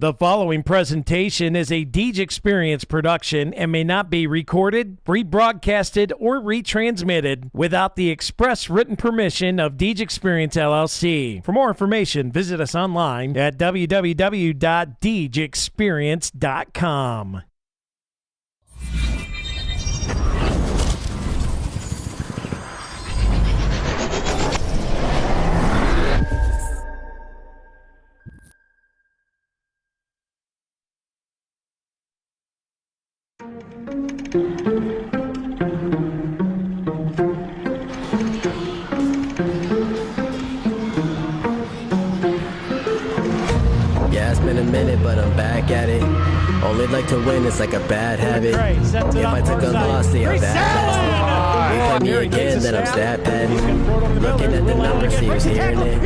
The following presentation is a Deej Experience production and may not be recorded, rebroadcasted, or retransmitted without the express written permission of Deej Experience LLC. For more information, visit us online at www.deejexperience.com. Yeah, it's been a minute, but I'm back at it. Only like to win, it's like a bad habit. If I took a loss, see how bad. You play me again, then I'm stat padding. Looking at the numbers, see who's hearing it.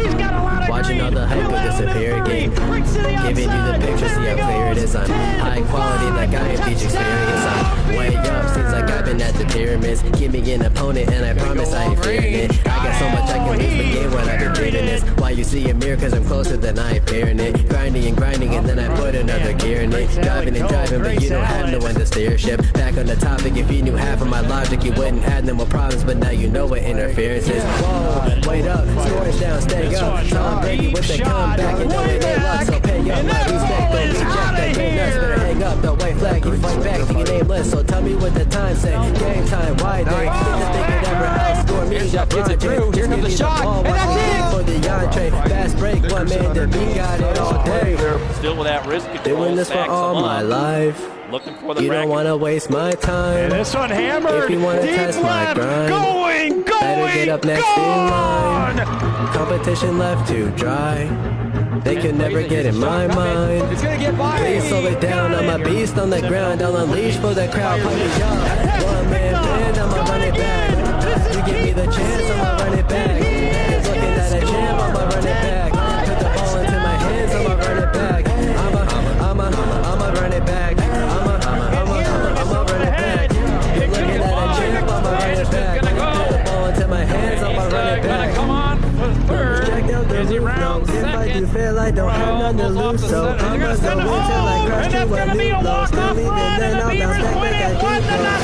Watching all the hype go disappear again. Giving you the picture, see how clear it is. I'm high quality, like I have Deej Experience. I'm way up, seems like I've been at the pyramids. Give me an opponent, and I promise I ain't fearing it. I got so much I can lose, but game when I've been treating this. Why you see a mirror, cause I'm closer than I ain't fearing it. Grinding and grinding, and then I put another gear in it. Driving and driving, but you don't have no one to steer ship. Back on the topic, if you knew half of my logic, you wouldn't have no more problems, but now you know what interference is. Whoa, wait up, scores down, stay up. Tom Brady with the comeback, and know it ain't luck, so pay up my respect. Don't reject that game nuts, better hang up the white flag. You fight back to your nameless, so tell me what the time say. Game time, why they didn't think it ever outscore me. Gets it through, here comes the shot, and that's it! For the entree, fast break, one man to beat, got it all day. Still with that wrist control. Doing this for all my life. Looking for the You don't want to waste my time. And this one hammered. If you want to Deep test my left. grind, Going, better get up next in line. Competition left to dry. They can never get in my mind. It's gonna get by. Please slow it down. I'm a beast on the ground. I'll unleash for the crowd. Play me up. One man band, I'ma run it back. You give me the chance, I'ma run it back. Just looking at a champ, I'ma run it back. Put the ball into my hands, I'ma run it back. I'ma run it back. I'ma run it back. You're looking at a champ, I'ma run it back. Put the ball into my hands, I'ma run it back. Come on for third. Check out the roof, no. If I do fail, I don't have none to lose, so I'ma go until I crash to a new low. Still leaving, then I'll bounce back like I do.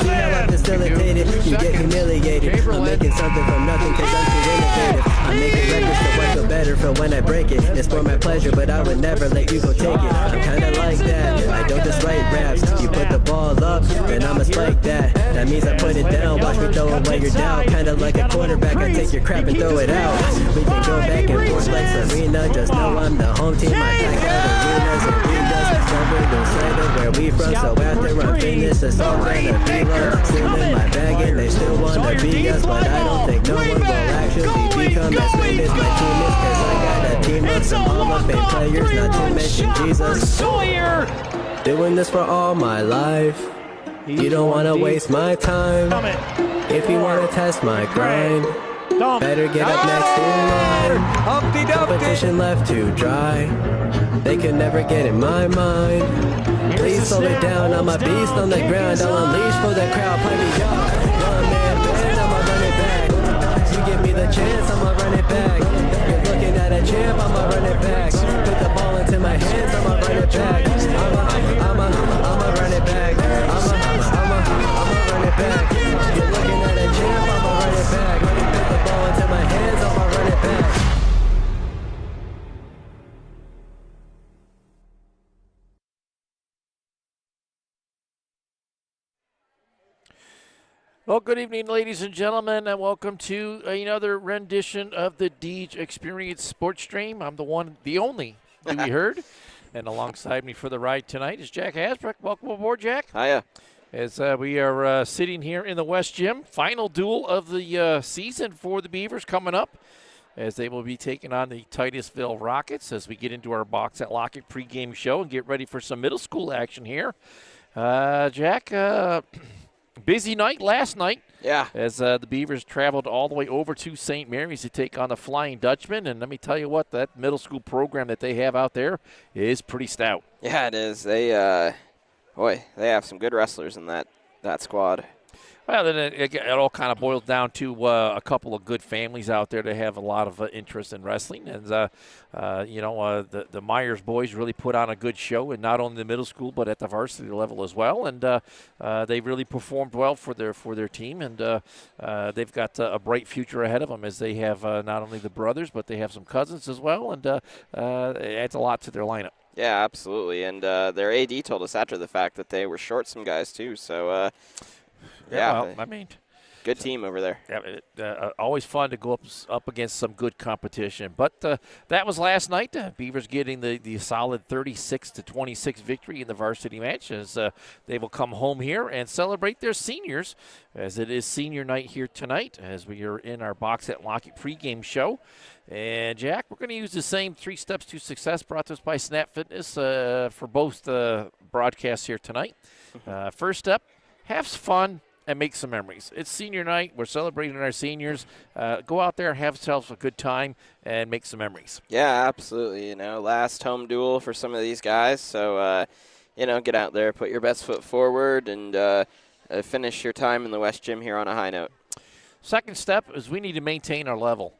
See how I facilitated, you get humiliated. I'm making something from nothing cause I'm too innovative. I'm making records so I feel better for when I break it. It's for my pleasure, but I would never let you go take it. I'm kinda like that, I don't just write raps. You put the ball up, then I'ma spike that. That means I put it down, watch me throw away your doubt. Kinda like a quarterback, I take your crap and throw it out. We can go back and forth like Serena, just know I'm the home team. I pack out arenas and arenas. Somewhere no cider where we from, so after I'm finished, it's all gonna be love. Still in my bag and they still wanna be us, but I don't think no one will actually become as great as my team is, cause I got a team of some Hall of Fame players, not to mention Jesus. Doing this for all my life. You don't wanna waste my time. If you wanna test my grind, better get up next in line. Competition left to dry. They can never get in my mind. Please slow it down, I'm a beast on the ground. I'll unleash for the crowd, play me up. One man band, I'ma run it back. You give me the chance, I'ma run it back. You're looking at a champ, I'ma run it back. Put the ball into my hands, I'ma run it back. I'ma run it back. I'ma run it back. You're looking at a champ, I'ma run it back. Put the ball into my hands, I'ma run it back. Well, good evening, ladies and gentlemen, and welcome to another rendition of the Deej Experience Sports Stream. I'm the one, the only, to be heard. And alongside me for the ride tonight is Jack Hasbrook. Welcome aboard, Jack. Hiya. As we are sitting here in the West Gym. Final duel of the season for the Beavers coming up, as they will be taking on the Titusville Rockets as we get into our Box at Lockett pregame show and get ready for some middle school action here. Jack, busy night last night. Yeah. As the Beavers traveled all the way over to St. Mary's to take on the Flying Dutchman. And let me tell you what, that middle school program that they have out there is pretty stout. Yeah, it is. They have some good wrestlers in that squad. Well, then it all kind of boils down to a couple of good families out there that have a lot of interest in wrestling. And, the Myers boys really put on a good show, and not only the middle school but at the varsity level as well. And they really performed well for their team. And they've got a bright future ahead of them, as they have not only the brothers, but they have some cousins as well. And it adds a lot to their lineup. Yeah, absolutely. And their AD told us after the fact that they were short some guys too. So, well, I mean, good team over there. Yeah, always fun to go up against some good competition. But that was last night. Beavers getting the solid 36-26 victory in the varsity match, as they will come home here and celebrate their seniors, as it is senior night here tonight, as we are in our Box at Lockett pregame show. And, Jack, we're going to use the same 3 steps to success brought to us by Snap Fitness for both broadcasts here tonight. First step, have fun and make some memories. It's senior night. We're celebrating our seniors. Go out there, have yourselves a good time, and make some memories. Yeah, absolutely. Last home duel for some of these guys. So, get out there, put your best foot forward, and finish your time in the West Gym here on a high note. Second step is we need to maintain our level.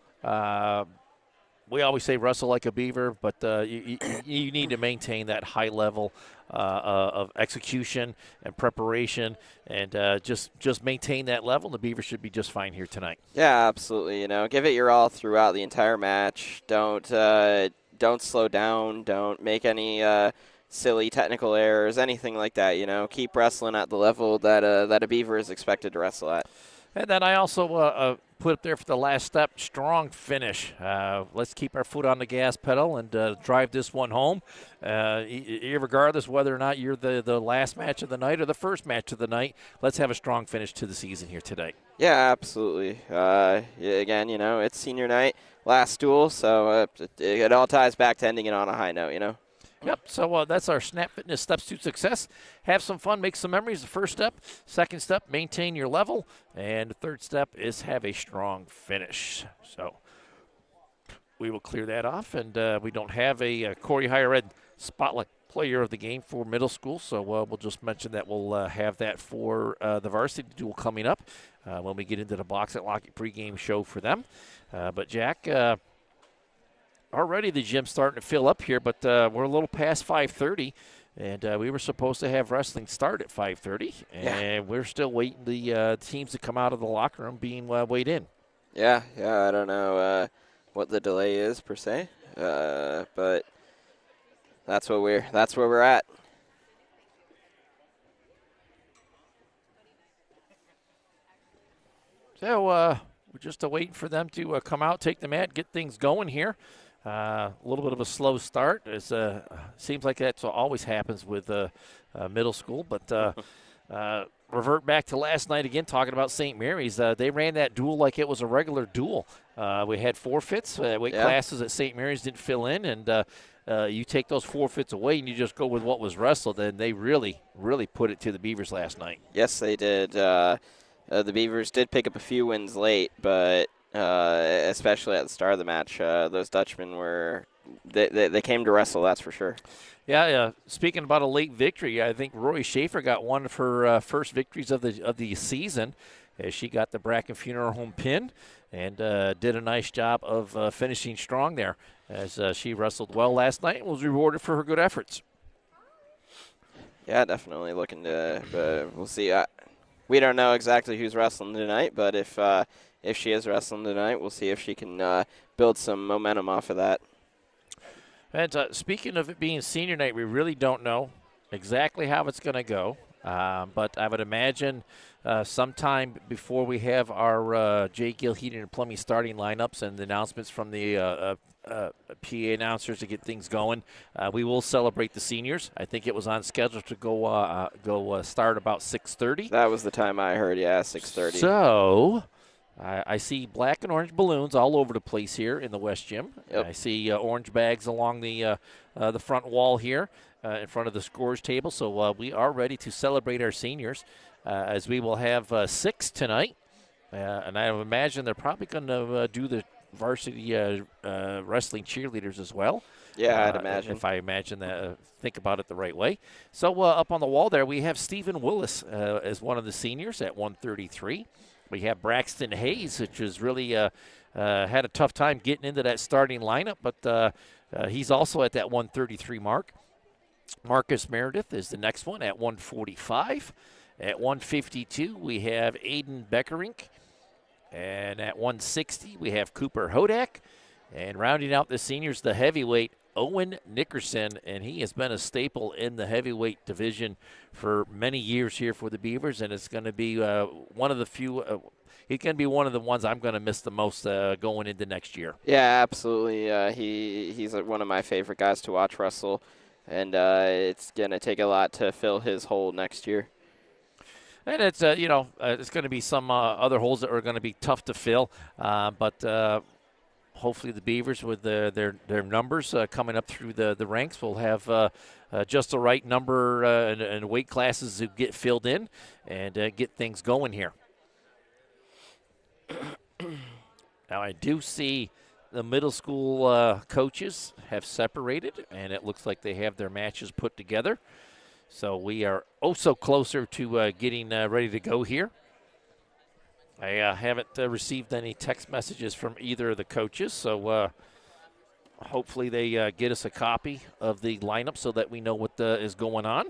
We always say wrestle like a beaver, but you need to maintain that high level of execution and preparation, and just maintain that level. The Beavers should be just fine here tonight. Yeah, absolutely. Give it your all throughout the entire match. Don't slow down. Don't make any silly technical errors, anything like that. Keep wrestling at the level that a Beaver is expected to wrestle at. And then I also put up there for the last step, strong finish. Let's keep our foot on the gas pedal and drive this one home. Regardless whether or not you're the last match of the night or the first match of the night, let's have a strong finish to the season here today. Yeah, absolutely. Again, it's senior night, last duel, so it all ties back to ending it on a high note, Yep, so that's our Snap Fitness steps to success. Have some fun, make some memories, the first step. Second step, maintain your level. And the third step is have a strong finish. So we will clear that off, and we don't have a Corry Higher Ed Spotlight Player of the Game for middle school, so we'll just mention that we'll have that for the varsity duel coming up when we get into the Box at Lockett pregame show for them. But, Jack, already the gym's starting to fill up here, but we're a little past 5:30, and we were supposed to have wrestling start at 5:30, and we're still waiting the teams to come out of the locker room being weighed in. Yeah, I don't know what the delay is per se, but that's where we're at. So we're just waiting for them to come out, take the mat, get things going here. A little bit of a slow start. It seems like that always happens with middle school. But revert back to last night again, talking about St. Mary's. They ran that duel like it was a regular duel. We had forfeits. Weight classes at St. Mary's didn't fill in. And you take those forfeits away and you just go with what was wrestled. And they really, really put it to the Beavers last night. Yes, they did. The Beavers did pick up a few wins late, but especially at the start of the match, those Dutchmen they came to wrestle, that's for sure. Yeah. Speaking about a late victory, I think Rory Schaefer got one of her first victories of the season, as she got the Bracken Funeral Home pin and did a nice job of finishing strong there, as she wrestled well last night and was rewarded for her good efforts. Yeah, definitely looking to. We'll see. We don't know exactly who's wrestling tonight, but if she is wrestling tonight, we'll see if she can build some momentum off of that. And speaking of it being senior night, we really don't know exactly how it's going to go. But I would imagine sometime before we have our J. Gill Heating and Plumbing starting lineups and the announcements from the PA announcers to get things going, we will celebrate the seniors. I think it was on schedule to go start about 6:30. That was the time I heard, 6:30. So I see black and orange balloons all over the place here in the West Gym. Yep. I see orange bags along the front wall here in front of the scores table. So we are ready to celebrate our seniors, as we will have 6 tonight. And I imagine they're probably going to do the varsity wrestling cheerleaders as well. Yeah, I'd imagine. If I imagine that, think about it the right way. So up on the wall there, we have Stephen Willis as one of the seniors at 133. We have Braxton Hayes, which has really had a tough time getting into that starting lineup, but he's also at that 133 mark. Marcus Meredith is the next one at 145. At 152, we have Aiden Beckerink. And at 160, we have Cooper Hodak. And rounding out the seniors, the heavyweight, Owen Nickerson. And he has been a staple in the heavyweight division for many years here for the Beavers. And it's going to be one of the few he's going to be one of the ones I'm going to miss the most going into next year. Yeah, absolutely. He's one of my favorite guys to watch wrestle. And it's going to take a lot to fill his hole next year. And it's, it's going to be some other holes that are going to be tough to fill. But hopefully the Beavers, with their numbers coming up through the ranks, will have just the right number and weight classes to get filled in and get things going here. Now, I do see the middle school coaches have separated, and it looks like they have their matches put together. So we are so closer to getting ready to go here. I haven't received any text messages from either of the coaches, so hopefully they get us a copy of the lineup so that we know what is going on.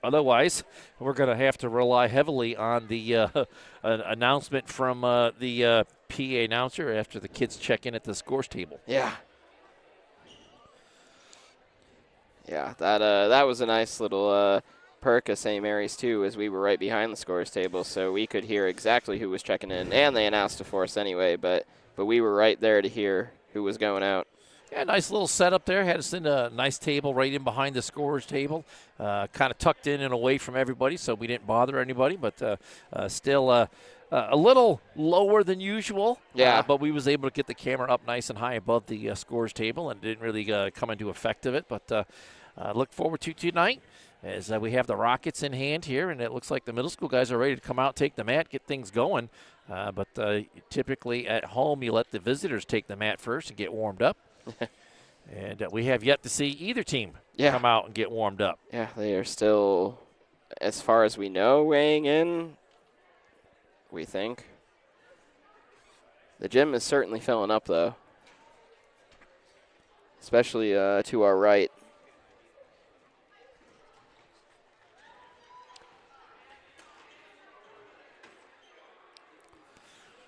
Otherwise, we're going to have to rely heavily on the an announcement from the PA announcer after the kids check in at the scores table. Yeah. Yeah, that was a nice little perk of St. Mary's, too, as we were right behind the scores table, so we could hear exactly who was checking in, and they announced it for us anyway, but we were right there to hear who was going out. Yeah, nice little setup there. Had us in a nice table right in behind the scorers table, kind of tucked in and away from everybody, so we didn't bother anybody, but still a little lower than usual. Yeah. But we was able to get the camera up nice and high above the scorers table, and didn't really come into effect of it, but look forward to tonight as we have the Rockets in hand here, and it looks like the middle school guys are ready to come out, take the mat, get things going. But typically at home, you let the visitors take the mat first and get warmed up. And we have yet to see either team come out and get warmed up. Yeah, they are still, as far as we know, weighing in, we think. The gym is certainly filling up, though, especially to our right.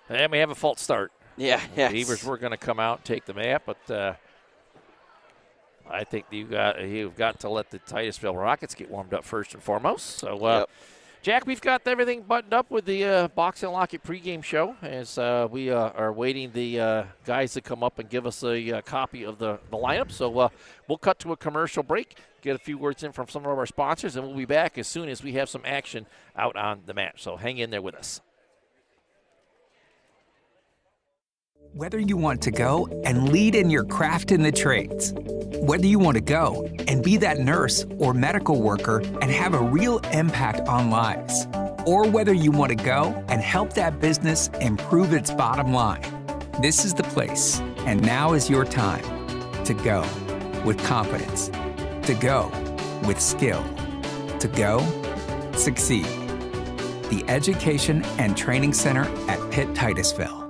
And we have a false start. Yeah, yes. Beavers were going to come out and take the mat, but I think you've got to let the Titusville Rockets get warmed up first and foremost. So, Jack, we've got everything buttoned up with the Box and Lock It pregame show as we are waiting the guys to come up and give us a copy of the lineup. So we'll cut to a commercial break, get a few words in from some of our sponsors, and we'll be back as soon as we have some action out on the mat. So hang in there with us. Whether you want to go and lead in your craft in the trades, whether you want to go and be that nurse or medical worker and have a real impact on lives, or whether you want to go and help that business improve its bottom line, this is the place. And now is your time to go with confidence, to go with skill, to go succeed. The Education and Training Center at Pitt Titusville.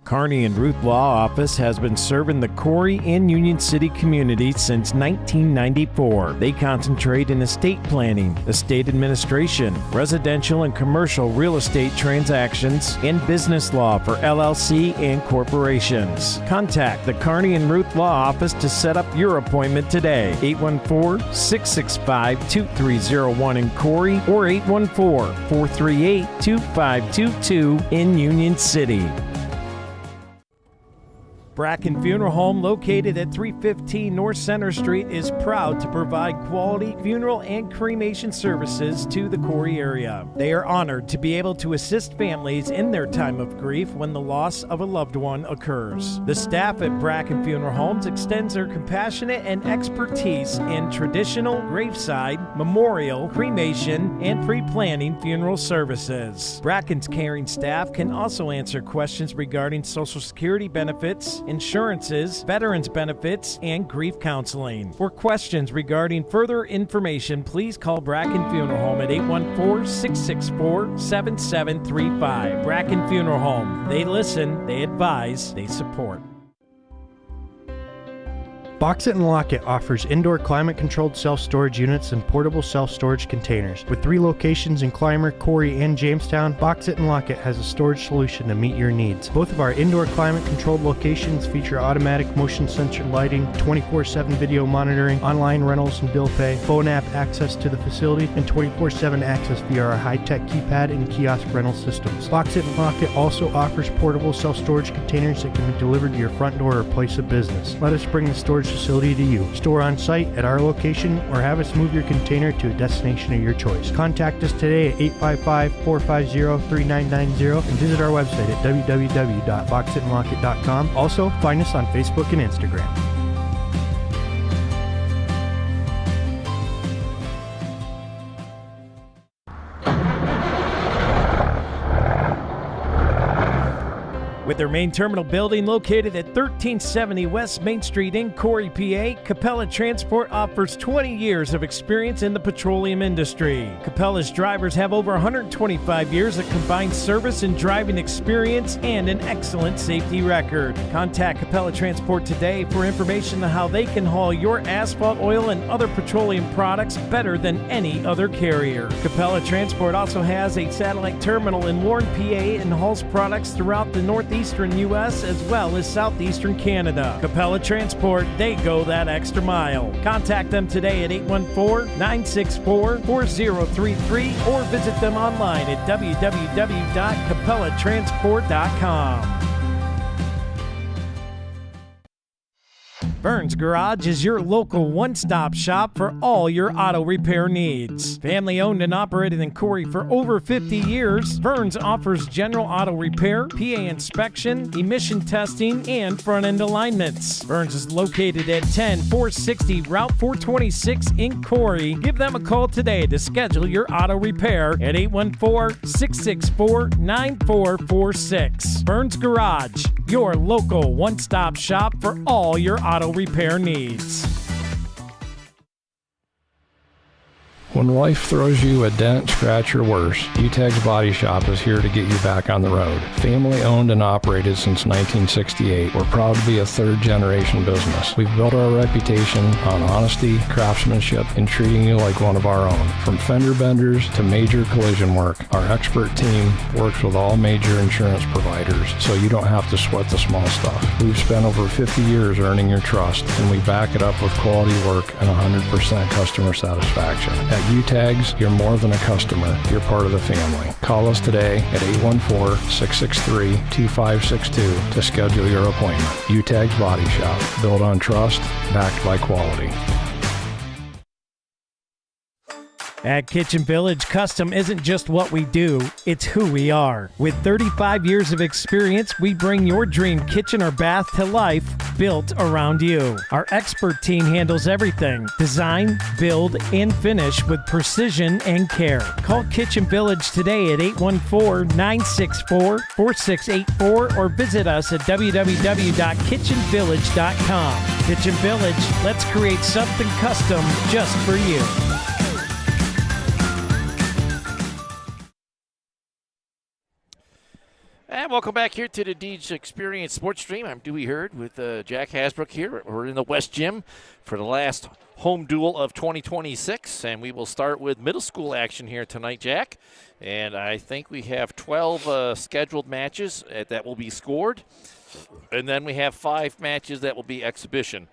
Kearney and Ruth Law Office has been serving the Corry and Union City community since 1994. They concentrate in estate planning, estate administration, residential and commercial real estate transactions, and business law for LLC and corporations. Contact the Kearney and Ruth Law Office to set up your appointment today. 814-665-2301 in Corry or 814-438-2522 in Union City. Bracken Funeral Home, located at 315 North Center Street, is proud to provide quality funeral and cremation services to the Corry area. They are honored to be able to assist families in their time of grief when the loss of a loved one occurs. The staff at Bracken Funeral Homes extends their compassionate and expertise in traditional graveside, memorial, cremation, and pre-planning funeral services. Bracken's caring staff can also answer questions regarding Social Security benefits, insurances, veterans benefits, and grief counseling. For questions regarding further information, please call Bracken Funeral Home at 814-664-7735. Bracken Funeral Home. They listen, they advise, they support. Box It and Lock It offers indoor climate-controlled self-storage units and portable self-storage containers. With 3 locations in Clymer, Corry, and Jamestown, Box It and Lock It has a storage solution to meet your needs. Both of our indoor climate-controlled locations feature automatic motion sensor lighting, 24/7 video monitoring, online rentals and bill pay, phone app access to the facility, and 24/7 access via our high-tech keypad and kiosk rental systems. Box It and Lock It also offers portable self-storage containers that can be delivered to your front door or place of business. Let us bring the storage facility to you. Store on site at our location or have us move your container to a destination of your choice. Contact us today at 855-450-3990 and visit our website at www.boxitandlockit.com. Also, find us on Facebook and Instagram. With their main terminal building located at 1370 West Main Street in Corry, PA, Capella Transport offers 20 years of experience in the petroleum industry. Capella's drivers have over 125 years of combined service and driving experience and an excellent safety record. Contact Capella Transport today for information on how they can haul your asphalt, oil, and other petroleum products better than any other carrier. Capella Transport also has a satellite terminal in Warren, PA, and hauls products throughout the Northeastern U.S. as well as Southeastern Canada. Capella Transport, they go that extra mile. Contact them today at 814-964-4033 or visit them online at www.capellatransport.com. Vern's Garage is your local one-stop shop for all your auto repair needs. Family owned and operated in Corry for over 50 years, Vern's offers general auto repair, PA inspection, emission testing, and front-end alignments. Vern's is located at 10460 Route 426 in Corry. Give them a call today to schedule your auto repair at 814-664-9446. Vern's Garage, your local one-stop shop for all your auto repair needs. When life throws you a dent, scratch, or worse, UTAG's Body Shop is here to get you back on the road. Family owned and operated since 1968, we're proud to be a third-generation business. We've built our reputation on honesty, craftsmanship, and treating you like one of our own. From fender benders to major collision work, our expert team works with all major insurance providers, so you don't have to sweat the small stuff. We've spent over 50 years earning your trust, and we back it up with quality work and 100% customer satisfaction. At UTAGS, you're more than a customer, you're part of the family. Call us today at 814-663-2562 to schedule your appointment. UTAGS Body Shop, built on trust, backed by quality. At Kitchen Village, custom isn't just what we do, it's who we are. With 35 years of experience, we bring your dream kitchen or bath to life, built around you. Our expert team handles everything: design, build, and finish with precision and care. Call Kitchen Village today at 814-964-4684 or visit us at www.kitchenvillage.com. Kitchen Village, let's create something custom just for you. And welcome back here to the Deej Experience Sports Stream. I'm Dewey Hurd with Jack Hasbrook here. We're in the West Gym for the last home duel of 2026, and we will start with middle school action here tonight, Jack. And I think we have 12 scheduled matches that will be scored, and then we have 5 matches that will be exhibition.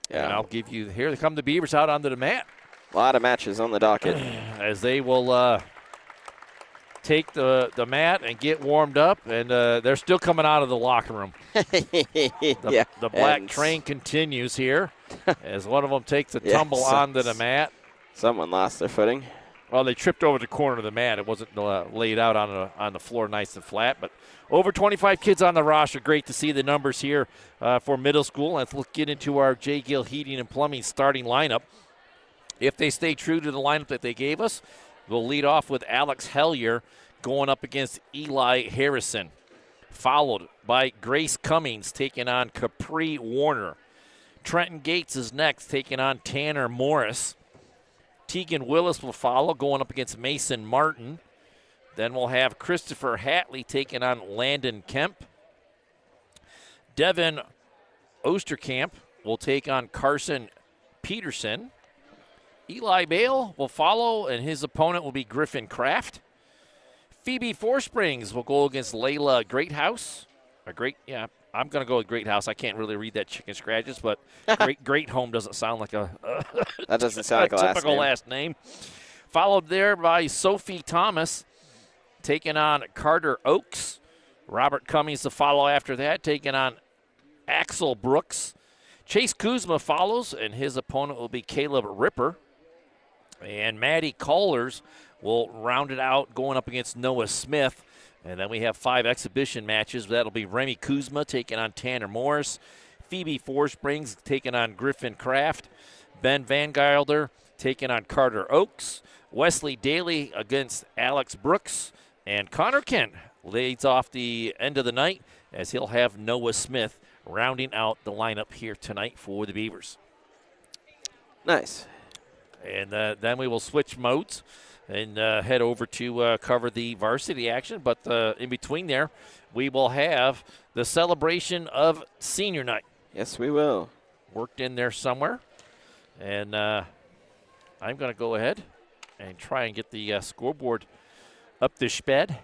Yeah. And I'll give you, here come the Beavers out onto the mat. A lot of matches on the docket. As they will take the mat and get warmed up, and they're still coming out of the locker room. The black train continues here as one of them takes a tumble onto the mat. Someone lost their footing. Well, they tripped over the corner of the mat. It wasn't laid out on the floor nice and flat, but over 25 kids on the roster. Great to see the numbers here for middle school. Let's get into our J. Gill Heating and Plumbing starting lineup. If they stay true to the lineup that they gave us, we'll lead off with Alex Hellier going up against Eli Harrison, followed by Grace Cummings taking on Capri Warner. Trenton Gates is next, taking on Tanner Morris. Tegan Willis will follow, going up against Mason Martin. Then we'll have Christopher Hatley taking on Landon Kemp. Devin Osterkamp will take on Carson Peterson. Eli Bale will follow, and his opponent will be Griffin Kraft. Phoebe Forsprings will go against Layla Greathouse. I'm going to go with Greathouse. I can't really read that chicken scratches, but Great Home doesn't sound like a that doesn't sound like a typical last name. Followed there by Sophie Thomas taking on Carter Oakes. Robert Cummings to follow after that, taking on Axel Brooks. Chase Kuzma follows, and his opponent will be Caleb Ripper. And Maddie Callers will round it out, going up against Noah Smith. And then we have 5 exhibition matches. That'll be Remy Kuzma taking on Tanner Morris. Phoebe Forsprings taking on Griffin Kraft. Ben Van Gilder taking on Carter Oakes. Wesley Daly against Alex Brooks. And Connor Kent leads off the end of the night as he'll have Noah Smith rounding out the lineup here tonight for the Beavers. Nice. And then we will switch modes and head over to cover the varsity action. But in between there, we will have the celebration of senior night. Yes, we will. Worked in there somewhere. And I'm going to go ahead and try and get the scoreboard up to sped.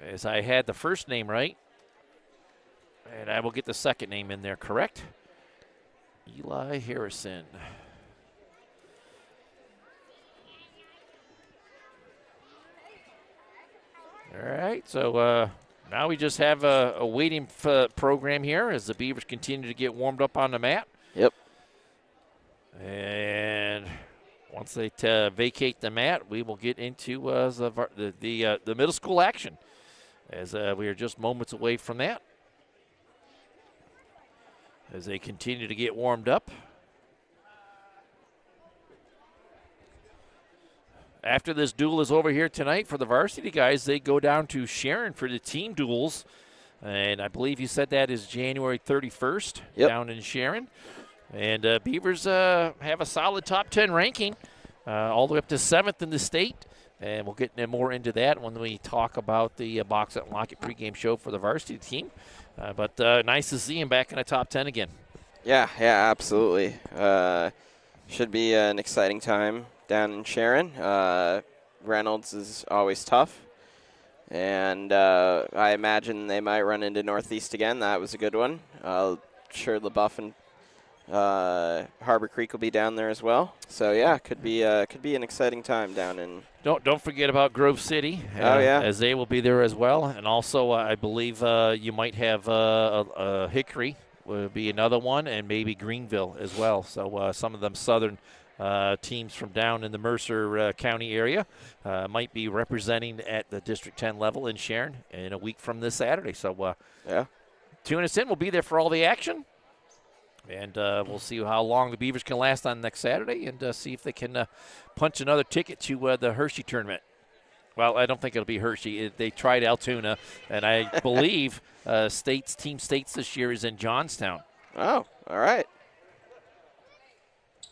As I had the first name right. And I will get the second name in there correct. Eli Harrison. All right, so now we just have a waiting program here as the Beavers continue to get warmed up on the mat. Yep. And once they vacate the mat, we will get into the middle school action, as we are just moments away from that. As they continue to get warmed up. After this duel is over here tonight for the varsity guys, they go down to Sharon for the team duels. And I believe you said that is January 31st down in Sharon. And Beavers have a solid top 10 ranking, all the way up to 7th in the state. And we'll get more into that when we talk about the Box It and Lock It pregame show for the varsity team. But nice to see him back in the top 10 again. Yeah, absolutely. Should be an exciting time down in Sharon. Reynolds is always tough. And I imagine they might run into Northeast again. That was a good one. Sure LaBeouf and Harbor Creek will be down there as well. So, yeah, could be an exciting time down in. Don't forget about Grove City. As they will be there as well. And also, I believe you might have Hickory will be another one, and maybe Greenville as well. So some of them southern teams from down in the Mercer County area might be representing at the District 10 level in Sharon in a week from this Saturday. So tune us in. We'll be there for all the action. And we'll see how long the Beavers can last on next Saturday and see if they can punch another ticket to the Hershey tournament. Well, I don't think it'll be Hershey. They tried Altoona, and I believe Team States this year is in Johnstown. Oh, all right.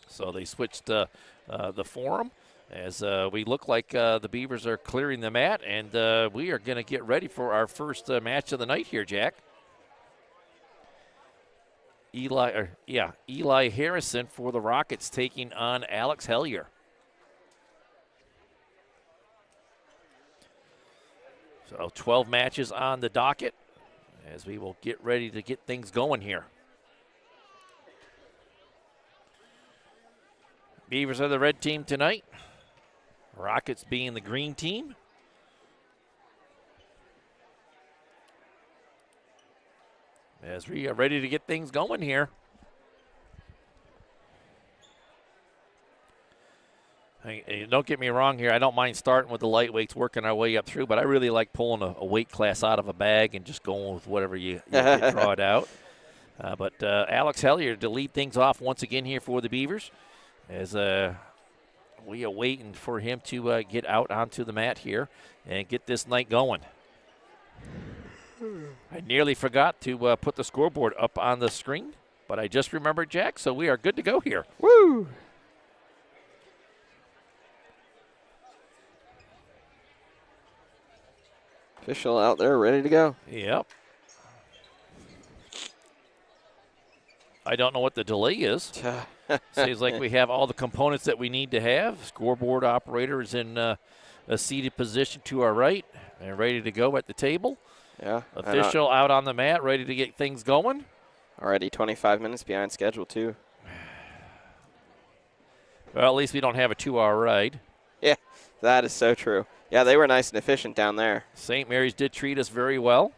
So they switched the forum as we look like the Beavers are clearing the mat, and we are going to get ready for our first match of the night here, Jack. Eli Harrison for the Rockets taking on Alex Hellier. So 12 matches on the docket as we will get ready to get things going here. Beavers are the red team tonight. Rockets being the green team. As we are ready to get things going here. Don't get me wrong here. I don't mind starting with the lightweights, working our way up through, but I really like pulling a weight class out of a bag and just going with whatever you draw it out. But Alex Hellier to lead things off once again here for the Beavers as we are waiting for him to get out onto the mat here and get this night going. I nearly forgot to put the scoreboard up on the screen, but I just remembered, Jack, so we are good to go here. Woo! Official out there ready to go. Yep. I don't know what the delay is. Seems like we have all the components that we need to have. Scoreboard operator is in a seated position to our right and ready to go at the table. Yeah. Official out on the mat, ready to get things going. Already 25 minutes behind schedule, too. Well, at least we don't have a 2-hour ride. Yeah, that is so true. Yeah, they were nice and efficient down there. St. Mary's did treat us very well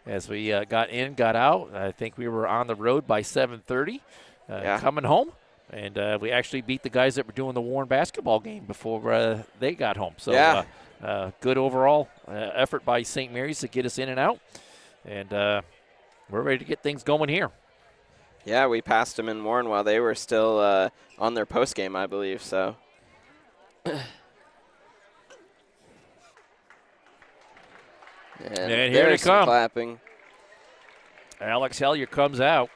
as we got in, got out. I think we were on the road by 7:30 coming home. And we actually beat the guys that were doing the Warren basketball game before they got home. So good overall effort by St. Mary's to get us in and out. And we're ready to get things going here. Yeah, we passed them in Warren while they were still on their post game, I believe. So. And here they come. Clapping. Alex Hellier comes out.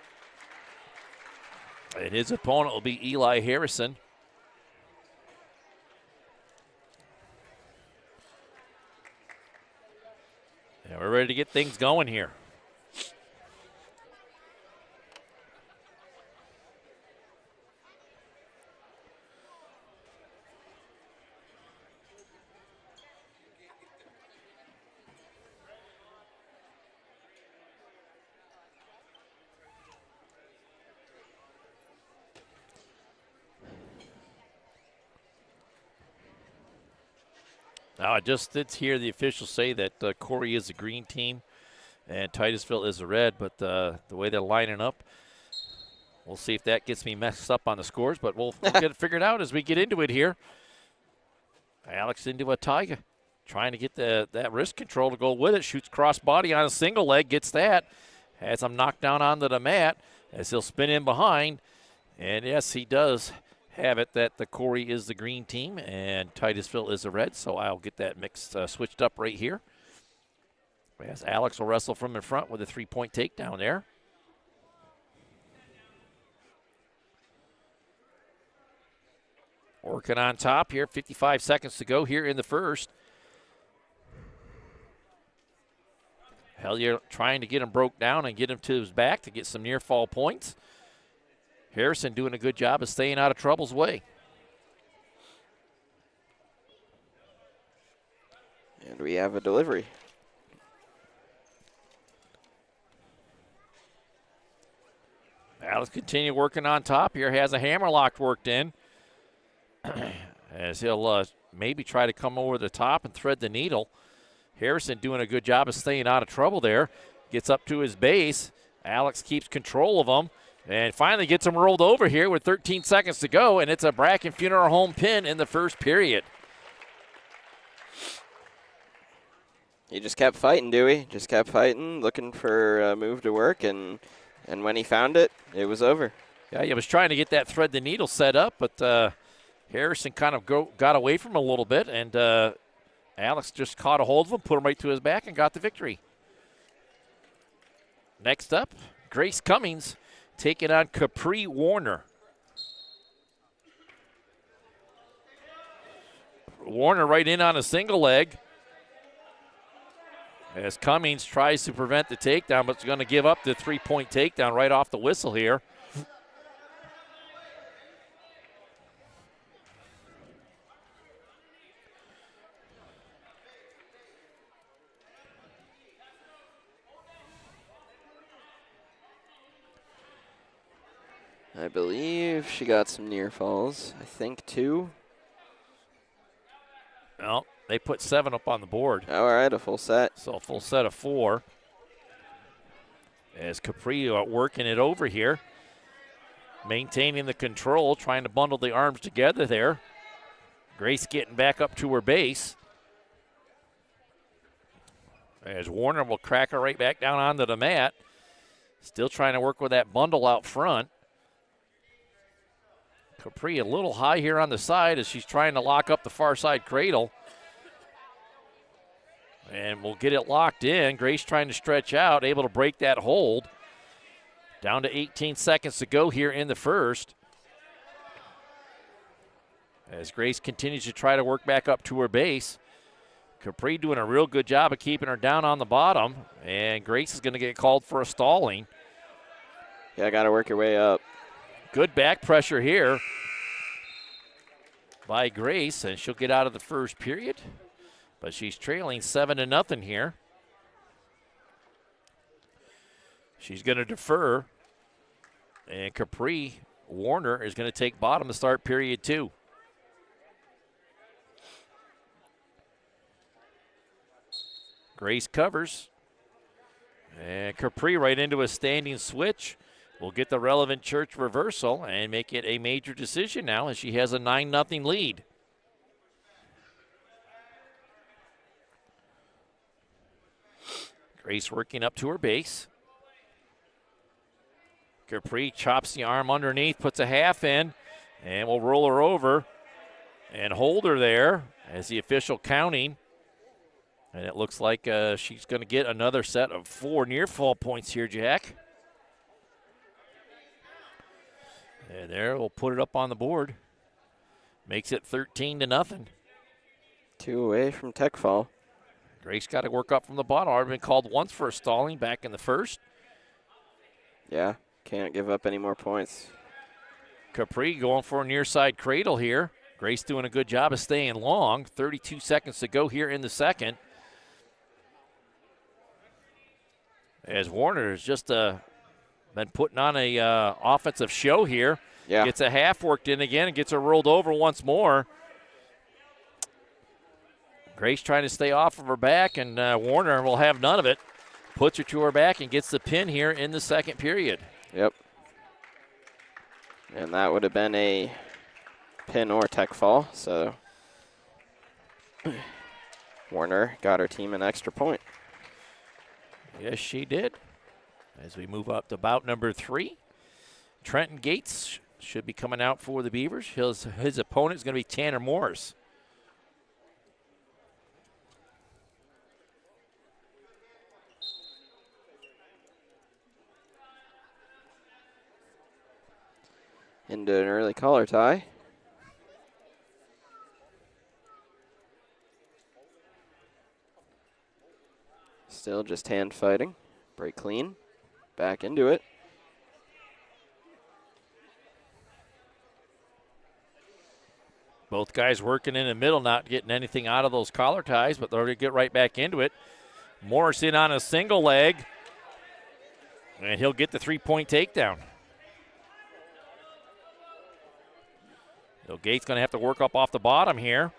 And his opponent will be Eli Harrison. And we're ready to get things going here. Now, I just did hear the officials say that Corry is the green team and Titusville is the red, but the way they're lining up, we'll see if that gets me messed up on the scores, but we'll get it figured out as we get into it here. Alex into a tiger, trying to get that wrist control to go with it. Shoots cross body on a single leg, gets that. Has him knocked down onto the mat as he'll spin in behind. And, yes, he does have it that the Corry is the green team and Titusville is the red, so I'll get that mixed switched up right here. As Alex will wrestle from in front with a three-point takedown there. Working on top here, 55 seconds to go here in the first. Hellier trying to get him broke down and get him to his back to get some near fall points. Harrison doing a good job of staying out of trouble's way. And we have a delivery. Alex continue working on top here. Has a hammerlock worked in. As he'll maybe try to come over the top and thread the needle. Harrison doing a good job of staying out of trouble there. Gets up to his base. Alex keeps control of him. And finally gets him rolled over here with 13 seconds to go, and it's a Bracken Funeral Home pin in the first period. He just kept fighting, Dewey. Just kept fighting, looking for a move to work, and when he found it, it was over. Yeah, he was trying to get that thread the needle set up, but Harrison kind of got away from him a little bit, and Alex just caught a hold of him, put him right to his back, and got the victory. Next up, Grace Cummings taking on Capri Warner. Warner right in on a single leg. As Cummings tries to prevent the takedown, but is going to give up the three-point takedown right off the whistle here. I believe she got some near falls. I think 2. Well, they put 7 up on the board. All right, a full set. So a full set of 4. As Capri working it over here. Maintaining the control, trying to bundle the arms together there. Grace getting back up to her base. As Warner will crack her right back down onto the mat. Still trying to work with that bundle out front. Capri a little high here on the side as she's trying to lock up the far side cradle. And we'll get it locked in. Grace trying to stretch out, able to break that hold. Down to 18 seconds to go here in the first. As Grace continues to try to work back up to her base. Capri doing a real good job of keeping her down on the bottom. And Grace is going to get called for a stalling. Yeah, got to work your way up. Good back pressure here by Grace, and she'll get out of the first period. But she's trailing 7-0 here. She's going to defer. And Capri Warner is going to take bottom to start period 2. Grace covers. And Capri right into a standing switch. Will get the relevant church reversal and make it a major decision now as she has a 9-0 lead. Grace working up to her base. Capri chops the arm underneath, puts a half in, and will roll her over and hold her there as the official counting. And it looks like she's going to get another set of 4 near fall points here, Jack. And there, we'll put it up on the board. Makes it 13-0. 2 away from tech fall. Grace got to work up from the bottom. Already been called once for a stalling back in the first. Yeah, can't give up any more points. Capri going for a near side cradle here. Grace doing a good job of staying long. 32 seconds to go here in the second. As Warner has just been putting on a offensive show here. Yeah. Gets a half worked in again and gets her rolled over once more. Grace trying to stay off of her back, and Warner will have none of it. Puts her to her back and gets the pin here in the second period. Yep. And that would have been a pin or tech fall, so Warner got her team an extra point. Yes, she did. As we move up to bout number 3, Trenton Gates should be coming out for the Beavers. His opponent is going to be Tanner Morris. Into an early collar tie. Still just hand fighting. Break clean. Back into it. Both guys working in the middle, not getting anything out of those collar ties, but they're going to get right back into it. Morris in on a single leg, and he'll get the 3-point takedown. So Gates going to have to work up off the bottom here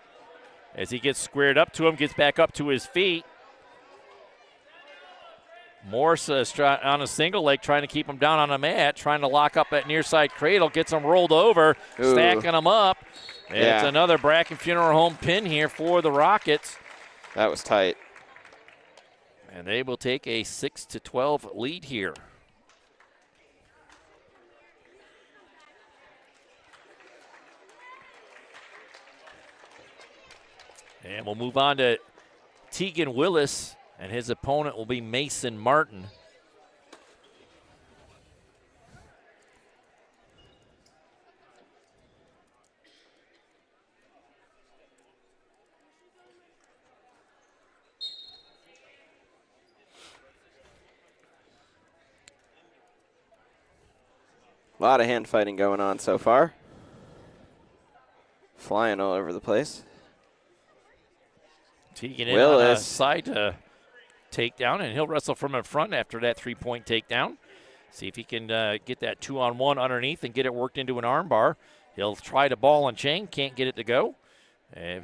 as he gets squared up to him, gets back up to his feet. Morris on a single leg trying to keep him down on a mat, trying to lock up that near side cradle, gets him rolled over, stacking him up. And it's another Bracken Funeral Home pin here for the Rockets. That was tight. And they will take a 6-12 lead here. And we'll move on to Tegan Willis, and his opponent will be Mason Martin. A lot of hand fighting going on so far. Flying all over the place. Tegan in on a side takedown, and he'll wrestle from in front after that 3-point takedown. See if he can get that 2-on-1 underneath and get it worked into an arm bar. He'll try to ball and chain, can't get it to go.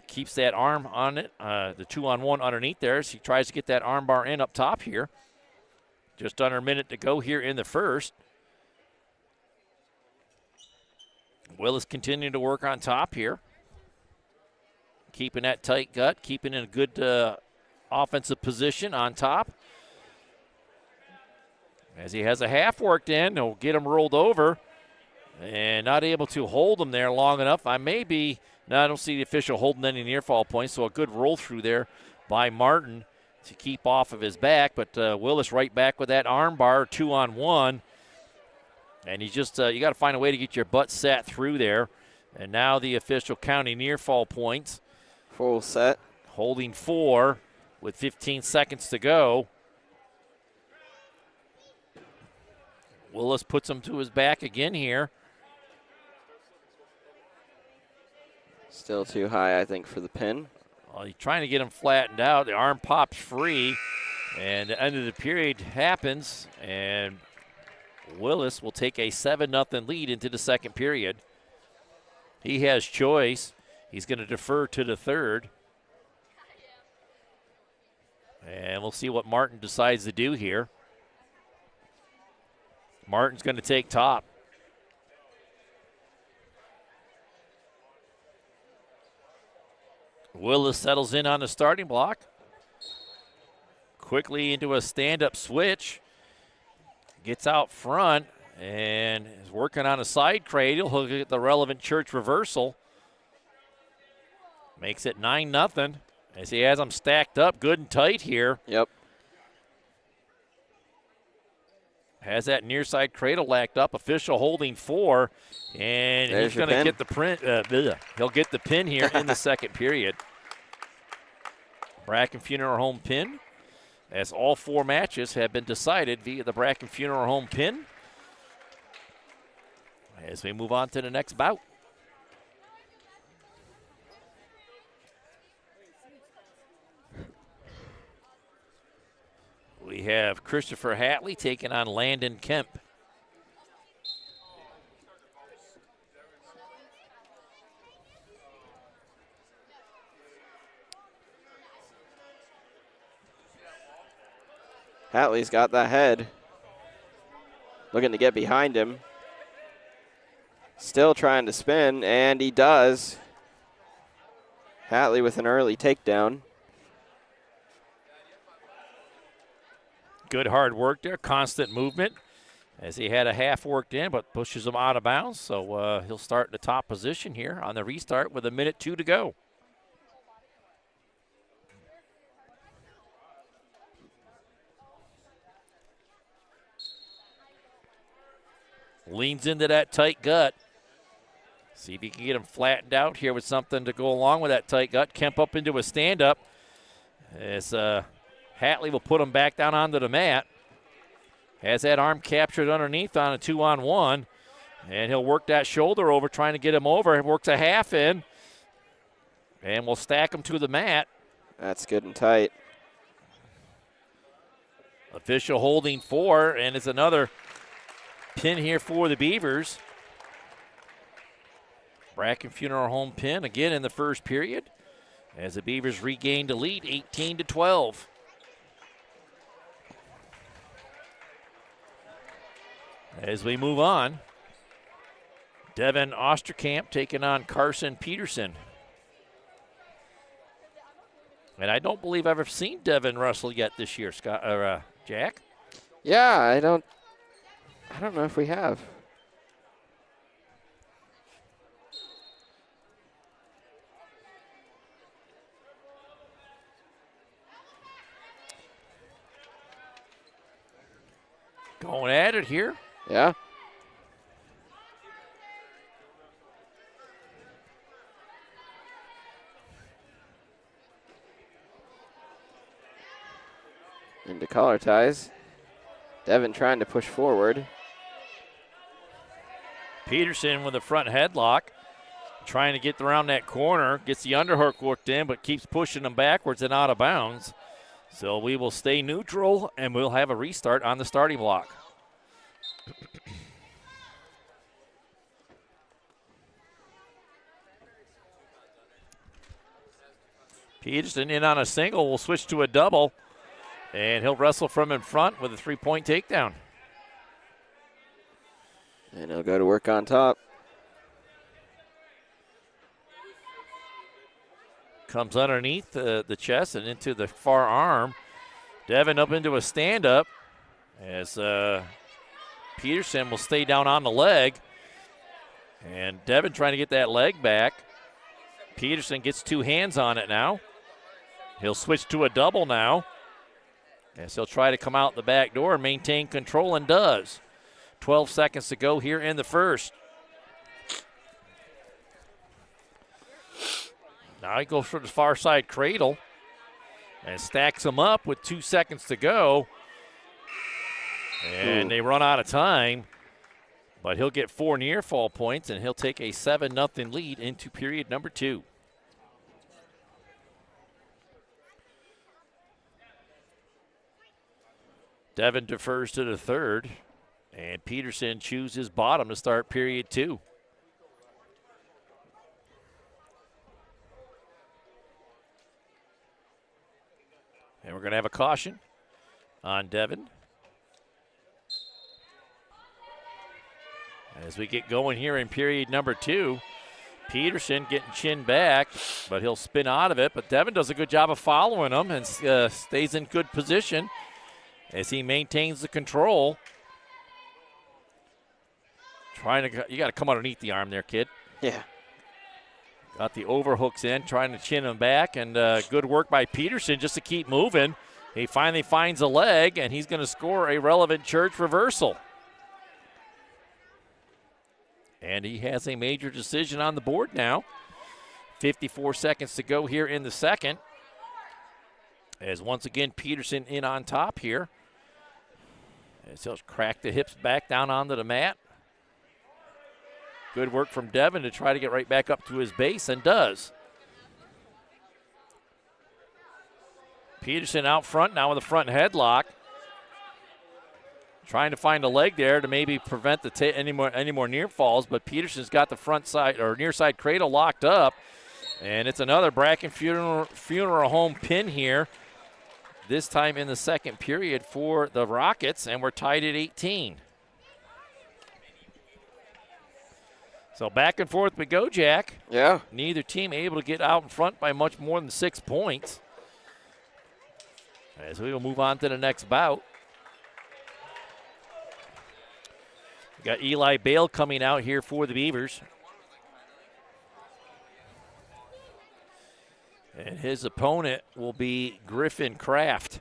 Keeps that arm on it, the 2-on-1 underneath there as he tries to get that arm bar in up top here. Just under a minute to go here in the first. Willis continuing to work on top here. Keeping that tight gut, keeping in a good offensive position on top. As he has a half worked in, he'll get him rolled over and not able to hold him there long enough. I don't see the official holding any near fall points, so a good roll through there by Martin to keep off of his back. But Willis right back with that arm bar, 2-on-1. And you got to find a way to get your butt sat through there. And now the official counting near fall points. Full set. Holding 4 with 15 seconds to go. Willis puts him to his back again here. Still too high, I think, for the pin. Well, he's trying to get him flattened out. The arm pops free, and the end of the period happens, and Willis will take a 7-0 lead into the second period. He has choice. He's going to defer to the third. And we'll see what Martin decides to do here. Martin's going to take top. Willis settles in on the starting block. Quickly into a stand-up switch. Gets out front and is working on a side cradle. He'll get the relevant church reversal. Makes it 9-0 as he has them stacked up good and tight here. Yep. Has that near side cradle lacked up. Official holding 4. And There's he's going to get the print. He'll get the pin here in the second period. Bracken Funeral Home pin, as all 4 matches have been decided via the Bracken Funeral Home pin. As we move on to the next bout. We have Christopher Hatley taking on Landon Kemp. Hatley's got that head. Looking to get behind him. Still trying to spin, and he does. Hatley with an early takedown. Good hard work there, constant movement as he had a half worked in but pushes him out of bounds. So he'll start in the top position here on the restart with 1:02 to go. Leans into that tight gut. See if he can get him flattened out here with something to go along with that tight gut. Kemp up into a stand-up. As Hatley will put him back down onto the mat. Has that arm captured underneath on a 2-on-1. And he'll work that shoulder over, trying to get him over. He works a half in. And we'll stack him to the mat. That's good and tight. Official holding 4, and it's another pin here for the Beavers. Bracken Funeral Home pin again in the first period as the Beavers regained the lead 18-12. As we move on, Devin Osterkamp taking on Carson Peterson. And I don't believe I've ever seen Devin wrestle yet this year, Scott or Jack. Yeah, I don't know if we have. Going at it here. Yeah. Into collar ties. Devin trying to push forward. Peterson with a front headlock. Trying to get around that corner. Gets the underhook worked in, but keeps pushing him backwards and out of bounds. So we will stay neutral, and we'll have a restart on the starting block. Peterson in on a single. Will switch to a double, and he'll wrestle from in front with a 3-point takedown. And he'll go to work on top. Comes underneath the chest and into the far arm. Devin up into a stand-up as Peterson will stay down on the leg. And Devin trying to get that leg back. Peterson gets 2 hands on it now. He'll switch to a double now. As he'll try to come out the back door and maintain control, and does. 12 seconds to go here in the first. Now he goes for the far side cradle and stacks them up with 2 seconds to go. And they run out of time. But he'll get 4 near fall points, and he'll take a 7-0 lead into period number 2. Devin defers to the third, and Peterson chooses bottom to start period 2. And we're going to have a caution on Devin. As we get going here in period number 2, Peterson getting chin back, but he'll spin out of it. But Devin does a good job of following him and stays in good position as he maintains the control. You got to come underneath the arm there, kid. Yeah. Got the overhooks in, trying to chin him back, and good work by Peterson just to keep moving. He finally finds a leg, and he's going to score a relevant church reversal. And he has a major decision on the board now. 54 seconds to go here in the second. As once again, Peterson in on top here. As he'll crack the hips back down onto the mat. Good work from Devin to try to get right back up to his base, and does. Peterson out front now with a front headlock. Trying to find a leg there to maybe prevent any more near falls, but Peterson's got the front side or near side cradle locked up, and it's another Bracken Funeral Home pin here. This time in the second period for the Rockets, and we're tied at 18. So back and forth we go, Jack. Yeah. Neither team able to get out in front by much more than 6 points. As we will move on to the next bout. We got Eli Bale coming out here for the Beavers. And his opponent will be Griffin Kraft.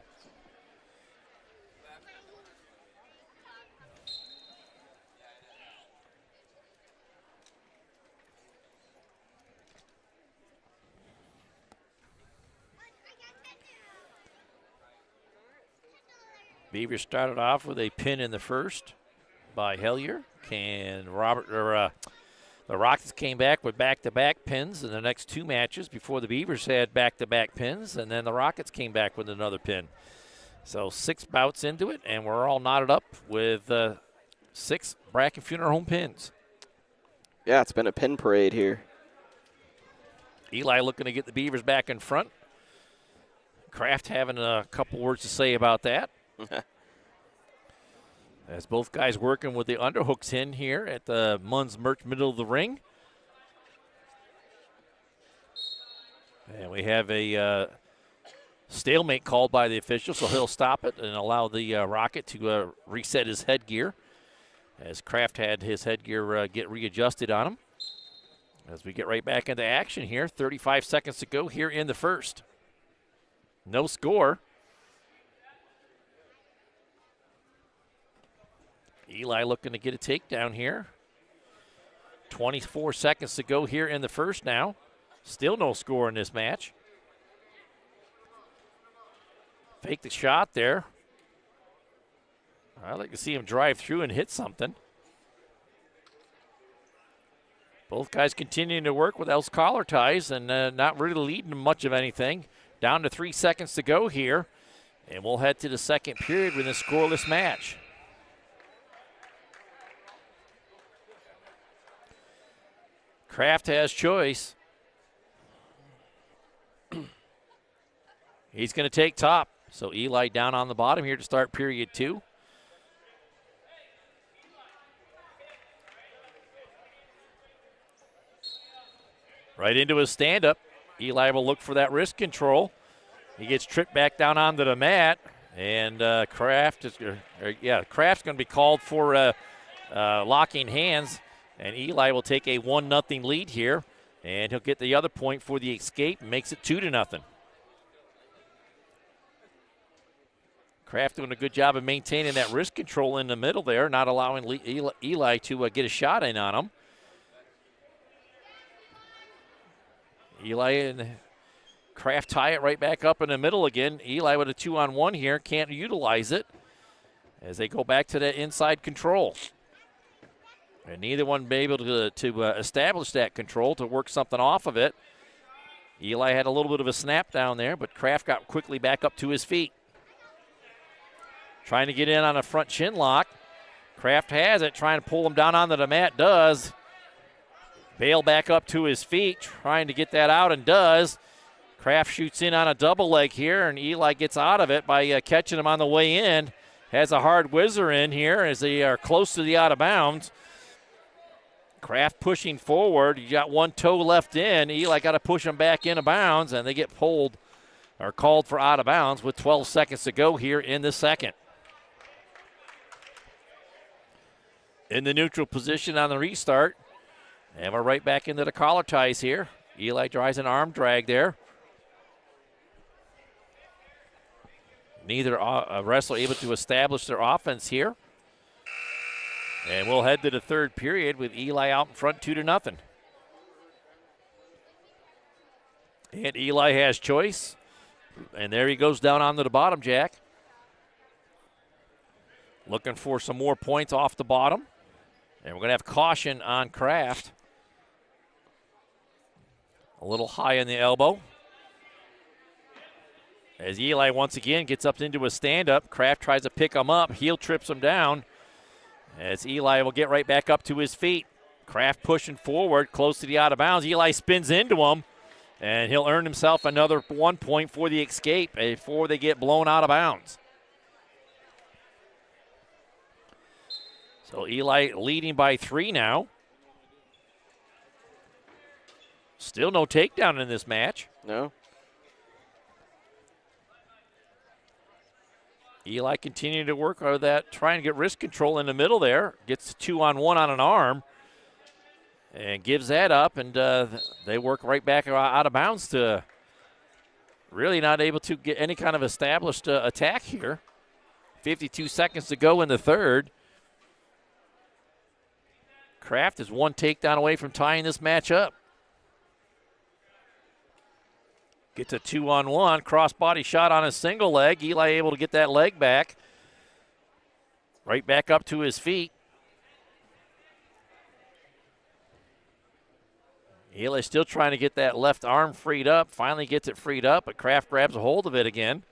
Beavers started off with a pin in the first by Hellier. The Rockets came back with back-to-back pins in the next 2 matches before the Beavers had back-to-back pins, and then the Rockets came back with another pin. So 6 bouts into it, and we're all knotted up with 6 Bracken Funeral Home pins. Yeah, it's been a pin parade here. Eli looking to get the Beavers back in front. Kraft having a couple words to say about that. As both guys working with the underhooks in here at the Munns Merch middle of the ring. And we have a stalemate called by the official, so he'll stop it and allow the Rocket to reset his headgear. As Kraft had his headgear get readjusted on him. As we get right back into action here, 35 seconds to go here in the first. No score. Eli looking to get a takedown here. 24 seconds to go here in the first now. Still no score in this match. Fake the shot there. I'd like to see him drive through and hit something. Both guys continuing to work with else collar ties and not really leading much of anything. Down to 3 seconds to go here. And we'll head to the second period with a scoreless match. Kraft has choice. He's going to take top. So Eli down on the bottom here to start period 2. Right into his stand-up. Eli will look for that wrist control. He gets tripped back down onto the mat. And Kraft's going to be called for locking hands, and Eli will take a 1-0 lead here, and he'll get the other point for the escape and makes it 2-0. Kraft doing a good job of maintaining that wrist control in the middle there, not allowing Eli to get a shot in on him. Eli and Kraft tie it right back up in the middle again. Eli with a 2-on-1 here, can't utilize it as they go back to that inside control. And neither one be able to establish that control to work something off of it. Eli had a little bit of a snap down there, but Kraft got quickly back up to his feet. Trying to get in on a front chin lock. Kraft has it, trying to pull him down onto the mat, does. Bale back up to his feet, trying to get that out, and does. Kraft shoots in on a double leg here, and Eli gets out of it by catching him on the way in. Has a hard whizzer in here as they are close to the out of bounds. Kraft pushing forward. You got one toe left in. Eli got to push him back into bounds, and they get pulled or called for out of bounds with 12 seconds to go here in the second. In the neutral position on the restart. And we're right back into the collar ties here. Eli tries an arm drag there. Neither wrestler able to establish their offense here. And we'll head to the third period with Eli out in front 2-0. And Eli has choice. And there he goes down onto the bottom jack. Looking for some more points off the bottom. And we're going to have caution on Kraft. A little high in the elbow. As Eli once again gets up into a stand-up, Kraft tries to pick him up. Heel trips him down. As Eli will get right back up to his feet. Kraft pushing forward, close to the out of bounds. Eli spins into him, and he'll earn himself another 1 point for the escape before they get blown out of bounds. So Eli leading by 3 now. Still no takedown in this match. No. Eli continuing to work on that, trying to get wrist control in the middle there. Gets 2-on-1 on an arm and gives that up, and they work right back out of bounds to really not able to get any kind of established attack here. 52 seconds to go in the third. Kraft is one takedown away from tying this match up. Gets a 2-on-1, cross-body shot on a single leg. Eli able to get that leg back. Right back up to his feet. Eli still trying to get that left arm freed up. Finally gets it freed up, but Kraft grabs a hold of it again.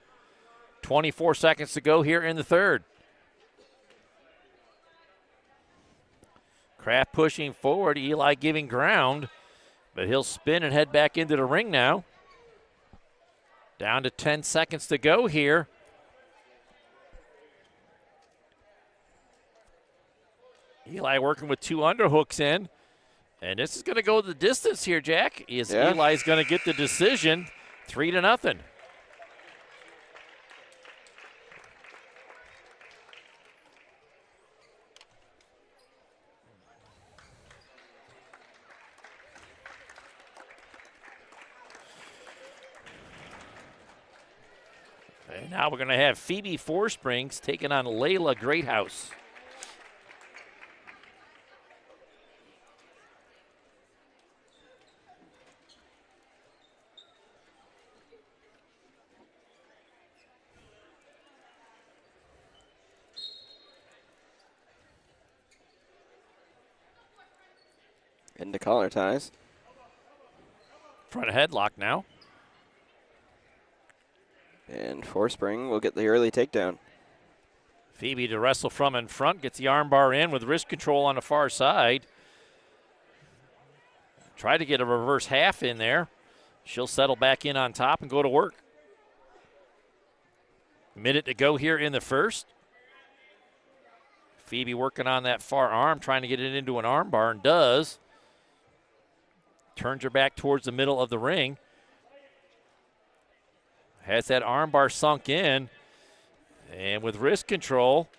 24 seconds to go here in the third. Kraft pushing forward, Eli giving ground, but he'll spin and head back into the ring now. Down to 10 seconds to go here. Eli working with 2 underhooks in. And this is going to go the distance here, Jack. Eli's going to get the decision, 3-0. And now we're going to have Phoebe Forsprings taking on Layla Greathouse. Into collar ties. Front headlock now. And Forspring will get the early takedown. Phoebe to wrestle from in front, gets the armbar in with wrist control on the far side. Try to get a reverse half in there. She'll settle back in on top and go to work. Minute to go here in the first. Phoebe working on that far arm, trying to get it into an armbar, and does. Turns her back towards the middle of the ring. Has that armbar sunk in. And with wrist control,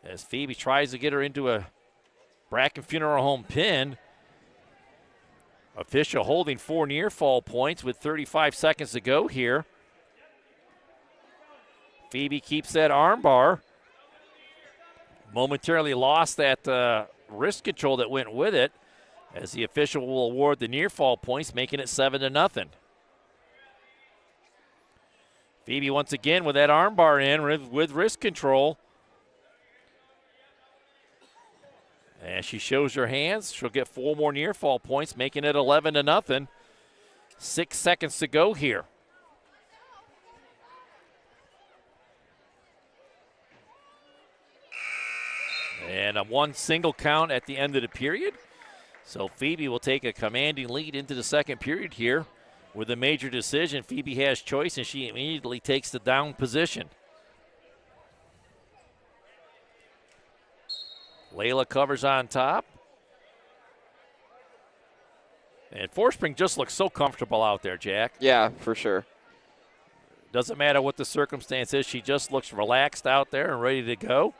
as Phoebe tries to get her into a Bracken Funeral Home pin, official holding 4 near fall points with 35 seconds to go here. Phoebe keeps that arm bar. Momentarily lost that wrist control that went with it, as the official will award the near fall points, making it 7-0. Phoebe once again with that arm bar in with wrist control. As she shows her hands, she'll get 4 more near fall points, making it 11-0. 6 seconds to go here. And a 1 single count at the end of the period. So Phoebe will take a commanding lead into the second period here. With a major decision, Phoebe has choice, and she immediately takes the down position. Layla covers on top. And Forspring just looks so comfortable out there, Jack. Yeah, for sure. Doesn't matter what the circumstance is. She just looks relaxed out there and ready to go.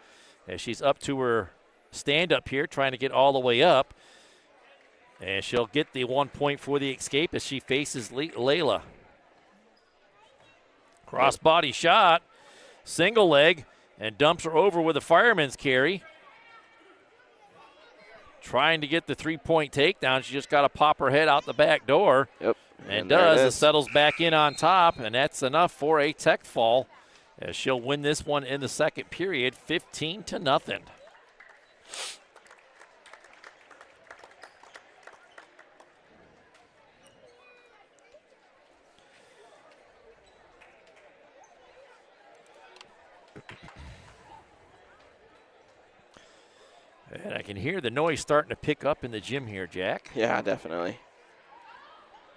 As she's up to her stand-up here, trying to get all the way up. And she'll get the 1 point for the escape as she faces Layla. Cross-body shot, single leg, and dumps her over with a fireman's carry. Trying to get the 3-point takedown. She just got to pop her head out the back door. Yep. And does. It settles back in on top, and that's enough for a tech fall, as she'll win this one in the second period, 15-0. And I can hear the noise starting to pick up in the gym here, Jack. Yeah, definitely.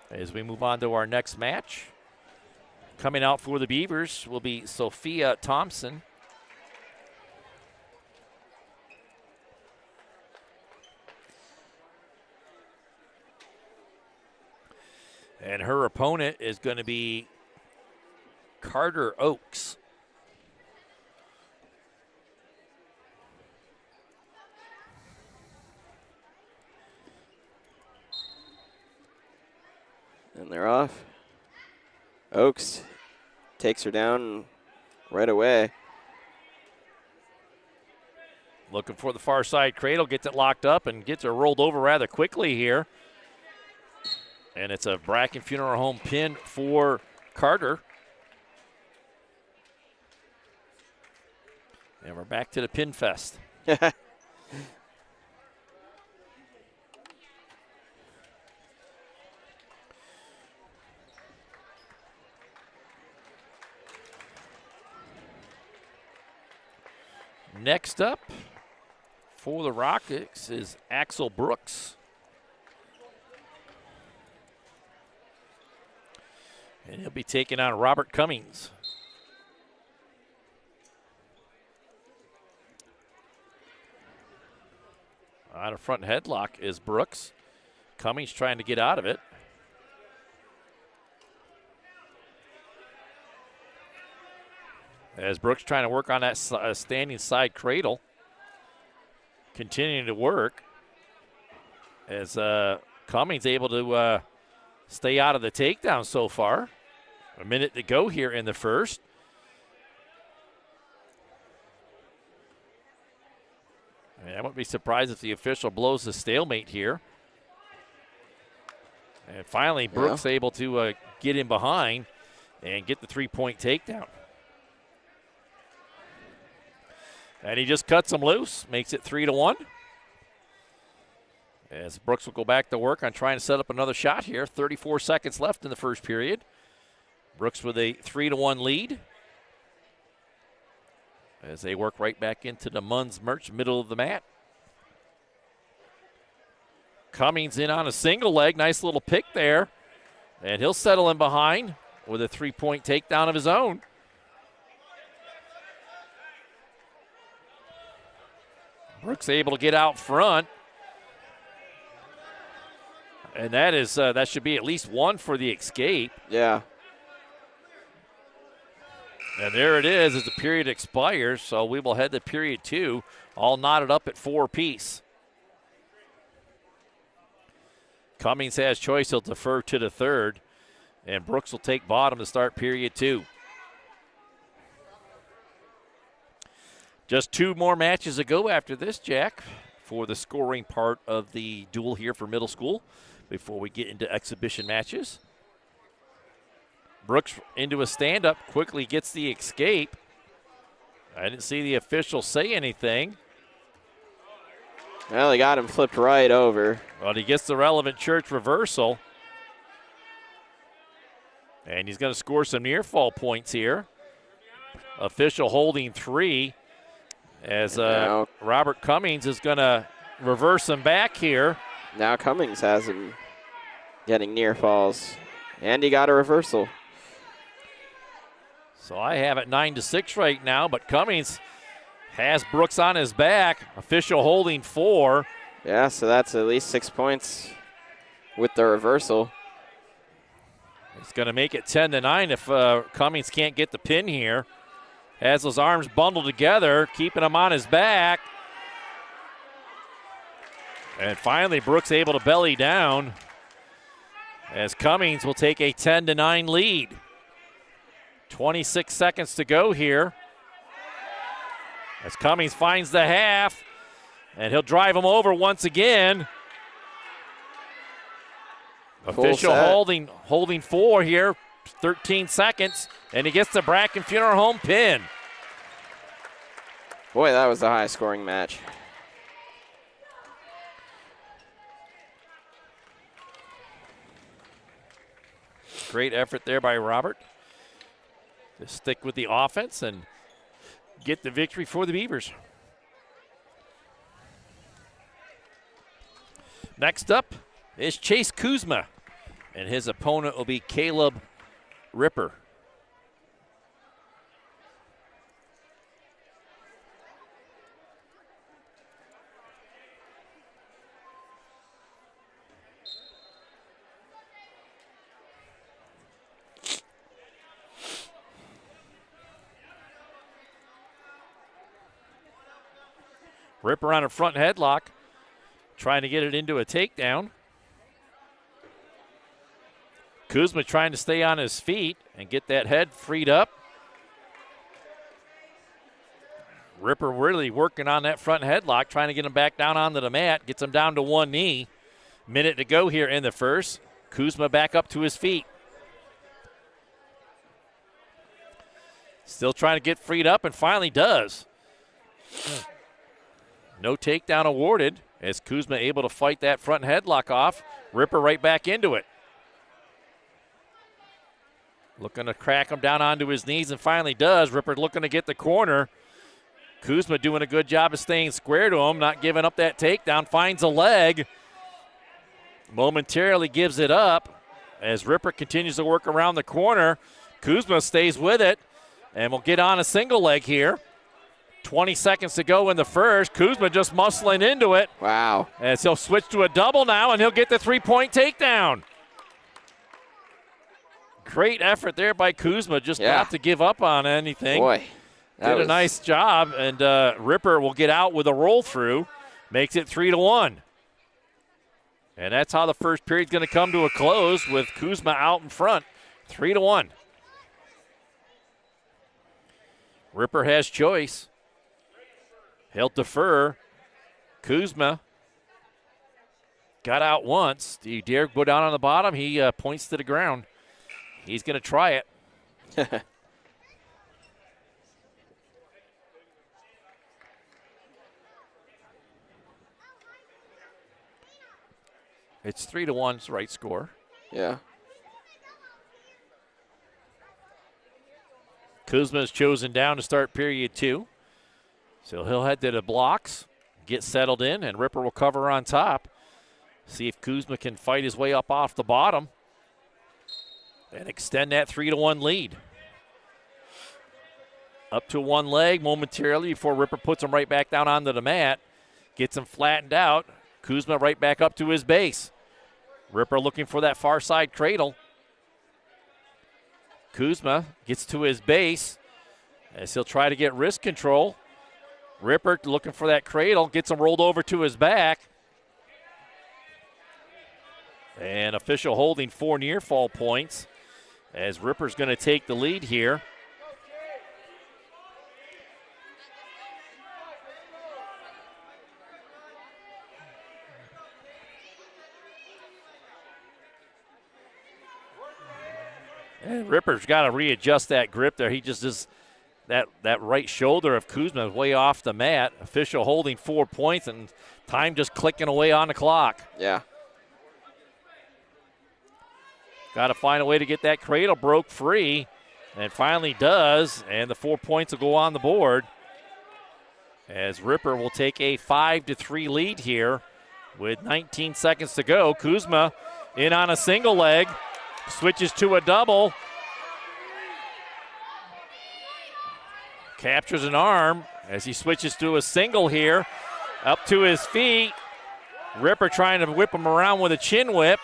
As we move on to our next match. Coming out for the Beavers will be Sophia Thompson. And her opponent is going to be Carter Oakes. And they're off. Oakes takes her down right away. Looking for the far side cradle, gets it locked up and gets her rolled over rather quickly here. And it's a Bracken Funeral Home pin for Carter. And we're back to the pin fest. Next up for the Rockets is Axel Brooks. And he'll be taking on Robert Cummings. On a front headlock is Brooks. Cummings trying to get out of it. As Brooks trying to work on that standing side cradle. Continuing to work. As Cummings able to stay out of the takedown so far. A minute to go here in the first. And I wouldn't be surprised if the official blows the stalemate here. And finally, Brooks able to get in behind and get the 3-point takedown. And he just cuts him loose, makes it 3-1. As Brooks will go back to work on trying to set up another shot here. 34 seconds left in the first period. Brooks with a 3-1 lead. As they work right back into the Munns Merch middle of the mat. Cummings in on a single leg. Nice little pick there. And he'll settle in behind with a 3-point takedown of his own. Brooks able to get out front. And that should be at least one for the escape. Yeah. And there it is as the period expires, so we will head to period 2, all knotted up at 4 apiece. Cummings has choice. He'll defer to the third, and Brooks will take bottom to start period 2. Just 2 more matches to go after this, Jack, for the scoring part of the duel here for middle school before we get into exhibition matches. Brooks into a stand-up, quickly gets the escape. I didn't see the official say anything. Well, he got him flipped right over. But he gets the relevant church reversal. And he's going to score some near fall points here. Official holding 3 as Robert Cummings is going to reverse him back here. Now Cummings has him getting near falls. And he got a reversal. So I have it 9-6 right now, but Cummings has Brooks on his back. Official holding 4. Yeah, so that's at least 6 points with the reversal. It's going to make it 10-9 if Cummings can't get the pin here. Has those arms bundled together, keeping him on his back. And finally, Brooks able to belly down as Cummings will take a 10-9 lead. 26 seconds to go here. As Cummings finds the half, and he'll drive him over once again. Official holding 4 here, 13 seconds, and he gets the Bracken Funeral Home pin. Boy, that was a high-scoring match. Great effort there by Robert to stick with the offense and get the victory for the Beavers. Next up is Chase Kuzma, and his opponent will be Caleb Ripper. Ripper on a front headlock, trying to get it into a takedown. Kuzma trying to stay on his feet and get that head freed up. Ripper really working on that front headlock, trying to get him back down onto the mat, gets him down to one knee. Minute to go here in the first. Kuzma back up to his feet. Still trying to get freed up and finally does. No takedown awarded as Kuzma able to fight that front headlock off. Ripper right back into it. Looking to crack him down onto his knees and finally does. Ripper looking to get the corner. Kuzma doing a good job of staying square to him, not giving up that takedown. Finds a leg. Momentarily gives it up as Ripper continues to work around the corner. Kuzma stays with it and will get on a single leg here. 20 seconds to go in the first. Kuzma just muscling into it. Wow. As he'll switch to a double now, and he'll get the three-point takedown. Great effort there by Kuzma, just not to give up on anything. Boy. Did a nice job, and Ripper will get out with a roll-through. Makes it 3-1. And that's how the first period's going to come to a close with Kuzma out in front. 3-1. Ripper has choice. He'll defer. Kuzma got out once. Do you dare go down on the bottom? He points to the ground. He's going to try it. It's 3-1. It's the right score. Yeah. Kuzma is chosen down to start period 2. So he'll head to the blocks, get settled in, and Ripper will cover on top. See if Kuzma can fight his way up off the bottom and extend that 3-1 lead. Up to one leg momentarily before Ripper puts him right back down onto the mat. Gets him flattened out. Kuzma right back up to his base. Ripper looking for that far side cradle. Kuzma gets to his base. as he'll try to get wrist control. Ripper looking for that cradle, gets him rolled over to his back. And official holding 4 near fall points as Ripper's going to take the lead here. And Ripper's got to readjust that grip there. He just is that right shoulder of Kuzma is way off the mat. Official holding 4 points and time just clicking away on the clock. Yeah. Got to find a way to get that cradle broke free, and finally does, and the 4 points will go on the board as Ripper will take a 5-3 lead here with 19 seconds to go. Kuzma in on a single leg, switches to a double, captures an arm as he switches to a single here, up to his feet. Ripper trying to whip him around with a chin whip.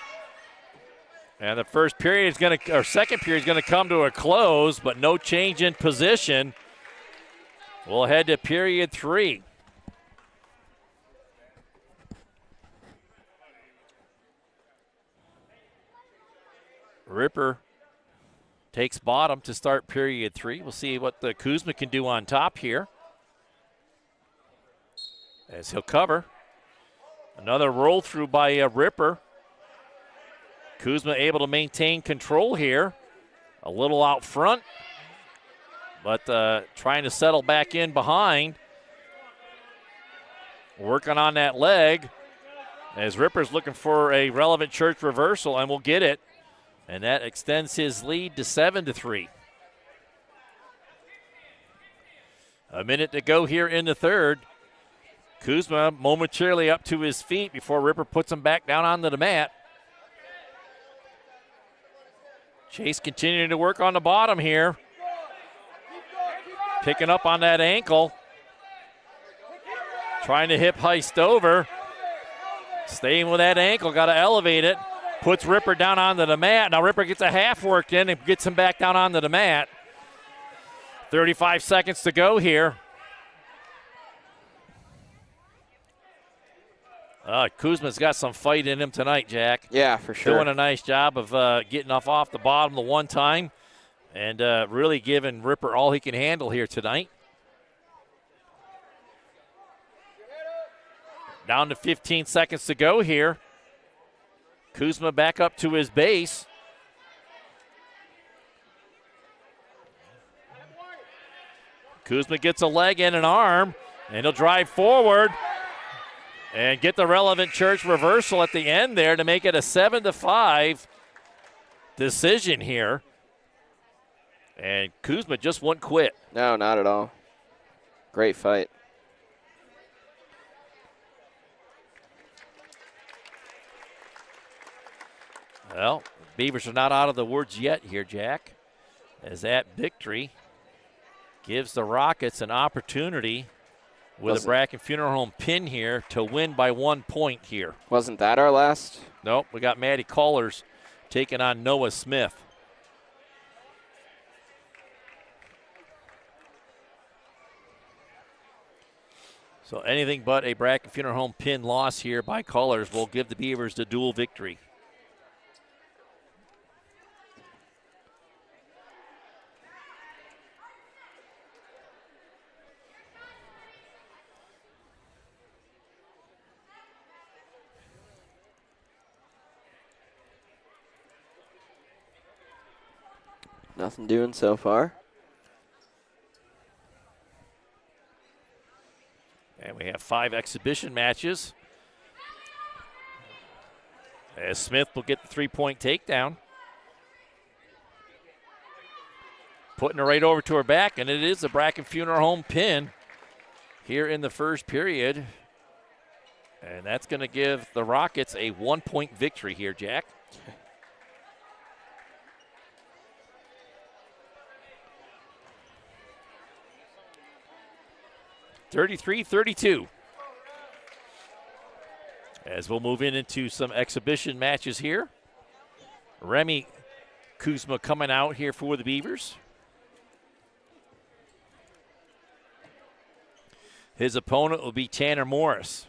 And the second period is going to come to a close, but no change in position. We'll head to period 3. Ripper takes bottom to start period 3. We'll see what the Kuzma can do on top here as he'll cover. Another roll through by Ripper. Kuzma able to maintain control here. A little out front, but trying to settle back in behind. Working on that leg as Ripper's looking for a relevant church reversal and will get it. And that extends his lead to 7-3. A minute to go here in the third. Kuzma momentarily up to his feet before Ripper puts him back down onto the mat. Chase continuing to work on the bottom here. Picking up on that ankle. Trying to hip heist over. Staying with that ankle, got to elevate it. Puts Ripper down onto the mat. Now Ripper gets a half worked in and gets him back down onto the mat. 35 seconds to go here. Kuzma's got some fight in him tonight, Jack. Yeah, for sure. Doing a nice job of getting off the bottom the one time and really giving Ripper all he can handle here tonight. Down to 15 seconds to go here. Kuzma back up to his base. Kuzma gets a leg and an arm, and he'll drive forward and get the relevant church reversal at the end there to make it a 7-5 decision here. And Kuzma just won't quit. No, not at all. Great fight. Well, Beavers are not out of the woods yet here, Jack, as that victory gives the Rockets an opportunity with a Bracken Funeral Home pin here to win by 1 point here. Wasn't that our last? Nope, we got Matty Callers taking on Noah Smith. So anything but a Bracken Funeral Home pin loss here by Callers will give the Beavers the dual victory. Nothing doing so far. And we have 5 exhibition matches. As Smith will get the 3-point takedown. Putting her right over to her back, and it is the Bracken Funeral Home pin here in the first period. And that's going to give the Rockets a 1-point victory here, Jack. 33-32. As we'll move into some exhibition matches here. Remy Kuzma coming out here for the Beavers. His opponent will be Tanner Morris.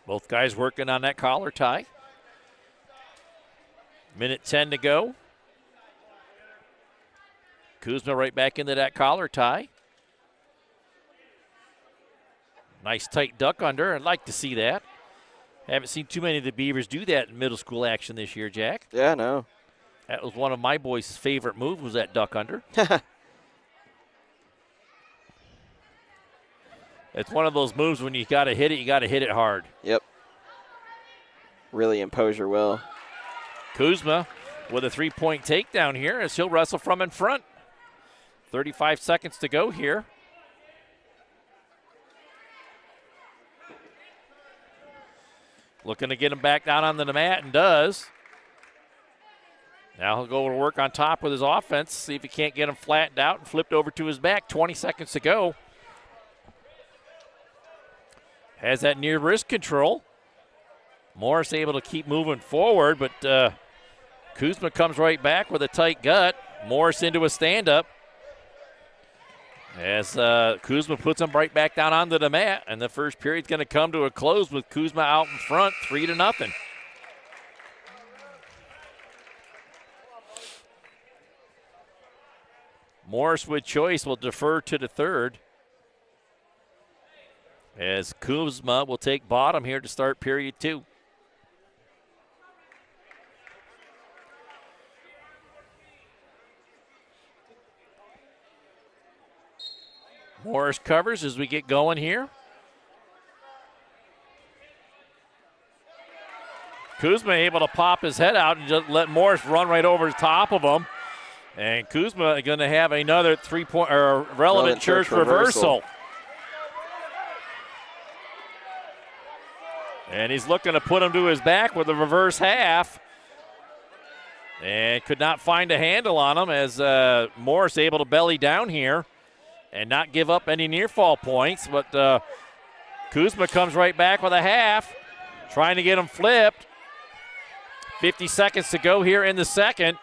Both guys working on that collar tie. Minute 10 to go. Kuzma right back into that collar tie. Nice tight duck under. I'd like to see that. Haven't seen too many of the Beavers do that in middle school action this year, Jack. Yeah, no. That was one of my boys' favorite moves, was that duck under. It's one of those moves when you got to hit it hard. Yep. Really impose your will. Kuzma with a 3-point takedown here as he'll wrestle from in front. 35 seconds to go here. Looking to get him back down on the mat, and does. Now he'll go to work on top with his offense, see if he can't get him flattened out and flipped over to his back. 20 seconds to go. Has that near wrist control. Morris able to keep moving forward, but Kuzma comes right back with a tight gut. Morris into a stand-up. As Kuzma puts him right back down onto the mat, and the first period's going to come to a close with Kuzma out in front, 3-0. Morris with choice will defer to the third, as Kuzma will take bottom here to start period 2. Morris covers as we get going here. Kuzma able to pop his head out and just let Morris run right over the top of him. And Kuzma going to have another three-point or relevant church reversal. And he's looking to put him to his back with a reverse half. And could not find a handle on him as Morris able to belly down here and not give up any near fall points. But Kuzma comes right back with a half, trying to get him flipped. 50 seconds to go here in the second,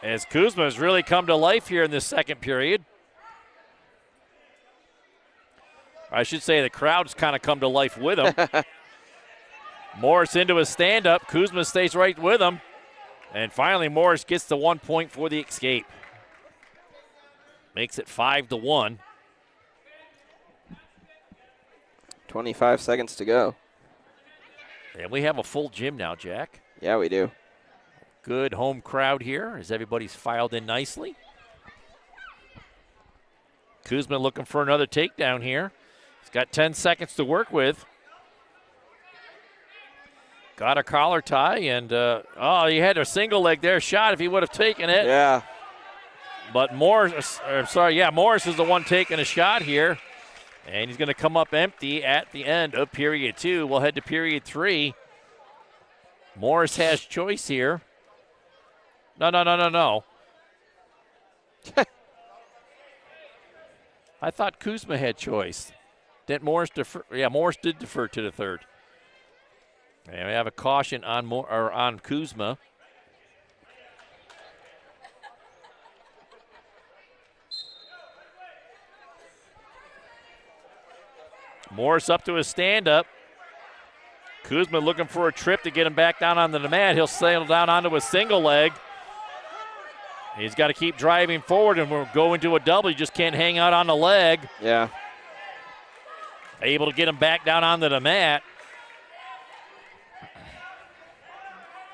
as Kuzma has really come to life here in this second period. I should say the crowd's kind of come to life with him. Morris into a stand-up. Kuzma stays right with him. And finally, Morris gets the 1 point for the escape. Makes it 5-1. 25 seconds to go. And we have a full gym now, Jack. Yeah, we do. Good home crowd here as everybody's filed in nicely. Kuzma looking for another takedown here. He's got 10 seconds to work with. Got a collar tie, and he had a single leg there shot if he would have taken it. Yeah. But Morris is the one taking a shot here. And he's going to come up empty at the end of period 2. We'll head to period 3. Morris has choice here. No. I thought Kuzma had choice. Didn't Morris defer? Yeah, Morris did defer to the third. And we have a caution on Kuzma. Morris up to his stand-up. Kuzma looking for a trip to get him back down onto the mat. He'll sail down onto a single leg. He's got to keep driving forward, and we'll go into a double. He just can't hang out on the leg. Yeah. Able to get him back down onto the mat.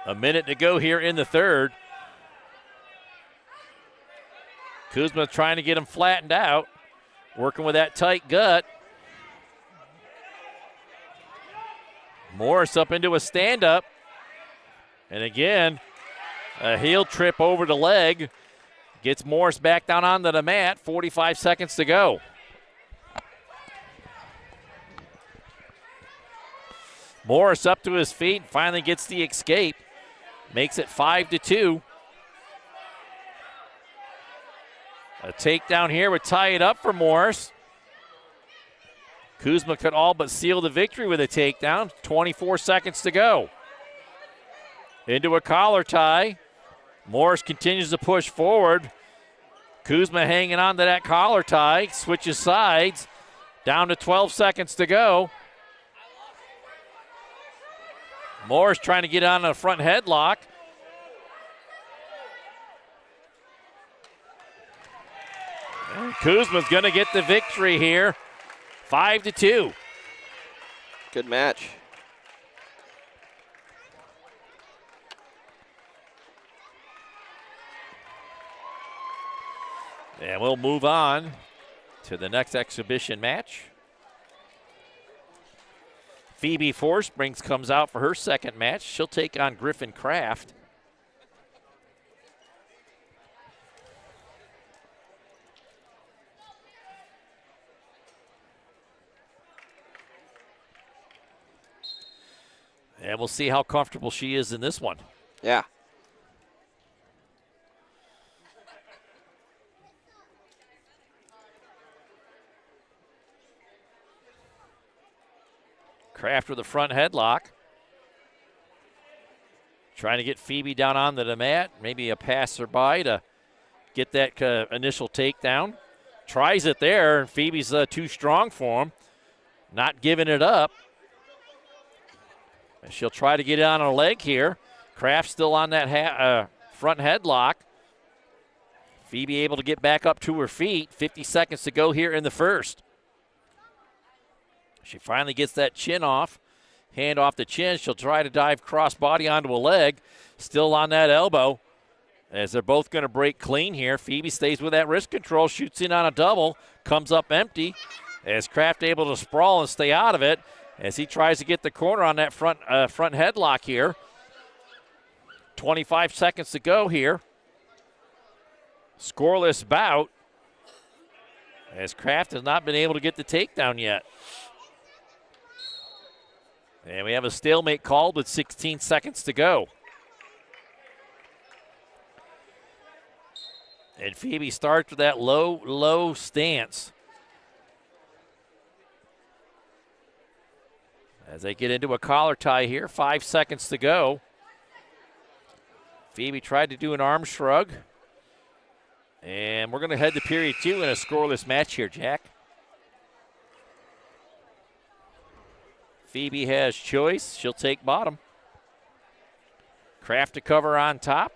A minute to go here in the third. Kuzma trying to get him flattened out. Working with that tight gut. Morris up into a stand-up. And again, a heel trip over the leg. Gets Morris back down onto the mat. 45 seconds to go. Morris up to his feet. Finally gets the escape. Makes it 5-2. A takedown here would tie it up for Morris. Kuzma could all but seal the victory with a takedown. 24 seconds to go. Into a collar tie. Morris continues to push forward. Kuzma hanging on to that collar tie. Switches sides. Down to 12 seconds to go. Morris trying to get on a front headlock. And Kuzma's going to get the victory here. 5-2. Good match. And we'll move on to the next exhibition match. Phoebe Forsprings comes out for her second match. She'll take on Griffin Kraft. And we'll see how comfortable she is in this one. Yeah. Kraft with a front headlock. Trying to get Phoebe down onto the mat. Maybe a passerby to get that initial takedown. Tries it there, and Phoebe's too strong for him. Not giving it up. And she'll try to get it on her leg here. Kraft still on that front headlock. Phoebe able to get back up to her feet. 50 seconds to go here in the first. She finally gets that chin off. Hand off the chin. She'll try to dive crossbody onto a leg. Still on that elbow. As they're both going to break clean here. Phoebe stays with that wrist control. Shoots in on a double. Comes up empty. As Kraft able to sprawl and stay out of it. As he tries to get the corner on that front headlock here. 25 seconds to go here. Scoreless bout. As Kraft has not been able to get the takedown yet. And we have a stalemate called with 16 seconds to go. And Phoebe starts with that low stance. As they get into a collar tie here, 5 seconds to go. Phoebe tried to do an arm shrug. And we're going to head to period 2 in a scoreless match here, Jack. Phoebe has choice. She'll take bottom. Kraft to cover on top.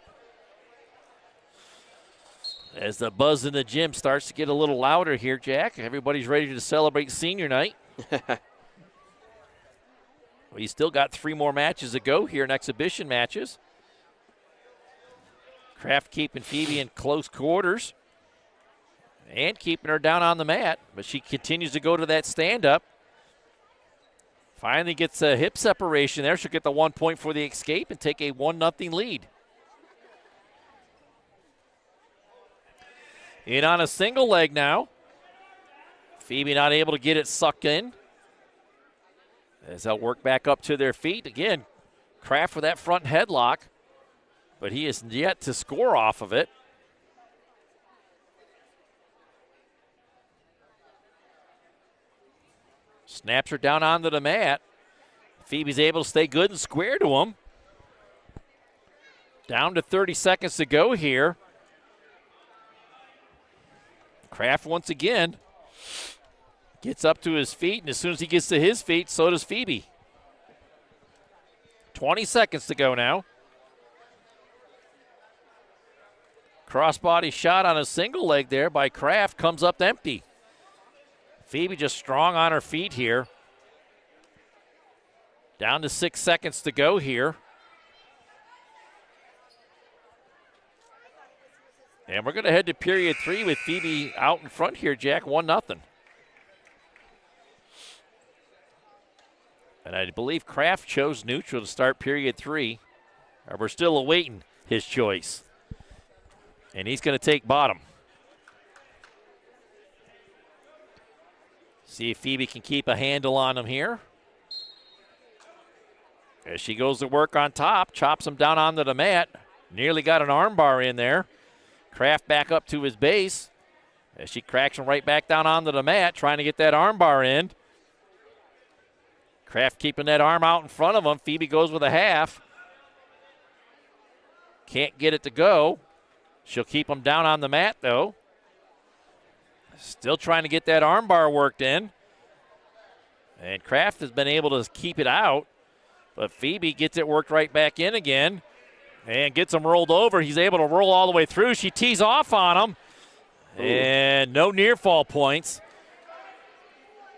As the buzz in the gym starts to get a little louder here, Jack. Everybody's ready to celebrate senior night. Well, you still got 3 more matches to go here in exhibition matches. Kraft keeping Phoebe in close quarters and keeping her down on the mat, but she continues to go to that stand-up. Finally gets a hip separation there. She'll get the 1 point for the escape and take a 1-0 lead. In on a single leg now. Phoebe not able to get it sucked in. As they'll work back up to their feet. Again, Kraft with that front headlock, but he is yet to score off of it. Snaps her down onto the mat. Phoebe's able to stay good and square to him. Down to 30 seconds to go here. Kraft once again gets up to his feet, and as soon as he gets to his feet, so does Phoebe. 20 seconds to go now. Crossbody shot on a single leg there by Kraft, comes up empty. Phoebe just strong on her feet here. Down to 6 seconds to go here. And we're going to head to period 3 with Phoebe out in front here, Jack, 1-0. And I believe Kraft chose neutral to start period 3. We're still awaiting his choice. And he's going to take bottom. See if Phoebe can keep a handle on him here. As she goes to work on top, chops him down onto the mat. Nearly got an armbar in there. Kraft back up to his base. As she cracks him right back down onto the mat, trying to get that armbar in. Kraft keeping that arm out in front of him. Phoebe goes with a half. Can't get it to go. She'll keep him down on the mat, though. Still trying to get that arm bar worked in. And Kraft has been able to keep it out. But Phoebe gets it worked right back in again. And gets him rolled over. He's able to roll all the way through. She tees off on him. Ooh. And no near fall points.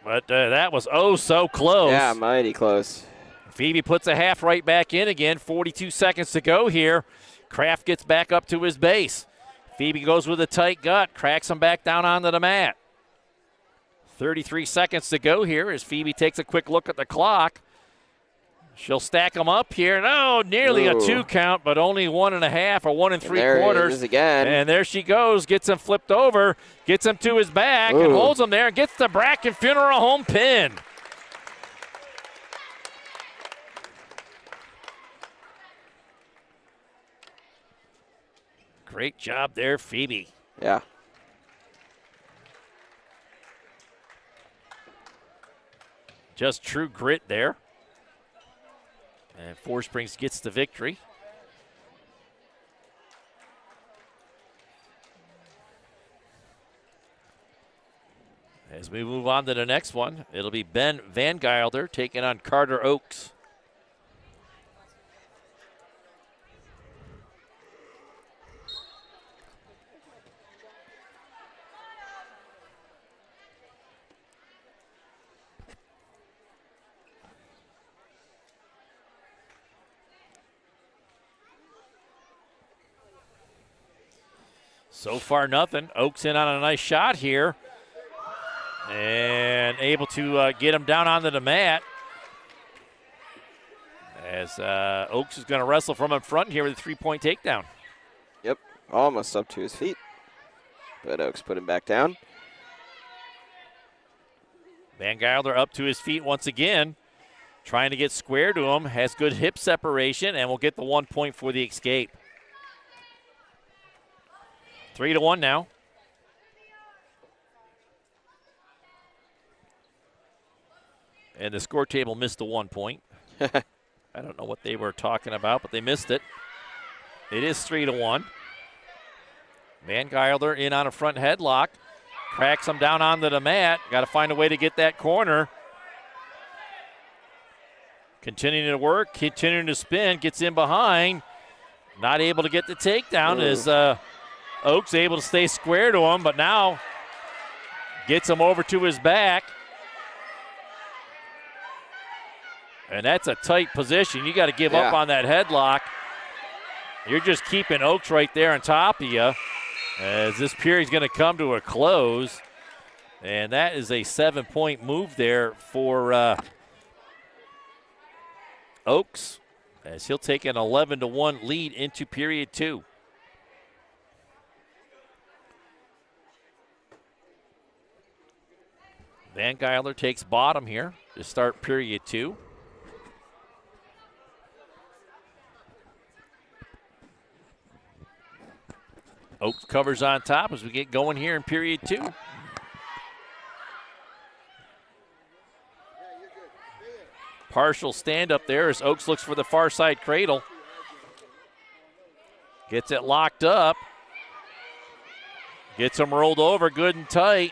But that was so close. Yeah, mighty close. Phoebe puts a half right back in again. 42 seconds to go here. Kraft gets back up to his base. Phoebe goes with a tight gut, cracks him back down onto the mat. 33 seconds to go here as Phoebe takes a quick look at the clock. She'll stack them up here. No, nearly a 2 count, but only 1.5 or 1 3/4. There it is again. And there she goes, gets him flipped over, gets him to his back, and holds him there, and gets the Bracken Funeral Home pin. Great job there, Phoebe. Yeah. Just true grit there. And Four Springs gets the victory. As we move on to the next one, it'll be Ben Van Gilder taking on Carter Oaks. So far, nothing. Oaks in on a nice shot here. And able to get him down onto the mat. As Oaks is going to wrestle from in front here with a 3-point takedown. Yep, almost up to his feet. But Oaks put him back down. Van Gilder up to his feet once again. Trying to get square to him. Has good hip separation and will get the 1 point for the escape. 3-1 now. And the score table missed the 1 point. I don't know what they were talking about, but they missed it. It is 3-1. Van Gilder in on a front headlock. Cracks him down onto the mat. Got to find a way to get that corner. Continuing to work, continuing to spin, gets in behind. Not able to get the takedown as Oaks able to stay square to him, but now gets him over to his back. And that's a tight position. You got to give up on that headlock. You're just keeping Oaks right there on top of you as this period's going to come to a close. And that is a 7-point move there for Oaks as he'll take an 11-1 lead into period 2. Van Gilder takes bottom here to start period 2. Oaks covers on top as we get going here in period 2. Partial stand up there as Oaks looks for the far side cradle. Gets it locked up. Gets him rolled over good and tight.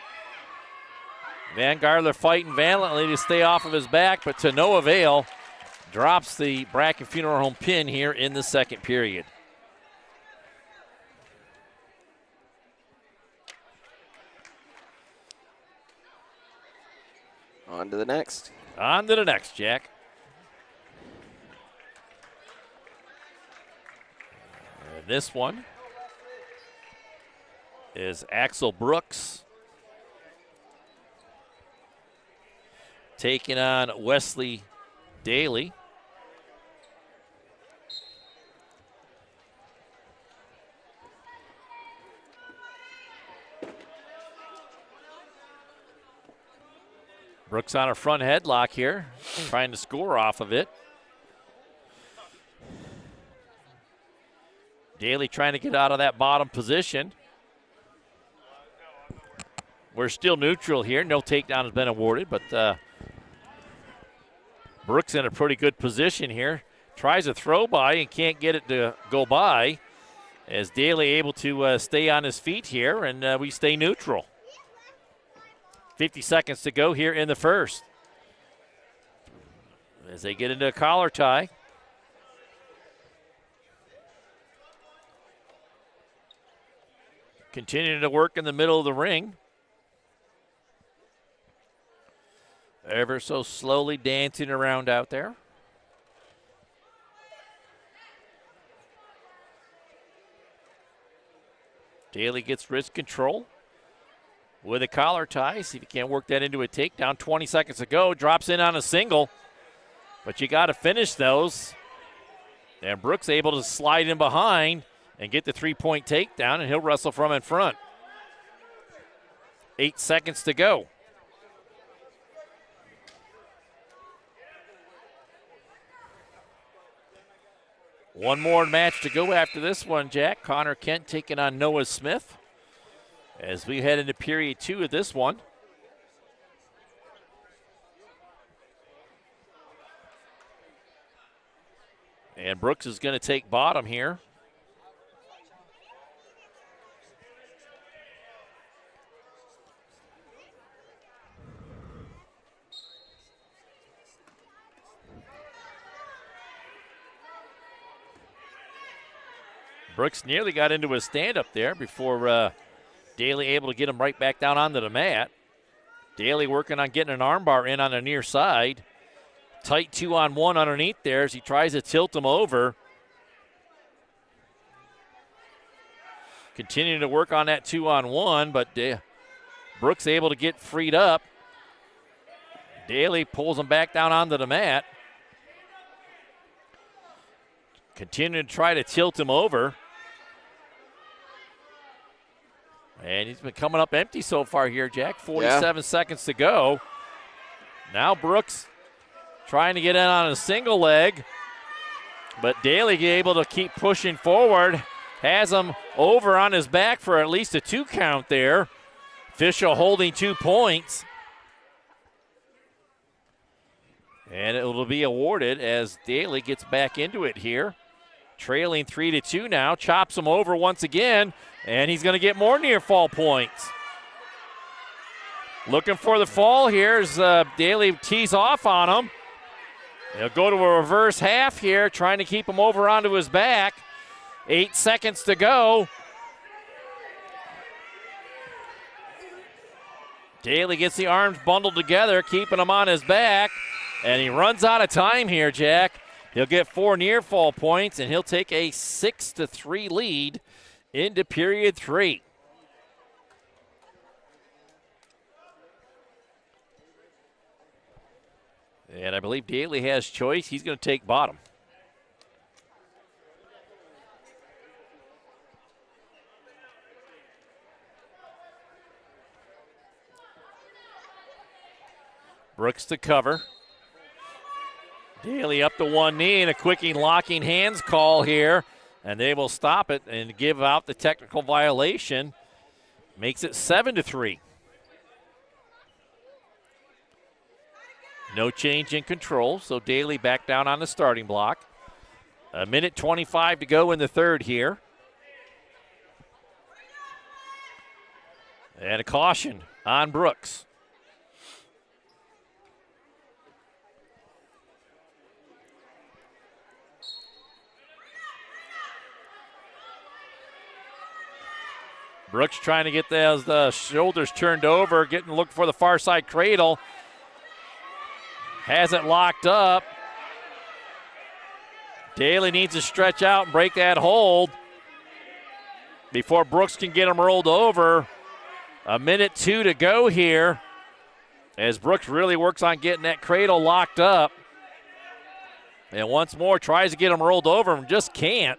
Van Gilder fighting valiantly to stay off of his back, but to no avail. Drops the Bracken Funeral Home pin here in the second period. On to the next. On to the next, Jack. And this one is Axel Brooks taking on Wesley Daly. Brooks on a front headlock here, trying to score off of it. Daly trying to get out of that bottom position. We're still neutral here. No takedown has been awarded, but Brooks in a pretty good position here. Tries a throw by and can't get it to go by. As Daly able to stay on his feet here, and we stay neutral. 50 seconds to go here in the first. As they get into a collar tie. Continuing to work in the middle of the ring. Ever so slowly dancing around out there. Daly gets wrist control with a collar tie. See if he can't work that into a takedown. 20 seconds to go. Drops in on a single. But you got to finish those. And Brooks able to slide in behind and get the three-point takedown, and he'll wrestle from in front. 8 seconds to go. One more match to go after this one, Jack. Connor Kent taking on Noah Smith as we head into period 2 of this one. And Brooks is going to take bottom here. Brooks nearly got into a stand-up there before Daly able to get him right back down onto the mat. Daly working on getting an armbar in on the near side. Tight 2-on-1 underneath there as he tries to tilt him over. Continuing to work on that 2-on-1, but Brooks able to get freed up. Daly pulls him back down onto the mat. Continuing to try to tilt him over. And he's been coming up empty so far here, Jack. 47 seconds to go. Now Brooks trying to get in on a single leg. But Daly able to keep pushing forward. Has him over on his back for at least a 2 count there. Official holding 2 points. And it will be awarded as Daly gets back into it here. Trailing 3-2 now. Chops him over once again. And he's going to get more near fall points. Looking for the fall here as Daly tees off on him. He'll go to a reverse half here, trying to keep him over onto his back. 8 seconds to go. Daly gets the arms bundled together, keeping him on his back. And he runs out of time here, Jack. He'll get 4 near fall points, and he'll take a 6-3 lead into period 3. And I believe Daly has choice. He's going to take bottom. Brooks to cover. Daly up to one knee and a quickie locking hands call here. And they will stop it and give out the technical violation. Makes it 7-3. No change in control, so Daly back down on the starting block. 1:25 to go in the third here. And a caution on Brooks. Brooks trying to get the shoulders turned over, getting to look for the far side cradle. Has it locked up. Daly needs to stretch out and break that hold before Brooks can get him rolled over. 1:02 to go here as Brooks really works on getting that cradle locked up. And once more tries to get him rolled over and just can't.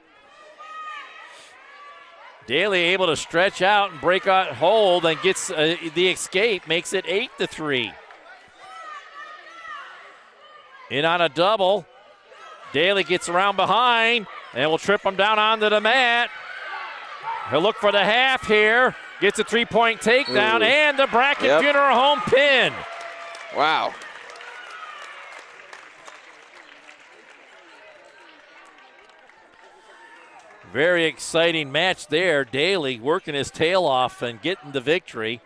Daly able to stretch out and break out hold and gets the escape, makes it 8-3. In on a double. Daly gets around behind and will trip him down onto the mat. He'll look for the half here. Gets a 3-point takedown and the bracket funeral home pin. Wow. Very exciting match there. Daly working his tail off and getting the victory.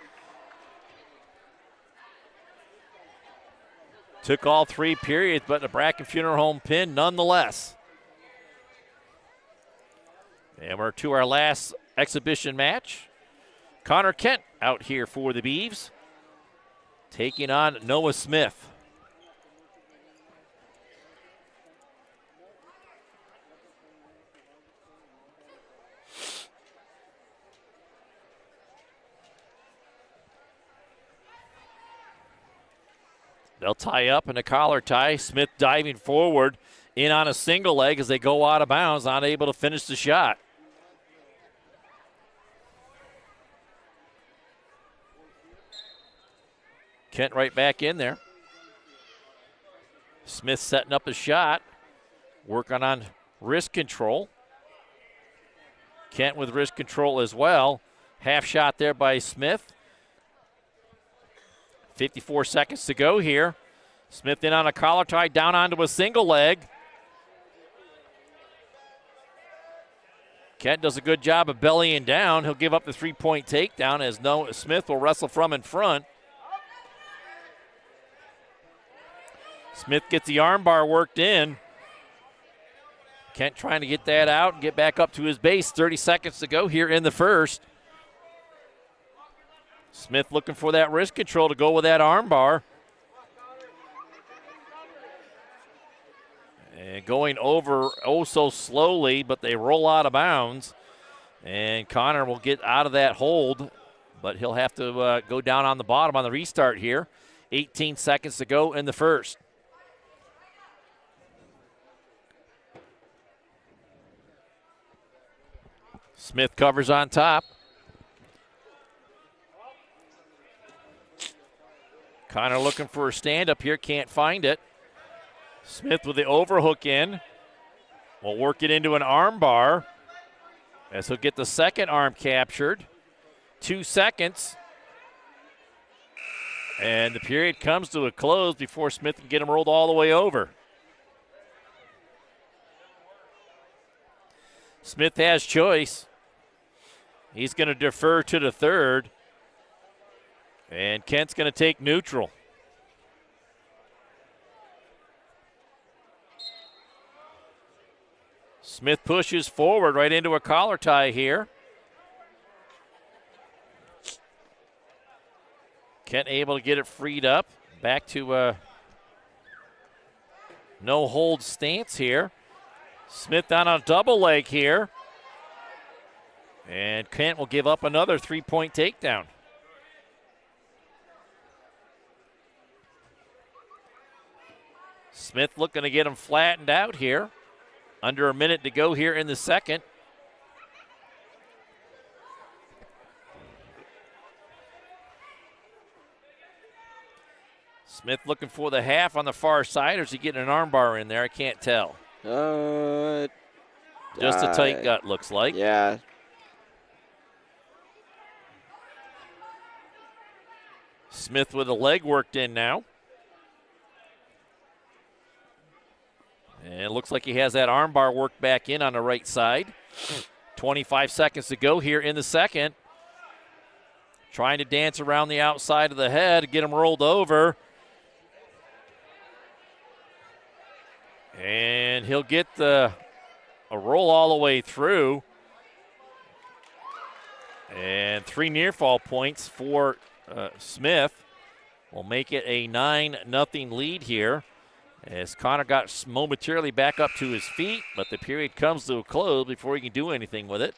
Took all 3 periods, but the Bracken Funeral Home pin nonetheless. And we're to our last exhibition match. Connor Kent out here for the Beavs, taking on Noah Smith. They'll tie up in a collar tie. Smith diving forward in on a single leg as they go out of bounds, unable to finish the shot. Kent right back in there. Smith setting up a shot. Working on wrist control. Kent with wrist control as well. Half shot there by Smith. 54 seconds to go here. Smith in on a collar tie, down onto a single leg. Kent does a good job of bellying down. He'll give up the 3-point takedown as Noah Smith will wrestle from in front. Smith gets the armbar worked in. Kent trying to get that out and get back up to his base. 30 seconds to go here in the first. Smith looking for that wrist control to go with that armbar. And going over oh so slowly, but they roll out of bounds. And Connor will get out of that hold, but he'll have to go down on the bottom on the restart here. 18 seconds to go in the first. Smith covers on top. Connor looking for a stand-up here, can't find it. Smith with the overhook in. Will work it into an armbar as he'll get the second arm captured. 2 seconds. And the period comes to a close before Smith can get him rolled all the way over. Smith has choice. He's going to defer to the third. And Kent's going to take neutral. Smith pushes forward right into a collar tie here. Kent able to get it freed up. Back to a no hold stance here. Smith down on a double leg here. And Kent will give up another 3-point takedown. Smith looking to get him flattened out here. Under a minute to go here in the second. Smith looking for the half on the far side, or is he getting an armbar in there? I can't tell. Just a tight gut, looks like. Yeah. Smith with the leg worked in now. And it looks like he has that armbar worked back in on the right side. 25 seconds to go here in the second. Trying to dance around the outside of the head to get him rolled over. And he'll get a roll all the way through. And 3 near fall points for Smith will make it a 9-0 lead here. As Connor got momentarily back up to his feet, but the period comes to a close before he can do anything with it.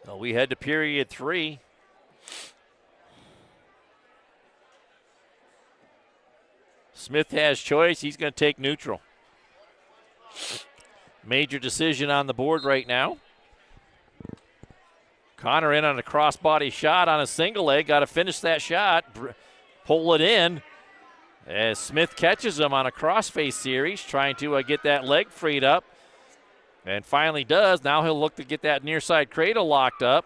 So we head to period 3. Smith has choice. He's going to take neutral. Major decision on the board right now. Connor in on a crossbody shot on a single leg. Got to finish that shot. Pull it in. As Smith catches him on a crossface series, trying to get that leg freed up. And finally does. Now he'll look to get that near side cradle locked up.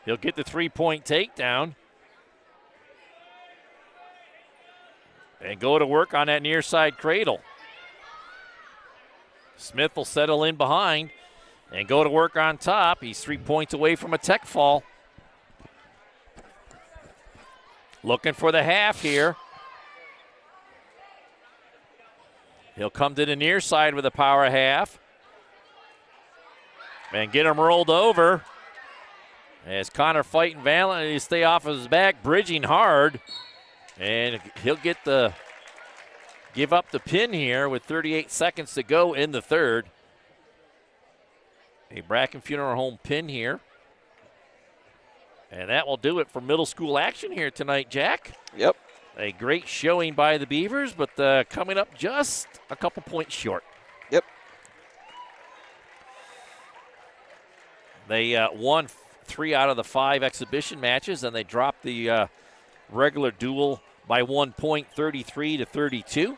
He'll get the 3-point takedown. And go to work on that near side cradle. Smith will settle in behind and go to work on top. He's 3 points away from a tech fall. Looking for the half here. He'll come to the near side with a power half. And get him rolled over. As Connor fighting valiantly to stay off of his back, bridging hard. And he'll get the give up the pin here with 38 seconds to go in the third. A Bracken Funeral Home pin here. And that will do it for middle school action here tonight, Jack. Yep. A great showing by the Beavers, but coming up just a couple points short. Yep. They won 3 out of the 5 exhibition matches, and they dropped the regular duel by 1 point, 33-32.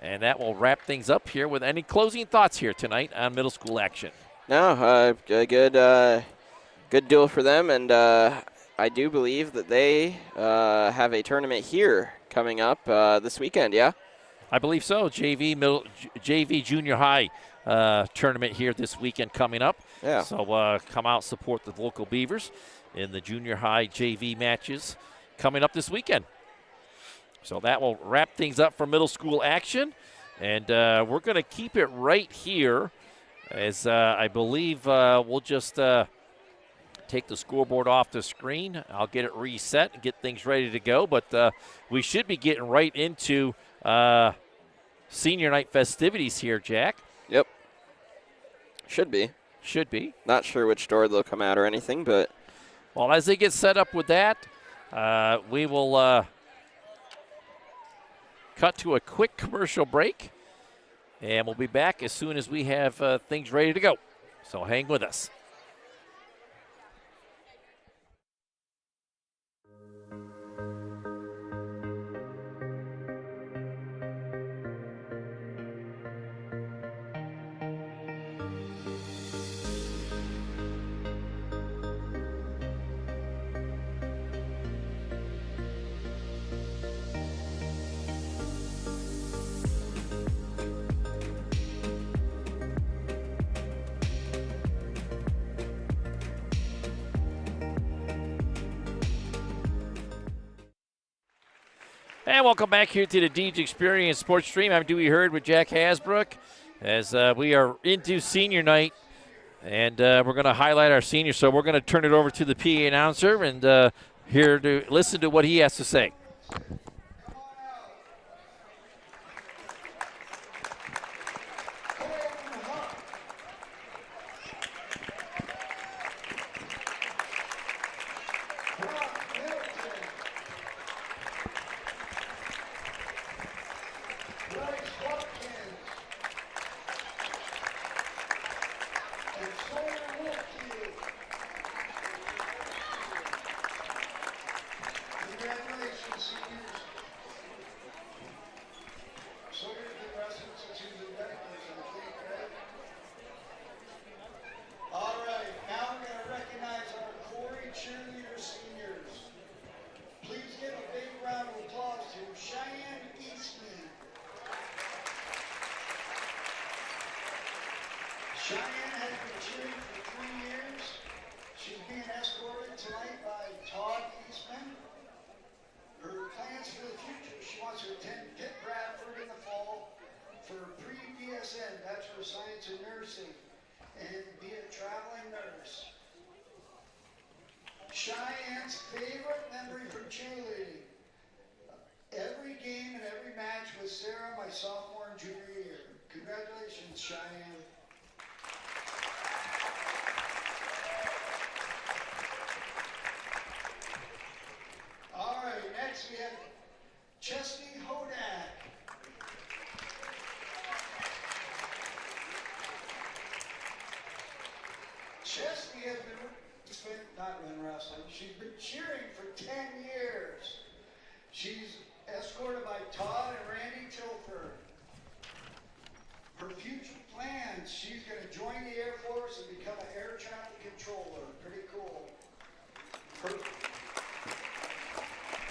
And that will wrap things up here with any closing thoughts here tonight on middle school action. No, good duel for them, and I do believe that they have a tournament here coming up this weekend, yeah? I believe so. JV junior high tournament here this weekend coming up. Yeah. So come out, support the local Beavers in the junior high JV matches coming up this weekend. So that will wrap things up for middle school action. And we're going to keep it right here as I believe we'll just take the scoreboard off the screen. I'll get it reset and get things ready to go. But we should be getting right into senior night festivities here, Jack. Yep. Should be. Should be. Not sure which door they'll come out or anything, but. Well, as they get set up with that, we will cut to a quick commercial break. And we'll be back as soon as we have things ready to go. So hang with us. And welcome back here to the Deej Experience Sports Stream. I'm Dewey Hurd with Jack Hasbrook as we are into senior night, and we're going to highlight our seniors. So we're going to turn it over to the PA announcer and here to listen to what he has to say. Cheyenne has been cheering for 3 years. She's being escorted tonight by Todd Eastman. Her plans for the future, she wants to attend Pitt Bradford in the fall for pre-BSN, Bachelor of Science in Nursing, and be a traveling nurse. Cheyenne's favorite memory from cheerleading. Every game and every match with Sarah my sophomore and junior year. Congratulations, Cheyenne. All right, next we have Chesney Hodak. Chesney has been wrestling. She's been cheering for 10 years. She's escorted by Todd and Randy Tilford. Her future plans, she's going to join the Air Force and become an air traffic controller. Pretty cool.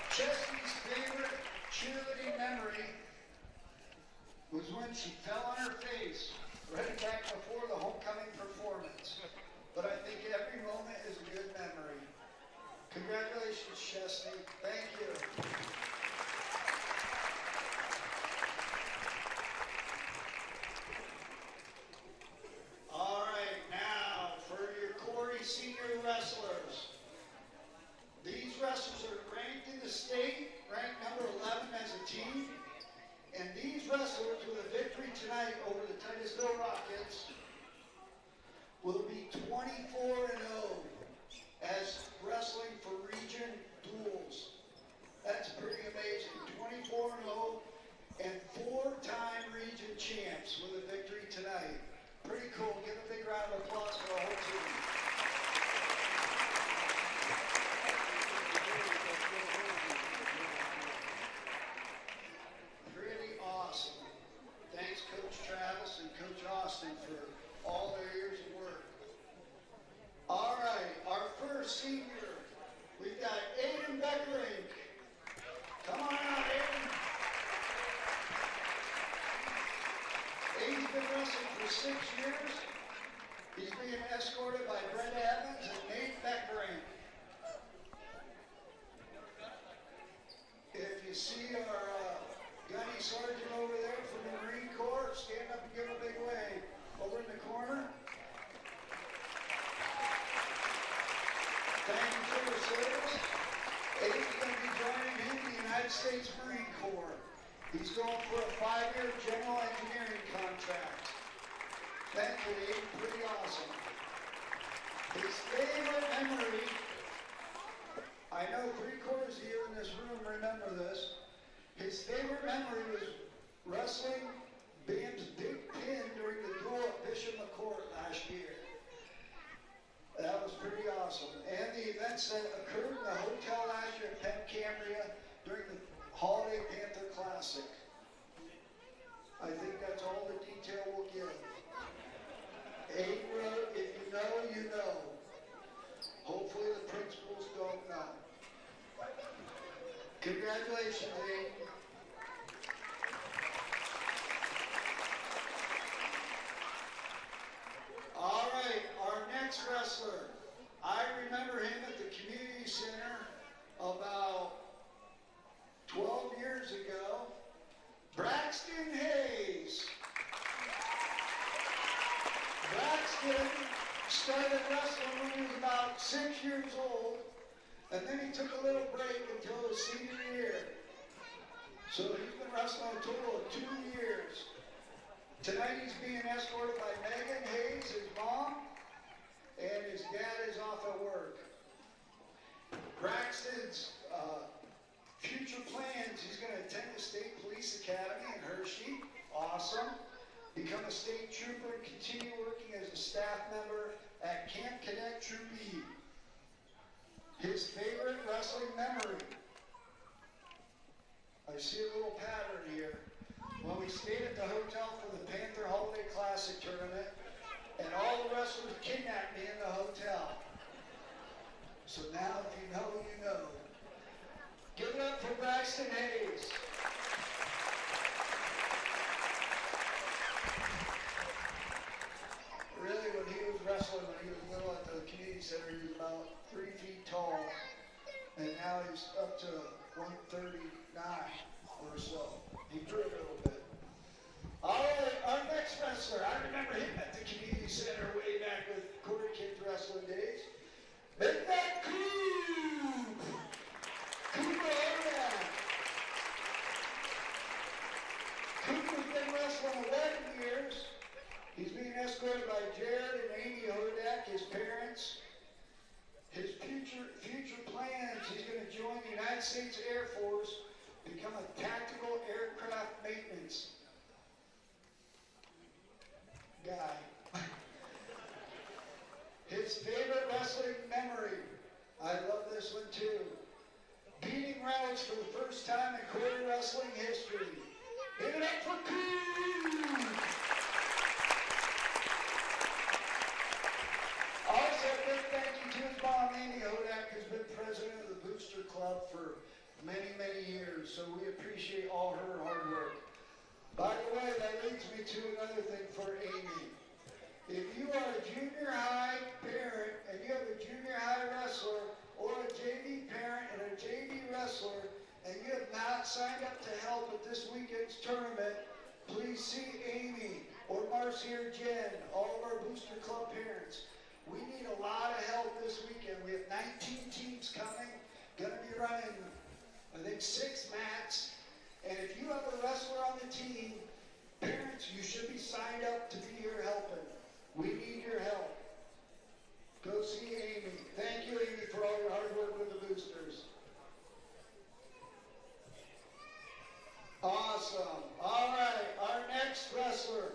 Chesney's favorite cheerleading memory was when she fell on her face right back before the homecoming performance. But I think every moment is a good memory. Congratulations, Chesney. Thank you. All right, now for your Corry senior wrestlers. These wrestlers are ranked in the state, ranked number 11 as a team. And these wrestlers with a victory tonight over the Titusville Rockets will be 24-0 as wrestling for region duels. That's pretty amazing. 24-0 and 4-time region champs with a victory tonight. Pretty cool. Give a big round of applause for the whole team. Pretty awesome. Thanks, Coach Travis and Coach Austin, for all their years of work. All right, our first senior, we've got Aiden Beckering. Come on out, Aiden. Aiden's been wrestling for 6 years. He's being escorted by Brenda Evans and Nate Beckering. If you see our gunny sergeant over there from the Marine Corps, stand up and give a big wave. Over in the corner. Thank you for your service. Aiden's going to be joining in the United States Marine Corps. He's going for a 5-year general engineering contract. Thank you, Aiden. Pretty awesome. His favorite memory, I know 3/4 of you in this room remember this. His favorite memory was wrestling Bam's big pin during the duel at Bishop McCourt last year. That was pretty awesome. And the events that occurred in the hotel last year at Penn Cambria during the Holiday Panther Classic. I think that's all the detail we'll give. Aiden wrote, if you know, you know. Hopefully the principals don't know. Congratulations, Aiden. All right, our next wrestler. I remember him at the community center about 12 years ago. Braxton Hayes. Braxton started wrestling when he was about 6 years old, and then he took a little break until his senior year. So he's been wrestling a total of 2 years. Tonight he's being escorted by Megan Hayes, his mom, and his dad is off at work. Braxton's future plans, he's going to attend the State Police Academy in Hershey. Awesome. Become a state trooper and continue working as a staff member at Camp Cadet Troop E. His favorite wrestling memory. I see a little pattern here. When we stayed at the hotel for the Panther Holiday Classic tournament, and all the wrestlers kidnapped me in the hotel. So now if you know, you know. Give it up for Braxton Hayes. Really, when he was wrestling, when he was little at the community center, he was about 3 feet tall. And now he's up to 139 or so. He grew a little bit. All right, our next wrestler. I remember him at the community center way back with Quarter Kids wrestling days. Big Mac Coop! Coop has been wrestling 11 years. He's being escorted by Jared and Amy Hodak, his parents. His future plans, he's going to join the United States Air Force, become a tactical aircraft maintenance guy. His favorite wrestling memory, I love this one too. Beating Reynolds for the first time in Corry wrestling history. Give it up for Coop! Also, a big thank you to his mom, Amy Hodak, who's been president of the Booster Club for many, many years. So we appreciate all her hard work. By the way, that leads me to another thing for Amy. If you are a junior high parent and you have a junior high wrestler or a JV parent and a JV wrestler and you have not signed up to help at this weekend's tournament, please see Amy or Marcy or Jen, all of our Booster Club parents. We need a lot of help this weekend. We have 19 teams coming, gonna be running, I think, 6 mats. And if you have a wrestler on the team, parents, you should be signed up to be here helping. We need your help. Go see Amy. Thank you, Amy, for all your hard work with the boosters. Awesome. All right, our next wrestler.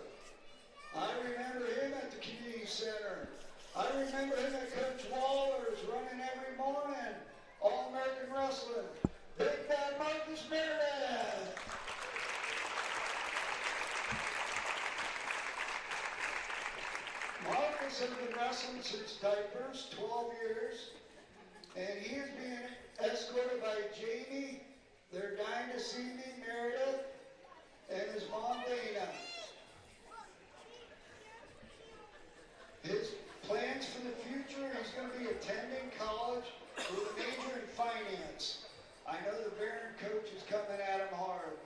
I remember him at the community center. I remember him at Coach Waller's running every morning. All-American Wrestling. Big Bad Marcus Meredith. Marcus has been wrestling since diapers, 12 years, and he is being escorted by Jamie, their dying to see me, Meredith, and his mom, Dana. His plans for the future, he's going to be attending college with a major in finance. I know the Baron coach is coming at him hard.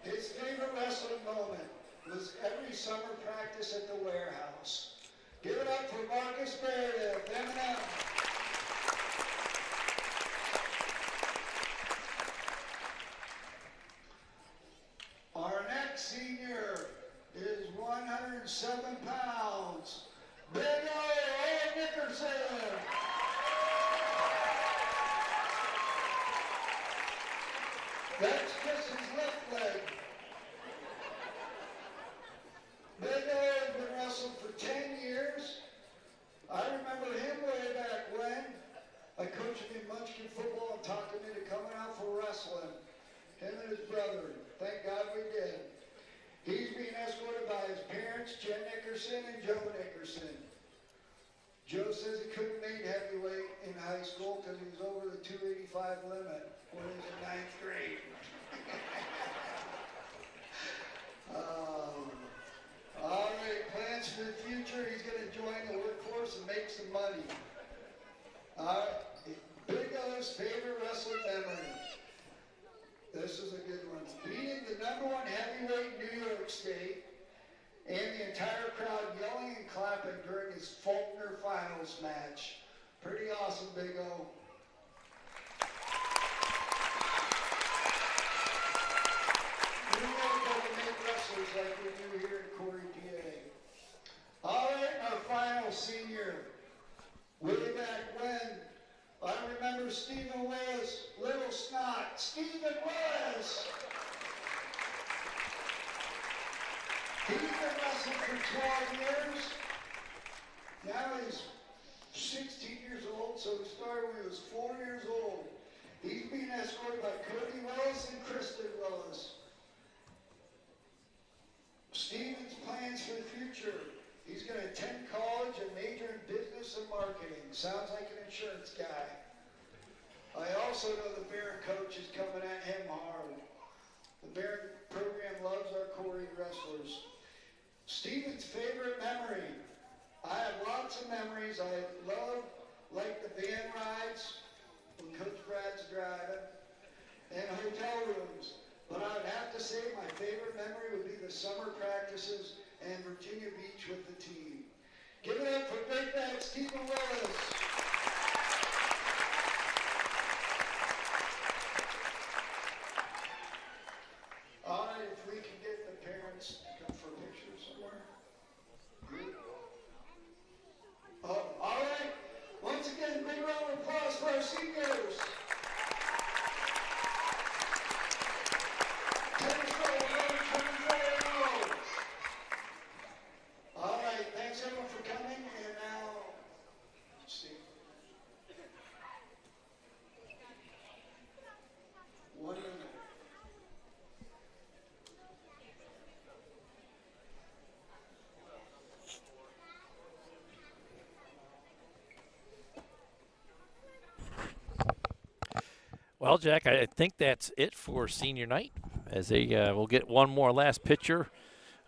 His favorite wrestling moment was every summer practice at the warehouse. Give it up for Marcus Meredith, M&M. Our next senior is 107 pounds. Big O Nickerson. That's just his left leg. Big O has been wrestling for 10 years. I remember him way back when. I coached him in Munchkin football and talked him into coming out for wrestling. Him and his brother. Thank God we did. He's being escorted by his parents, Jen Nickerson and Joe Nickerson. Joe says he couldn't make heavyweight in high school because he was over the 285 limit when he was in 9th grade. All right, plans for the future. He's going to join the workforce and make some money. All right, Big O's favorite wrestling memory. This is a good one. Beating the #1 heavyweight in New York State and the entire crowd yelling and clapping during his Faulkner finals match. Pretty awesome, Big O. New York doesn't make wrestlers like we do here in Corry, PA. All right, our final senior. Way back when, I remember Stephen Willis, Little Snot. Stephen Willis! He's been wrestling for 12 years. Now he's 16 years old, so he started when he was 4 years old. He's being escorted by Cody Willis and Kristen Willis. Stephen's plans for the future. He's going to attend college and major in business and marketing. Sounds like an insurance guy. I also know the Baron coach is coming at him hard. The Baron program loves our Corry wrestlers. Stephen's favorite memory. I have lots of memories. I love, like the van rides when Coach Brad's driving and hotel rooms. But I would have to say my favorite memory would be the summer practices and Virginia Beach with the team. Give it up for Big Bad Stephen Willis. All right, if we can get the parents to come for a picture somewhere. Good. Oh, all right. Once again, big round of applause for our seniors. All right, thanks everyone for coming, and now, let's see. 1 minute. Well, Jack, I think that's it for senior night. as they will get one more last pitcher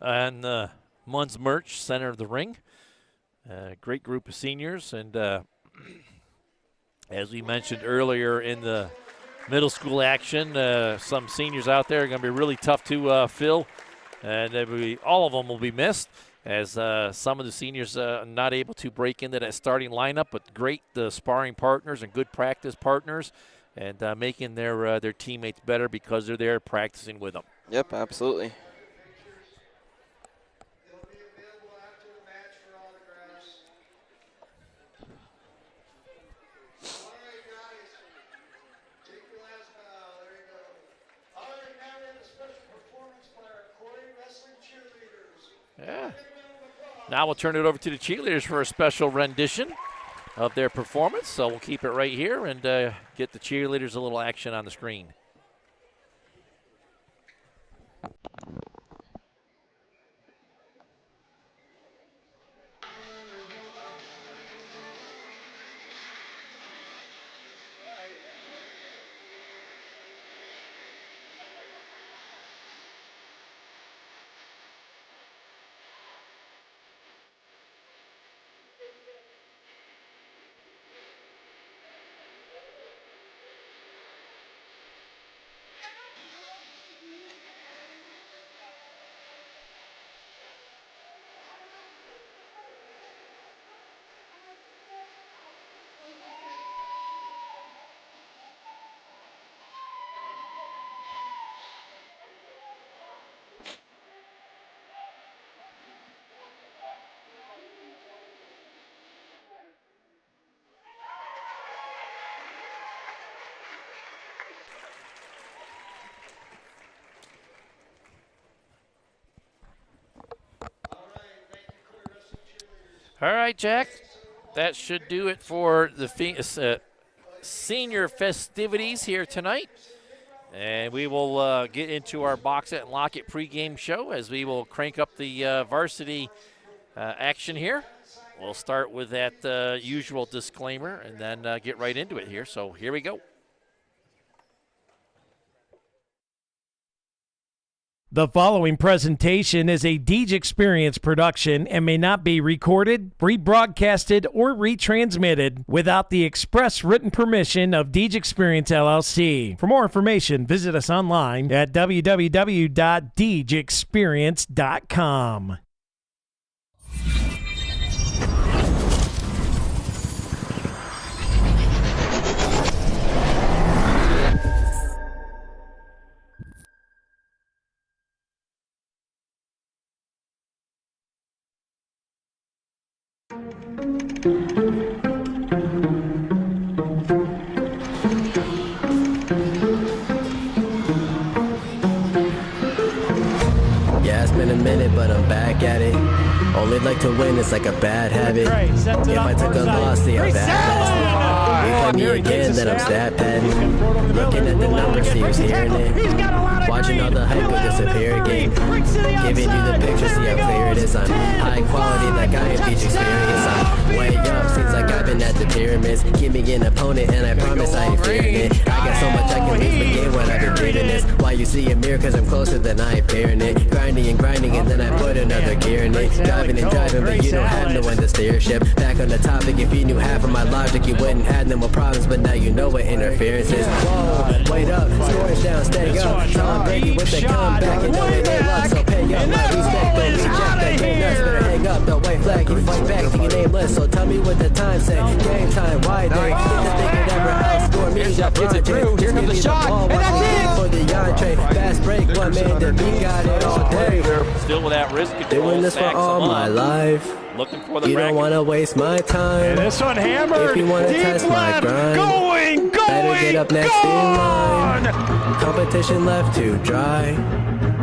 on Munz Merch, center of the ring. Great group of seniors, and as we mentioned earlier in the middle school action, some seniors out there are going to be really tough to fill, and all of them will be missed, as some of the seniors are not able to break into that starting lineup, but great sparring partners and good practice partners, and making their teammates better because they're there practicing with them. Yep, absolutely. They'll be available after the match for autographs. All right, guys. Take your last bow. There you go. All right, now we have a special performance by our Corry Wrestling cheerleaders. Yeah. Now we'll turn it over to the cheerleaders for a special rendition of their performance. So we'll keep it right here and get the cheerleaders a little action on the screen. All right, Jack. That should do it for the senior festivities here tonight. And we will get into our Box It and Lock It pregame show as we will crank up the varsity action here. We'll start with that usual disclaimer and then get right into it here. So here we go. The following presentation is a Deej Experience production and may not be recorded, rebroadcasted, or retransmitted without the express written permission of Deej Experience LLC. For more information, visit us online at www.deejexperience.com. Yeah, it's been a minute, but I'm back at it. Only like to win, it's like a bad habit. If I took a loss, see I'm bad. You play me again, then I'm stat padding. Looking at the numbers, see who's hearing it. Watching all the hype go disappear again. Giving you the picture, see how clear it is. I'm high quality, like I am Deej Experience. I'm way up, seems like I've been at the pyramids. Give me an opponent, and I promise I ain't fearing it. I got so much I can lose, but game when I've been dreaming this. Why you see a mirror, cause I'm closer than I appearing it. Grinding and grinding, and then I put another gear in it. Driving and driving, but you don't have no one to steer ship. Back on the topic, if you knew half of my logic, you wouldn't have no more problems, but now you know what interference is. Whoa, wait up, scores down, stay up. Tom Brady with the comeback, and know they luck, so pay up my respect. Don't reject that game nuts, better hang up the white flag and fight back to your nameless. So tell me what the time say. Game time, why they didn't think it ever outscore me. Gets it through, here comes the shot, and that's it! For the entree, fast break, one man that we got it all day. Still with that wrist control. Doing this for all my life. Looking for the You don't want to waste my time. And this one hammered. If you want to Deep test my left. grind, Going, better get up next in line. gone. Competition left to dry.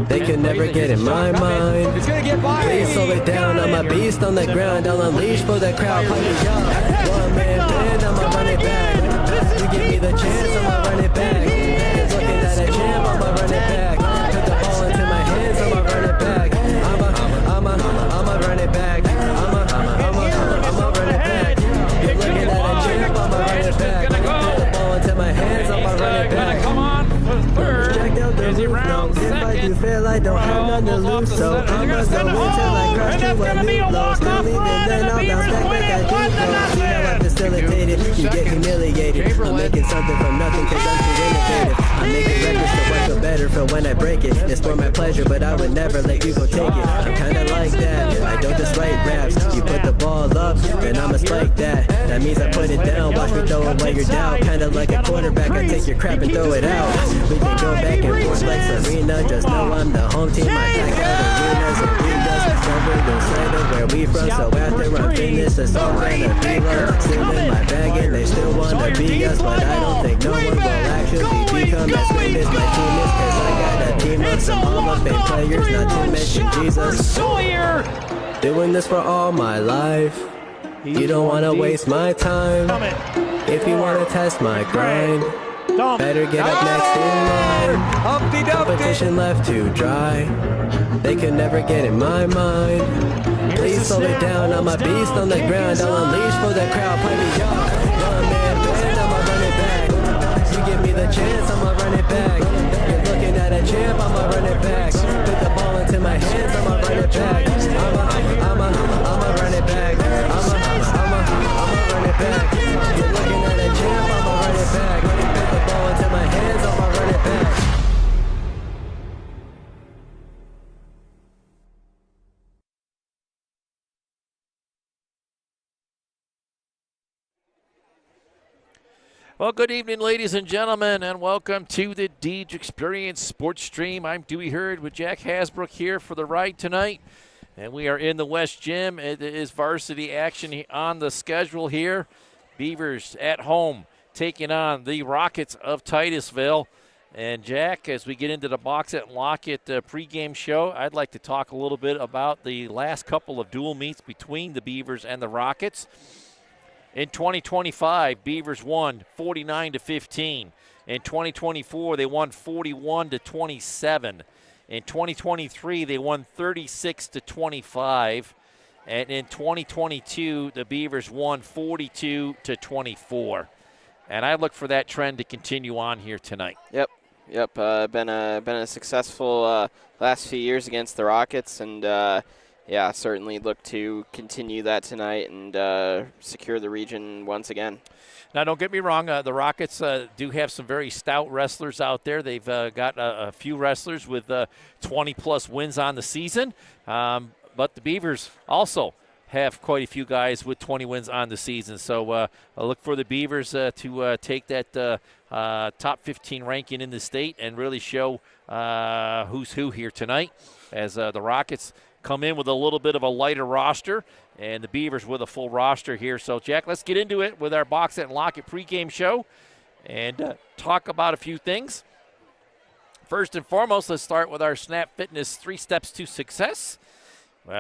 They can never get in my mind. It's gonna get by. Please slow it down. I'm a beast on the ground. I'll unleash for the crowd. Play me up. One man band. I'ma run it back. You give me the chance. I'ma run it back. Just looking at a champ. I'ma run it back. Put the ball into my hands. I'ma run it back. I'ma run it back. I'ma run it back. You're looking at a champ. I'ma run it back. Put the ball into my hands. I'ma run it back. Come on for third. Check out the Is he roof, round no, get you feel I don't have none to lose, so I'ma go until I crush to a new low. Still leaving, then I'll bounce back like I do. See how I facilitate it, you get humiliated. I'm making something from nothing cause I'm too innovative. I'm making records so I feel better for when I break it. It's for my pleasure, but I would never let people take it. I'm kinda like that, I don't just write raps. You put the ball up, then I'ma spike that. That means I put it down, watch me throw it while you're down. Kinda like a quarterback, I take your crap and throw it out. We can go back and forth like Serena, just know I'm the home team. I pack out arenas and arenas, cover the side of where we from. So after I'm finished, it's all gonna be love. Still in my bag and they still wanna be us, but I don't think no one will actually become as great as my team is. Cause I got a team of some Hall of Fame players, not to mention Jesus. Doing this for all my life. You don't wanna waste my time. If you wanna test my grind, better get up next in line. Competition left to dry. They could never get in my mind. Please slow it down, I'm a beast on the ground. I'll unleash for the crowd, play me young. Young man, bend, I'ma run it back. You give me the chance, I'ma run it back. You're looking at a champ, I'ma run it back. Put the ball into my hands, I'ma run it back. I'ma run it back. I'ma run it back. You're looking at a champ, I'ma run it back. Put the ball into my hands, I'ma run it back. Well, good evening, ladies and gentlemen, and welcome to the Deej Experience Sports Stream. I'm Dewey Hurd with Jack Hasbrook here for the ride tonight, and we are in the West Gym. It is varsity action on the schedule here. Beavers at home taking on the Rockets of Titusville. And, Jack, as we get into the Box It and Lock It pregame show, I'd like to talk a little bit about the last couple of dual meets between the Beavers and the Rockets. In 2025, Beavers won 49-15. In 2024, they won 41-27. In 2023, they won 36-25. And in 2022, the Beavers won 42-24. And I look for that trend to continue on here tonight. Yep. Been a successful last few years against the Rockets, and yeah, certainly look to continue that tonight and secure the region once again. Now, don't get me wrong. The Rockets do have some very stout wrestlers out there. They've got a few wrestlers with 20-plus wins on the season. But the Beavers also have quite a few guys with 20 wins on the season. So I look for the Beavers to take that top 15 ranking in the state and really show who's who here tonight, as the Rockets come in with a little bit of a lighter roster and the Beavers with a full roster here. So, Jack, let's get into it with our Box It and Lock It pregame show and talk about a few things. First and foremost, let's start with our Snap Fitness 3 Steps to Success.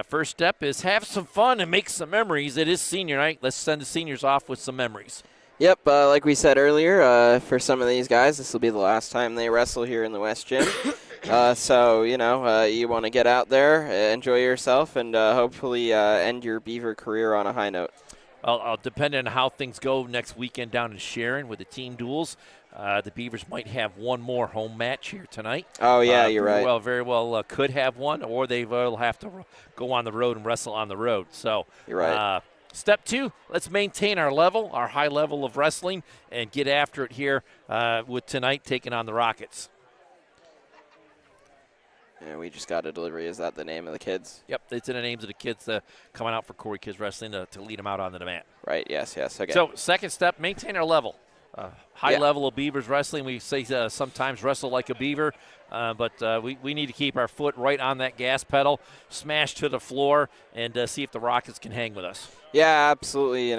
First step is have some fun and make some memories. It is senior night. Let's send the seniors off with some memories. Yep, like we said earlier, for some of these guys, this will be the last time they wrestle here in the West Gym. So, you want to get out there, enjoy yourself, and hopefully end your Beaver career on a high note. Well, depending on how things go next weekend down in Sharon with the team duels, the Beavers might have one more home match here tonight. Oh, yeah, you're right. Well, very well could have one, or they will have to go on the road and wrestle on the road. So you're right. Step 2, let's maintain our level, our high level of wrestling, and get after it here with tonight taking on the Rockets. Yeah, we just got a delivery. Is that the name of the kids? Yep, it's in the names of the kids coming out for Corry Kids Wrestling to lead them out onto the mat. Right, yes, okay. So, second step, maintain our level. High level of Beavers wrestling. We say sometimes wrestle like a Beaver, but we need to keep our foot right on that gas pedal, smash to the floor, and see if the Rockets can hang with us. Yeah, absolutely.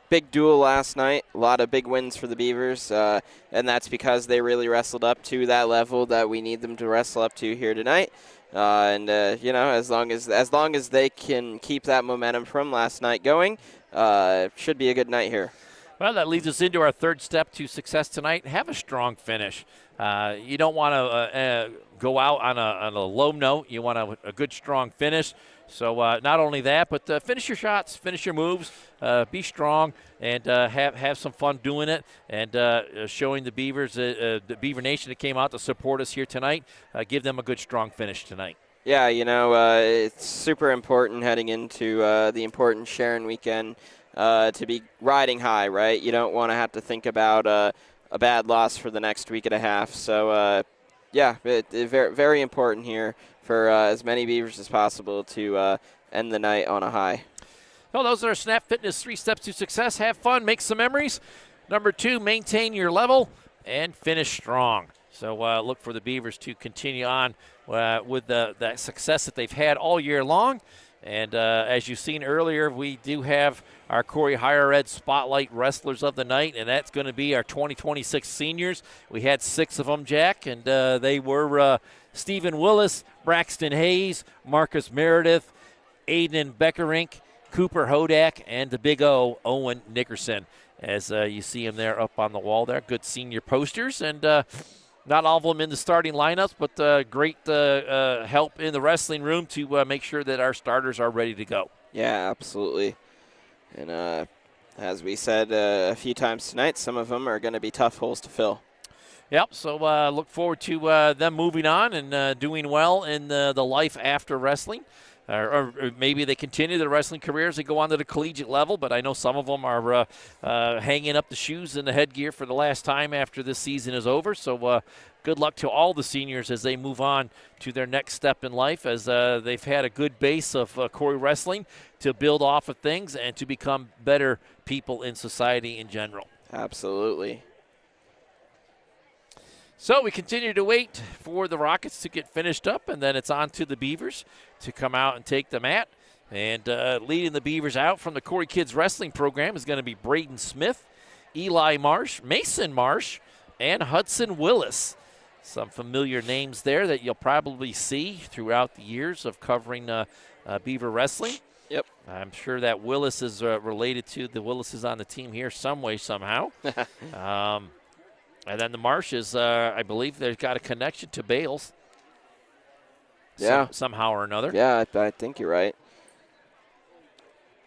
Big duel last night. A lot of big wins for the Beavers, and that's because they really wrestled up to that level that we need them to wrestle up to here tonight. As long as they can keep that momentum from last night going, should be a good night here. Well, that leads us into our third step to success tonight. Have a strong finish. You don't want to go out on a low note. You want a good, strong finish. So not only that, but finish your shots, finish your moves, be strong, and have some fun doing it, and showing the Beavers, the Beaver Nation that came out to support us here tonight, give them a good, strong finish tonight. Yeah, it's super important heading into the important Sharon weekend to be riding high, right? You don't want to have to think about a bad loss for the next week and a half. So, very, very important here for as many Beavers as possible to end the night on a high. Well, those are Snap Fitness 3 steps to success. Have fun, make some memories. Number 2, maintain your level and finish strong. So look for the Beavers to continue on with that success that they've had all year long. And as you've seen earlier, we do have our Corry Higher Ed Spotlight Wrestlers of the Night, and that's going to be our 2026 seniors. We had 6 of them, Jack, and they were Stephen Willis, Braxton Hayes, Marcus Meredith, Aiden Beckerink, Cooper Hodak, and the Big O, Owen Nickerson. As you see him there up on the wall there, good senior posters, and not all of them in the starting lineups, but great help in the wrestling room to make sure that our starters are ready to go. Yeah, absolutely. And as we said a few times tonight, some of them are going to be tough holes to fill. Yep, so look forward to them moving on and doing well in the life after wrestling. Or maybe they continue their wrestling careers and go on to the collegiate level, but I know some of them are hanging up the shoes and the headgear for the last time after this season is over. So good luck to all the seniors as they move on to their next step in life, as they've had a good base of Corry wrestling to build off of things and to become better people in society in general. Absolutely. So we continue to wait for the Rockets to get finished up, and then it's on to the Beavers to come out and take the mat. And leading the Beavers out from the Corry Kids Wrestling program is going to be Braden Smith, Eli Marsh, Mason Marsh, and Hudson Willis. Some familiar names there that you'll probably see throughout the years of covering Beaver wrestling. Yep. I'm sure that Willis is related to the Willises on the team here some way, somehow. And then the Marshes, I believe they've got a connection to Bales. Yeah. Somehow or another. Yeah, I think you're right.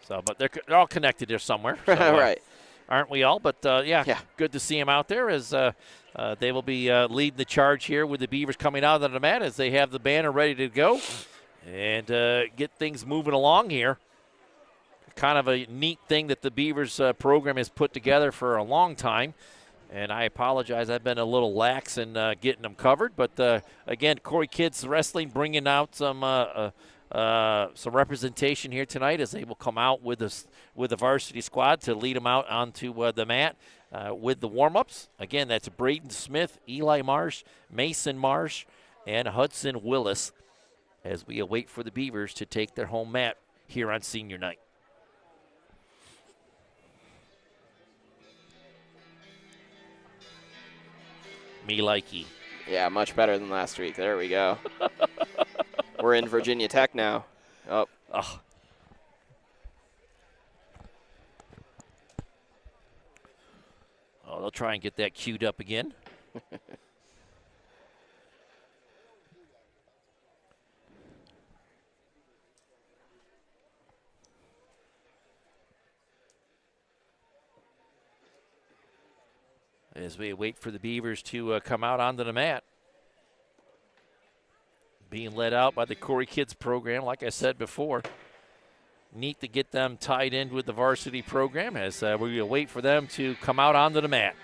So, but they're all connected there somewhere. So, right. Aren't we all? But, yeah, good to see them out there as they will be leading the charge here with the Beavers coming out on the mat as they have the banner ready to go and get things moving along here. Kind of a neat thing that the Beavers program has put together for a long time. And I apologize, I've been a little lax in getting them covered. But, again, Corry Kids Wrestling bringing out some representation here tonight as they will come out with the varsity squad to lead them out onto the mat with the warm-ups. Again, that's Braden Smith, Eli Marsh, Mason Marsh, and Hudson Willis as we await for the Beavers to take their home mat here on senior night. Me likey. Yeah, much better than last week. There we go. We're in Virginia Tech now. Oh. Oh, they'll try and get that queued up again. As we wait for the Beavers to come out onto the mat. Being led out by the Corry Kids program, like I said before. Neat to get them tied in with the varsity program as we wait for them to come out onto the mat.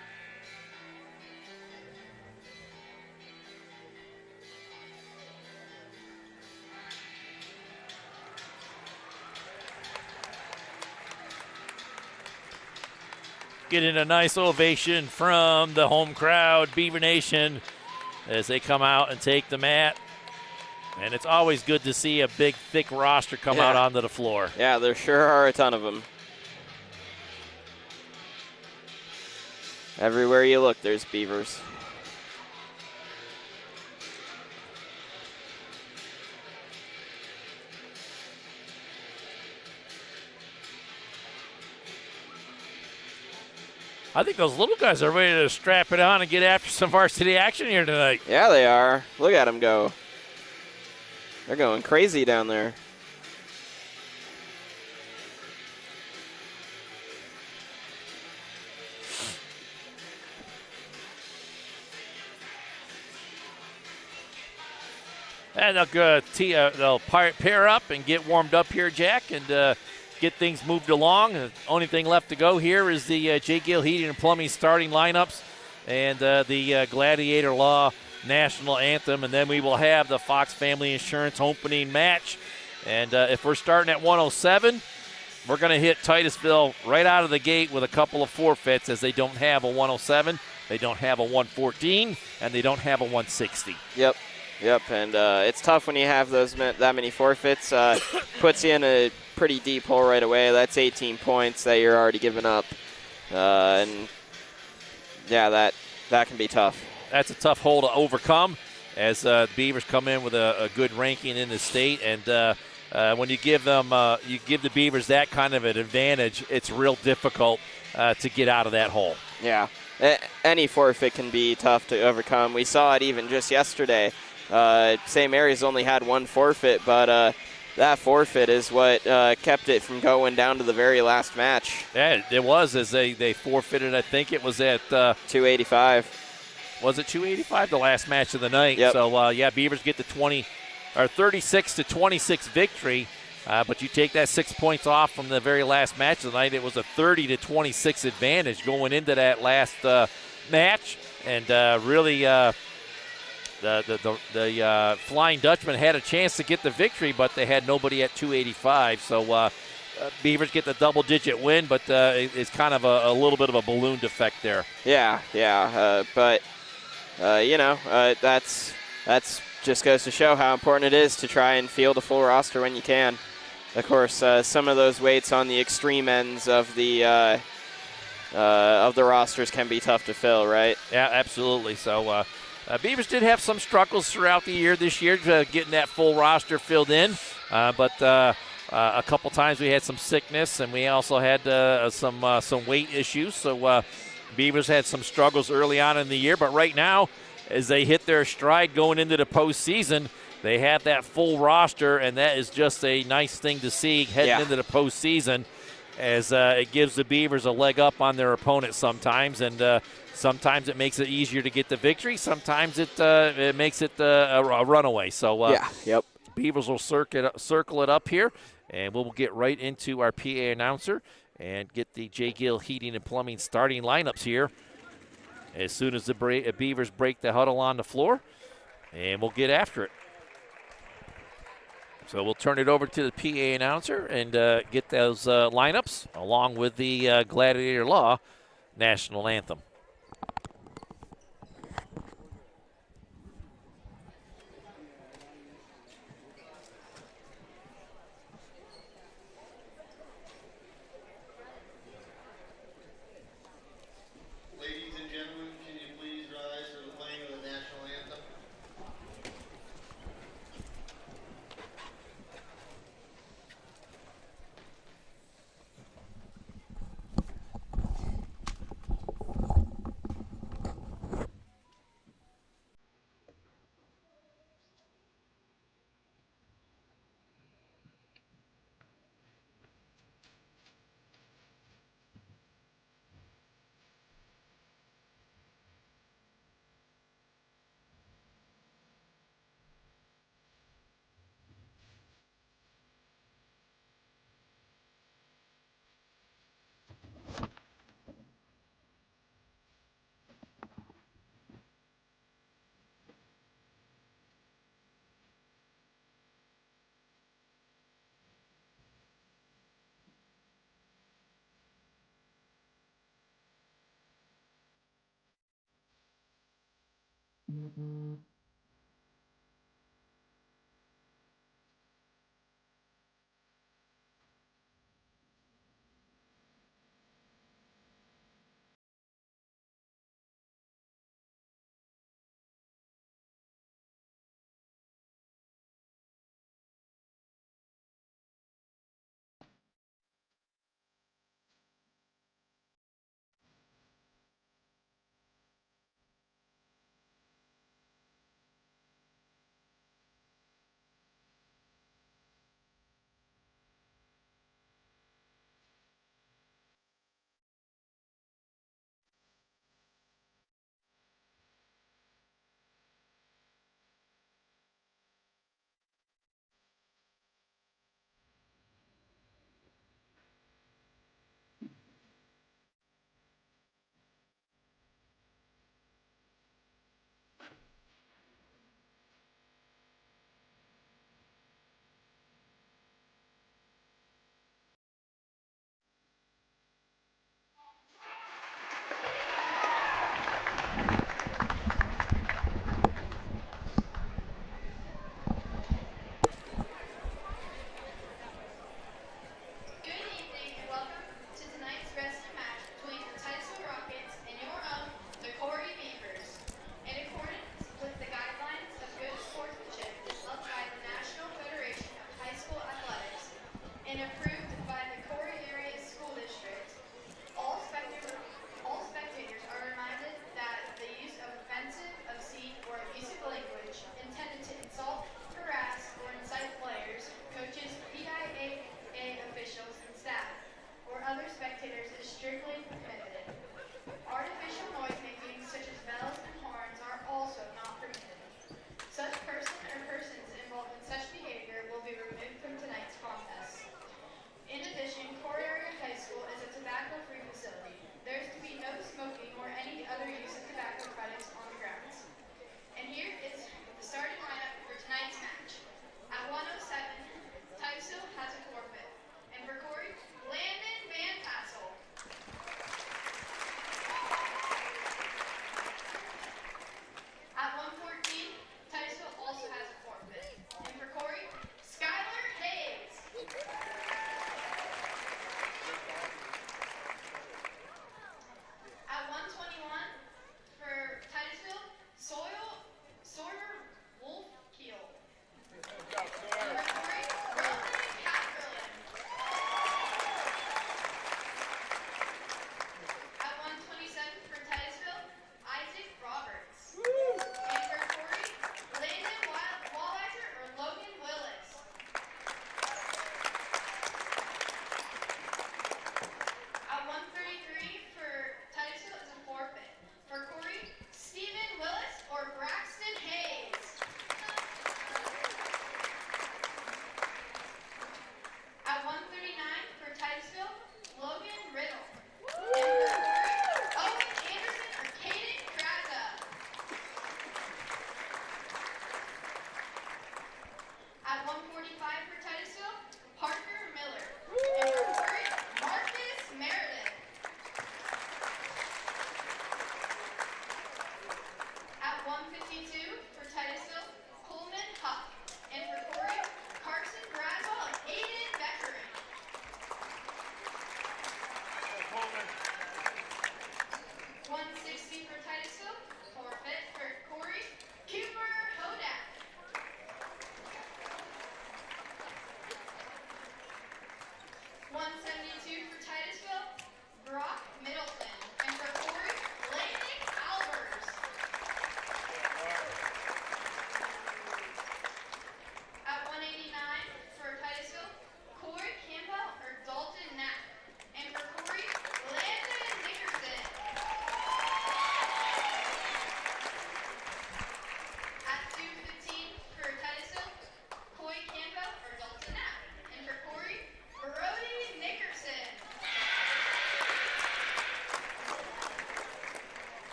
Getting a nice ovation from the home crowd, Beaver Nation, as they come out and take the mat. And it's always good to see a big, thick roster come out onto the floor. Yeah, there sure are a ton of them. Everywhere you look, there's Beavers. I think those little guys are ready to strap it on and get after some varsity action here tonight. Yeah, they are. Look at them go. They're going crazy down there. And they'll pair up and get warmed up here, Jack, and get things moved along. The only thing left to go here is the J. Gill Heating and Plumbing starting lineups and the Gladiator Law National Anthem, and then we will have the Fox Family Insurance opening match. And if we're starting at 107, we're going to hit Titusville right out of the gate with a couple of forfeits, as they don't have a 107, they don't have a 114, and they don't have a 160. Yep, and it's tough when you have that many forfeits. Puts you in a pretty deep hole right away. That's 18 points that you're already giving up. And, yeah, that can be tough. That's a tough hole to overcome, as the Beavers come in with a good ranking in the state. And when you give the Beavers that kind of an advantage, it's real difficult to get out of that hole. Yeah, any forfeit can be tough to overcome. We saw it even just yesterday. St. Mary's only had one forfeit, but that forfeit is what kept it from going down to the very last match. Yeah, it was, as they forfeited. I think it was at 285. Was it 285, the last match of the night? Yep. So, Beavers get the 36-26 victory. But you take that 6 points off from the very last match of the night. It was a 30-26 advantage going into that last match. And really, the Flying Dutchman had a chance to get the victory, but they had nobody at 285. So Beavers get the double-digit win, but it's kind of a little bit of a balloon effect there. Yeah. But that's just goes to show how important it is to try and field a full roster when you can. Of course, some of those weights on the extreme ends of the rosters can be tough to fill, right? Yeah, absolutely. So Beavers did have some struggles throughout the year this year, getting that full roster filled in. But a couple times we had some sickness, and we also had some weight issues. So Beavers had some struggles early on in the year. But right now, as they hit their stride going into the postseason, they have that full roster, and that is just a nice thing to see heading into the postseason, as it gives the Beavers a leg up on their opponent sometimes, and sometimes it makes it easier to get the victory. Sometimes it makes it a runaway. So Beavers will circle it up here, and we'll get right into our PA announcer and get the J. Gill Heating and Plumbing starting lineups here as soon as the Beavers break the huddle on the floor, and we'll get after it. So we'll turn it over to the PA announcer and get those lineups along with the Gladiator Law National Anthem.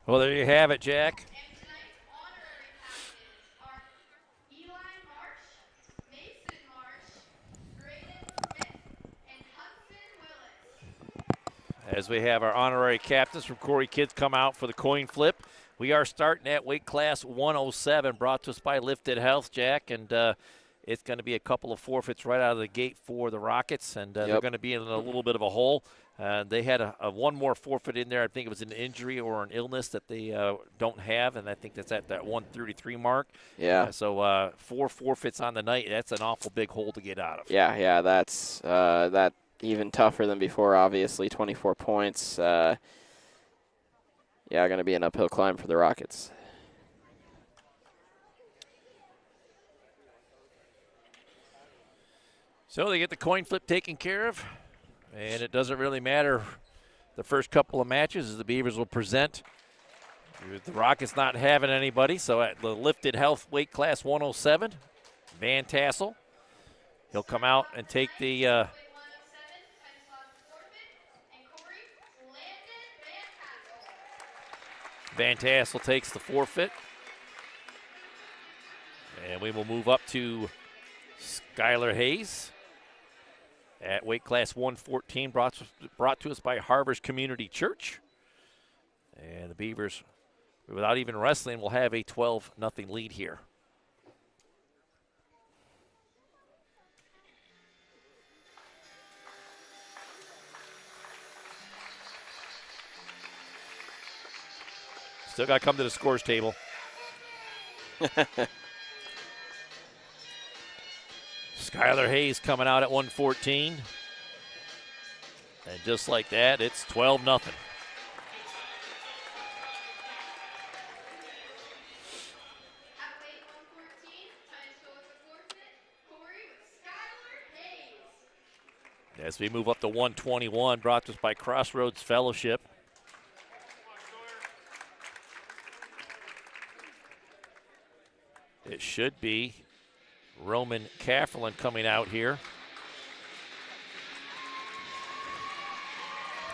Well, there you have it, Jack. As we have our honorary captains from Corry Kids come out for the coin flip. We are starting at weight class 107, brought to us by Lifted Health, Jack, and it's going to be a couple of forfeits right out of the gate for the Rockets, and they're going to be in a little bit of a hole. They had a one more forfeit in there. I think it was an injury or an illness that they don't have, and I think that's at that 133 mark. Yeah. So 4 forfeits on the night. That's an awful big hole to get out of. Yeah, that's that even tougher than before, obviously. 24 points. Going to be an uphill climb for the Rockets. So they get the coin flip taken care of, and it doesn't really matter the first couple of matches as the Beavers will present. The Rockets not having anybody, so at the Lifted Health weight class 107, Van Tassel, he'll come out and take the Van Tassel takes the forfeit. And we will move up to Skylar Hayes at weight class 114, brought to us by Harvest Community Church. And the Beavers, without even wrestling, will have a 12-0 lead here. Still got to come to the scores table. Skylar Hayes coming out at 114. And just like that, it's 12-0. As we move up to 121, brought to us by Crossroads Fellowship. It should be Roman Kafferlin coming out here.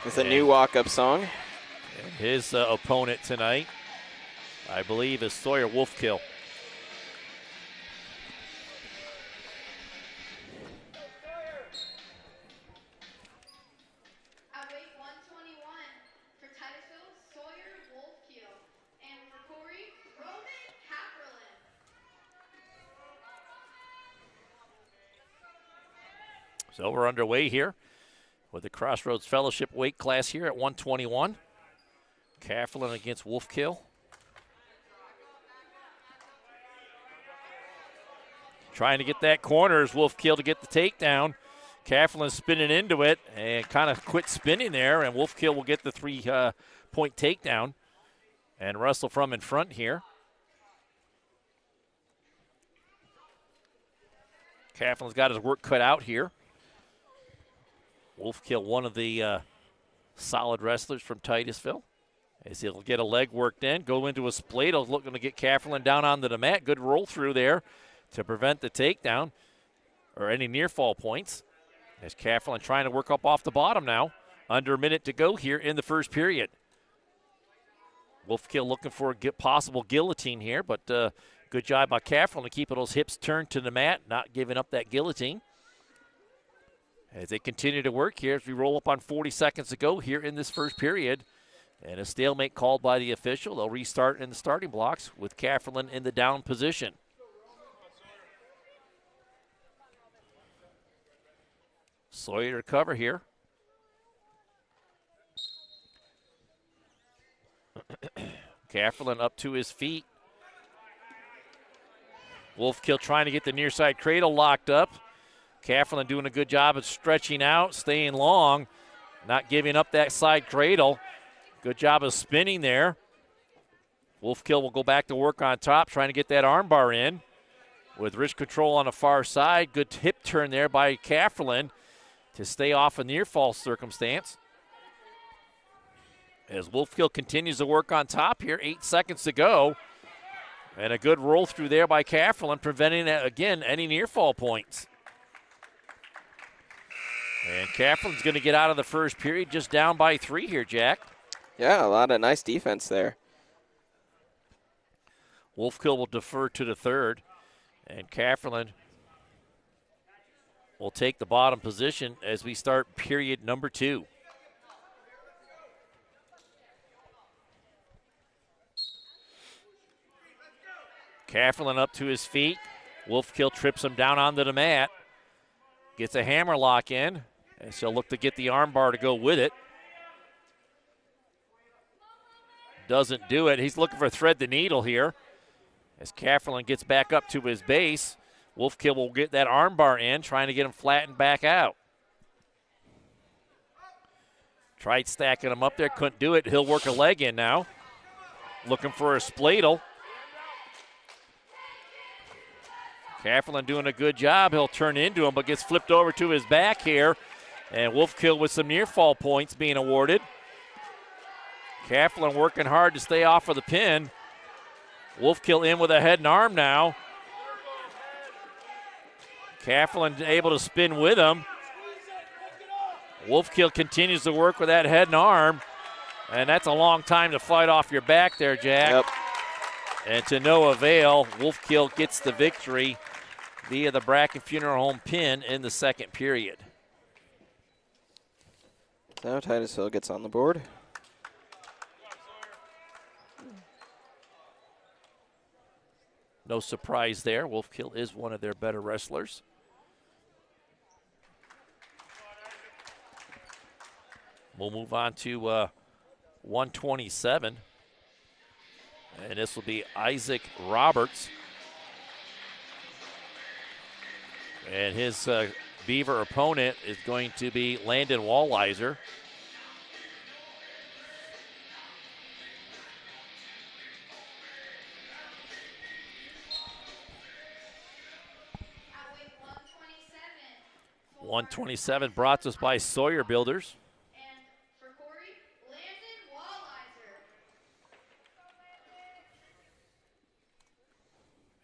It's a new walk-up song. And his opponent tonight, I believe, is Sawyer Wolfkill. At weight 121 for Titusville, Sawyer Wolfkill. And for Corry, Roman Kafferlin. So we're underway here with the Crossroads Fellowship weight class here at 121. Kafferlin against Wolfkill. Trying to get that corner as Wolfkill to get the takedown. Kafferlin spinning into it and kind of quit spinning there, and Wolfkill will get the 3-point takedown and wrestle from in front here. Kafferlin's got his work cut out here. Wolfkill, one of the solid wrestlers from Titusville. As he'll get a leg worked in, go into a split. He's looking to get Kafferlin down onto the mat. Good roll through there to prevent the takedown or any near fall points. As Kafferlin trying to work up off the bottom now. Under a minute to go here in the first period. Wolfkill looking for a possible guillotine here, but good job by Kafferlin to keep those hips turned to the mat, not giving up that guillotine. As they continue to work here, as we roll up on 40 seconds to go here in this first period. And a stalemate called by the official. They'll restart in the starting blocks with Kafferlin in the down position. Sawyer to cover here. Kafferlin up to his feet. Wolfkill trying to get the near side cradle locked up. Kafferlin doing a good job of stretching out, staying long, not giving up that side cradle. Good job of spinning there. Wolfkill will go back to work on top, trying to get that armbar in. With wrist control on the far side. Good hip turn there by Kafferlin to stay off a near fall circumstance. As Wolfkill continues to work on top here, 8 seconds to go. And a good roll through there by Kafferlin, preventing, again, any near fall points. And Kafferlin's going to get out of the first period just down by 3 here, Jack. Yeah, a lot of nice defense there. Wolfkill will defer to the third, and Cafferland will take the bottom position as we start period number 2. Cafferland up to his feet. Wolfkill trips him down onto the mat. Gets a hammer lock in, and she'll look to get the arm bar to go with it. Doesn't do it. He's looking for thread the needle here. As Cafferland gets back up to his base, Wolfkill will get that arm bar in, trying to get him flattened back out. Tried stacking him up there, couldn't do it. He'll work a leg in now. Looking for a spladle. Cafferland doing a good job. He'll turn into him, but gets flipped over to his back here. And Wolfkill with some near fall points being awarded. Cafferland working hard to stay off of the pin. Wolfkill in with a head and arm now. Cafferland able to spin with him. Wolfkill continues to work with that head and arm. And that's a long time to fight off your back there, Jack. Yep. And to no avail, Wolfkill gets the victory via the Bracken Funeral Home pin in the second period. Now Titusville gets on the board. No surprise there. Wolfkill is one of their better wrestlers. We'll move on to 127. And this will be Isaac Roberts. And his Beaver opponent is going to be Landon Walliser. At weight 127. 127 brought to us by Sawyer Builders. And for Corry, Landon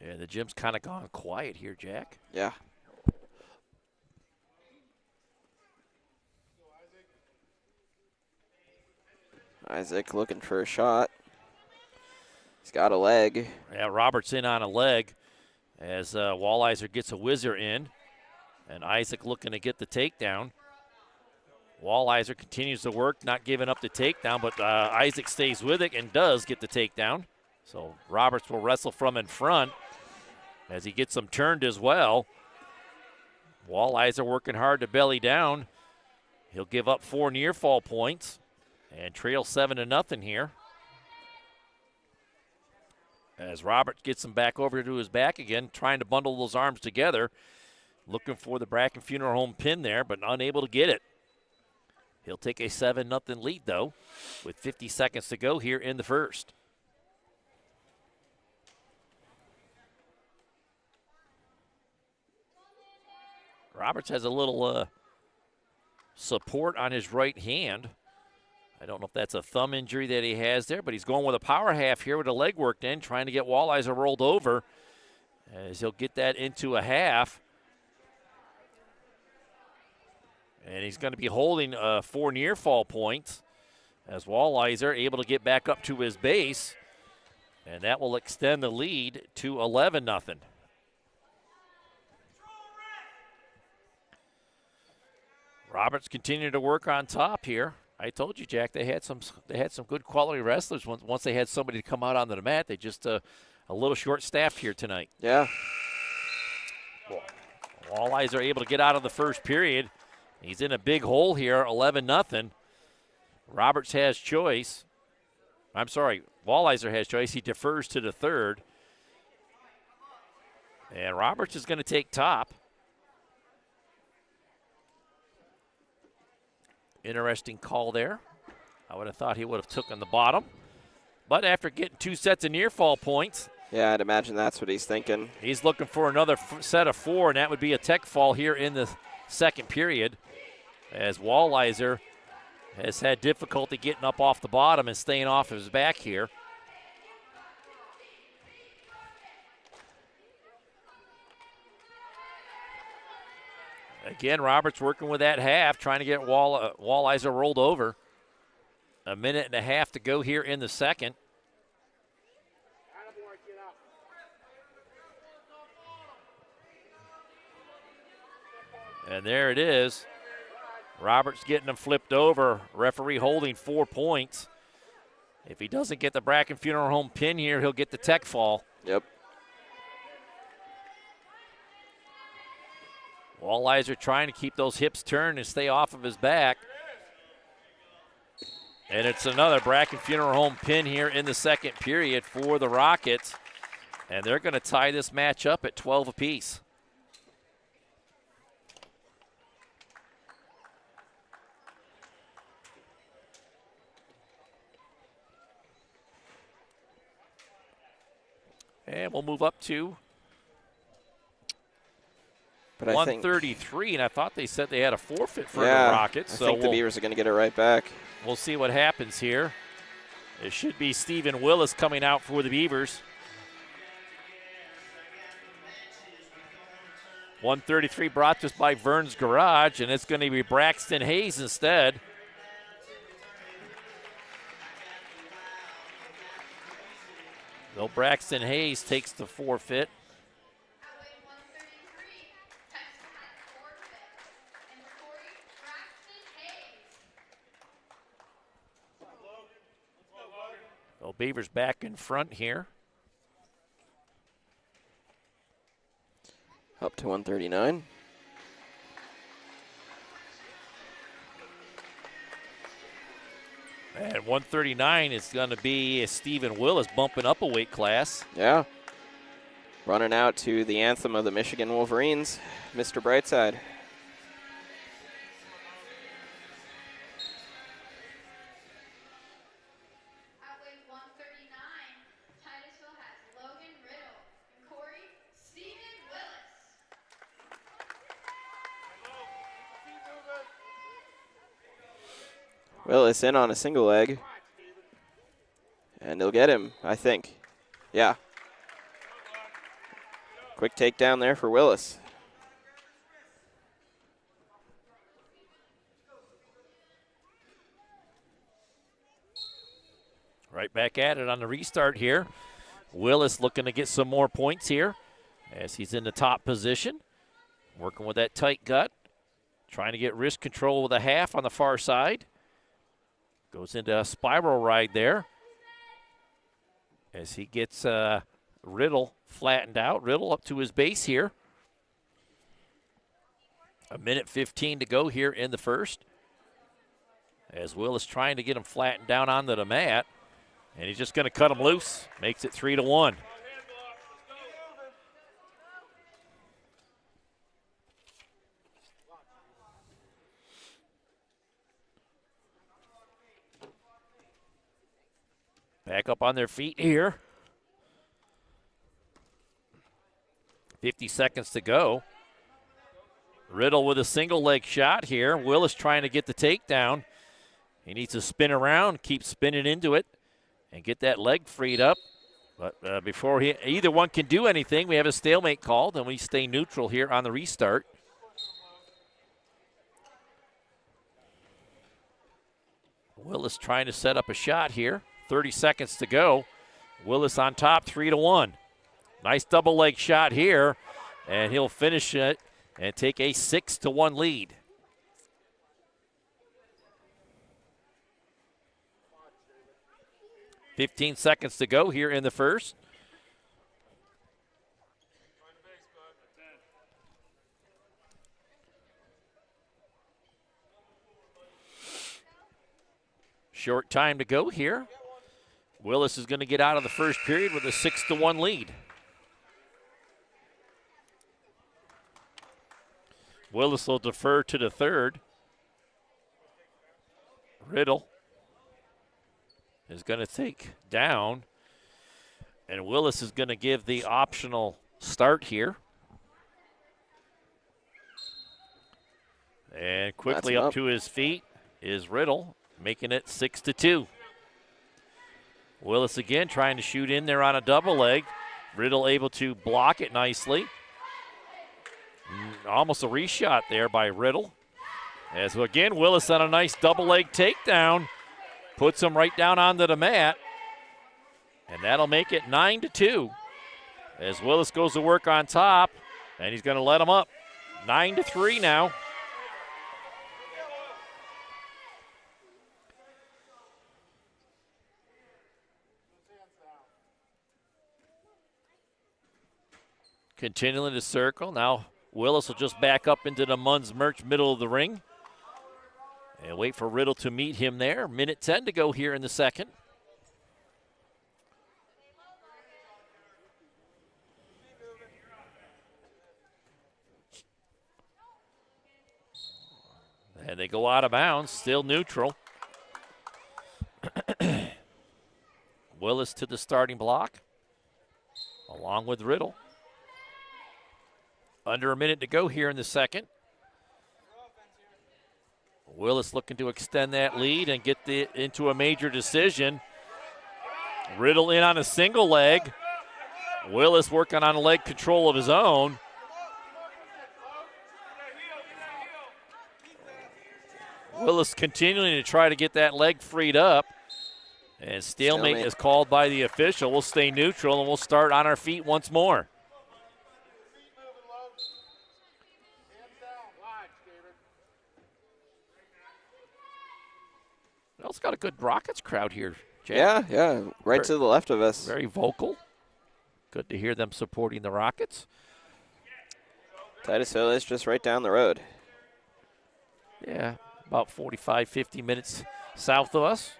Walliser. Yeah, the gym's kind of gone quiet here, Jack. Yeah. Isaac looking for a shot. He's got a leg. Yeah, Roberts in on a leg as Walliser gets a whizzer in. And Isaac looking to get the takedown. Walliser continues to work, not giving up the takedown, but Isaac stays with it and does get the takedown. So Roberts will wrestle from in front as he gets him turned as well. Walliser working hard to belly down. He'll give up 4 near fall points and trail 7-0 here. As Roberts gets him back over to his back again, trying to bundle those arms together. Looking for the Bracken Funeral Home pin there, but unable to get it. He'll take a 7-0 lead, though, with 50 seconds to go here in the first. Roberts has a little support on his right hand. I don't know if that's a thumb injury that he has there, but he's going with a power half here with a leg worked in, trying to get Walliser rolled over as he'll get that into a half. And he's going to be holding 4 near fall points as Walliser able to get back up to his base. And that will extend the lead to 11-0. Roberts continuing to work on top here. I told you, Jack, they had some good quality wrestlers. Once they had somebody to come out onto the mat, they just a little short-staffed here tonight. Yeah. Walliser able to get out of the first period. He's in a big hole here, 11-0. Roberts has choice. I'm sorry, Walliser has choice. He defers to the third. And Roberts is going to take top. Interesting call there. I would have thought he would have taken the bottom. But after getting 2 sets of near fall points. Yeah, I'd imagine that's what he's thinking. He's looking for another set of 4, and that would be a tech fall here in the second period. As Walliser has had difficulty getting up off the bottom and staying off his back here. Again, Roberts working with that half, trying to get Walliser rolled over. 1.5 minutes to go here in the second. And there it is. Roberts getting him flipped over. Referee holding 4 points. If he doesn't get the Bracken Funeral Home pin here, he'll get the tech fall. Yep. Walleyes trying to keep those hips turned and stay off of his back. And it's another Bracken Funeral Home pin here in the second period for the Rockets. And they're going to tie this match up at 12 apiece. And we'll move up to 133, and I thought they said they had a forfeit for the Rockets. I think the Beavers are going to get it right back. We'll see what happens here. It should be Stephen Willis coming out for the Beavers. 133 brought to us by Vern's Garage, and it's going to be Braxton Hayes instead. Though Braxton Hayes takes the forfeit. So Beavers back in front here. Up to 139. And 139 is going to be Stephen Willis bumping up a weight class. Yeah. Running out to the anthem of the Michigan Wolverines, Mr. Brightside. At weight 139, Titusville has Logan Riddle and Corry Stephen Willis. Willis in on a single leg. And they'll get him, I think. Yeah. Quick takedown there for Willis. Right back at it on the restart here. Willis looking to get some more points here as he's in the top position. Working with that tight gut. Trying to get wrist control with a half on the far side. Goes into a spiral ride there as he gets Riddle flattened out. Riddle up to his base here. 1:15 to go here in the first. As Willis trying to get him flattened down onto the mat. And he's just going to cut him loose. Makes it 3-1. Back up on their feet here. 50 seconds to go. Riddle with a single leg shot here. Willis trying to get the takedown. He needs to spin around, keep spinning into it, and get that leg freed up. But before either one can do anything, we have a stalemate called, and we stay neutral here on the restart. Willis trying to set up a shot here. 30 seconds to go. Willis on top, 3-1. Nice double leg shot here, and he'll finish it and take a 6-1 lead. .15 seconds to go here in the first. Short time to go here. Willis is going to get out of the first period with a 6-1 lead. Willis will defer to the third. Riddle is going to take down, and Willis is going to give the optional start here. And quickly up to his feet is Riddle, making it 6-2. Willis again trying to shoot in there on a double leg. Riddle able to block it nicely. Almost a reshot there by Riddle. As again, Willis on a nice double leg takedown. Puts him right down onto the mat. And that'll make it 9-2. As Willis goes to work on top, and he's going to let him up. 9-3 now. Continuing to circle. Now Willis will just back up into the Munns Merch middle of the ring. And wait for Riddle to meet him there. Minute 10 to go here in the second. And they go out of bounds, still neutral. Willis to the starting block, along with Riddle. Under a minute to go here in the second. Willis looking to extend that lead and get into a major decision. Riddle in on a single leg. Willis working on a leg control of his own. Willis continuing to try to get that leg freed up. And stalemate is called by the official. We'll stay neutral and we'll start on our feet once more. Well, it's got a good Rockets crowd here, Jay. Yeah, right to the left of us. Very vocal. Good to hear them supporting the Rockets. Titusville is just right down the road. Yeah, about 45, 50 minutes south of us.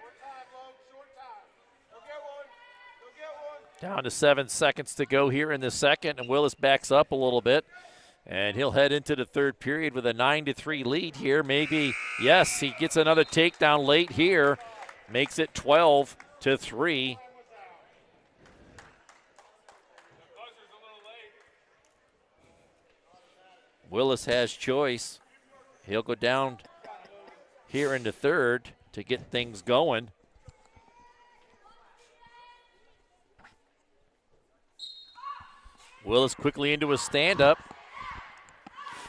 Down to 7 seconds to go here in the second, and Willis backs up a little bit. And he'll head into the third period with a 9-3 lead here. Maybe, yes, he gets another takedown late here. Makes it 12-3. Willis has choice. He'll go down here in the third to get things going. Willis quickly into a stand-up.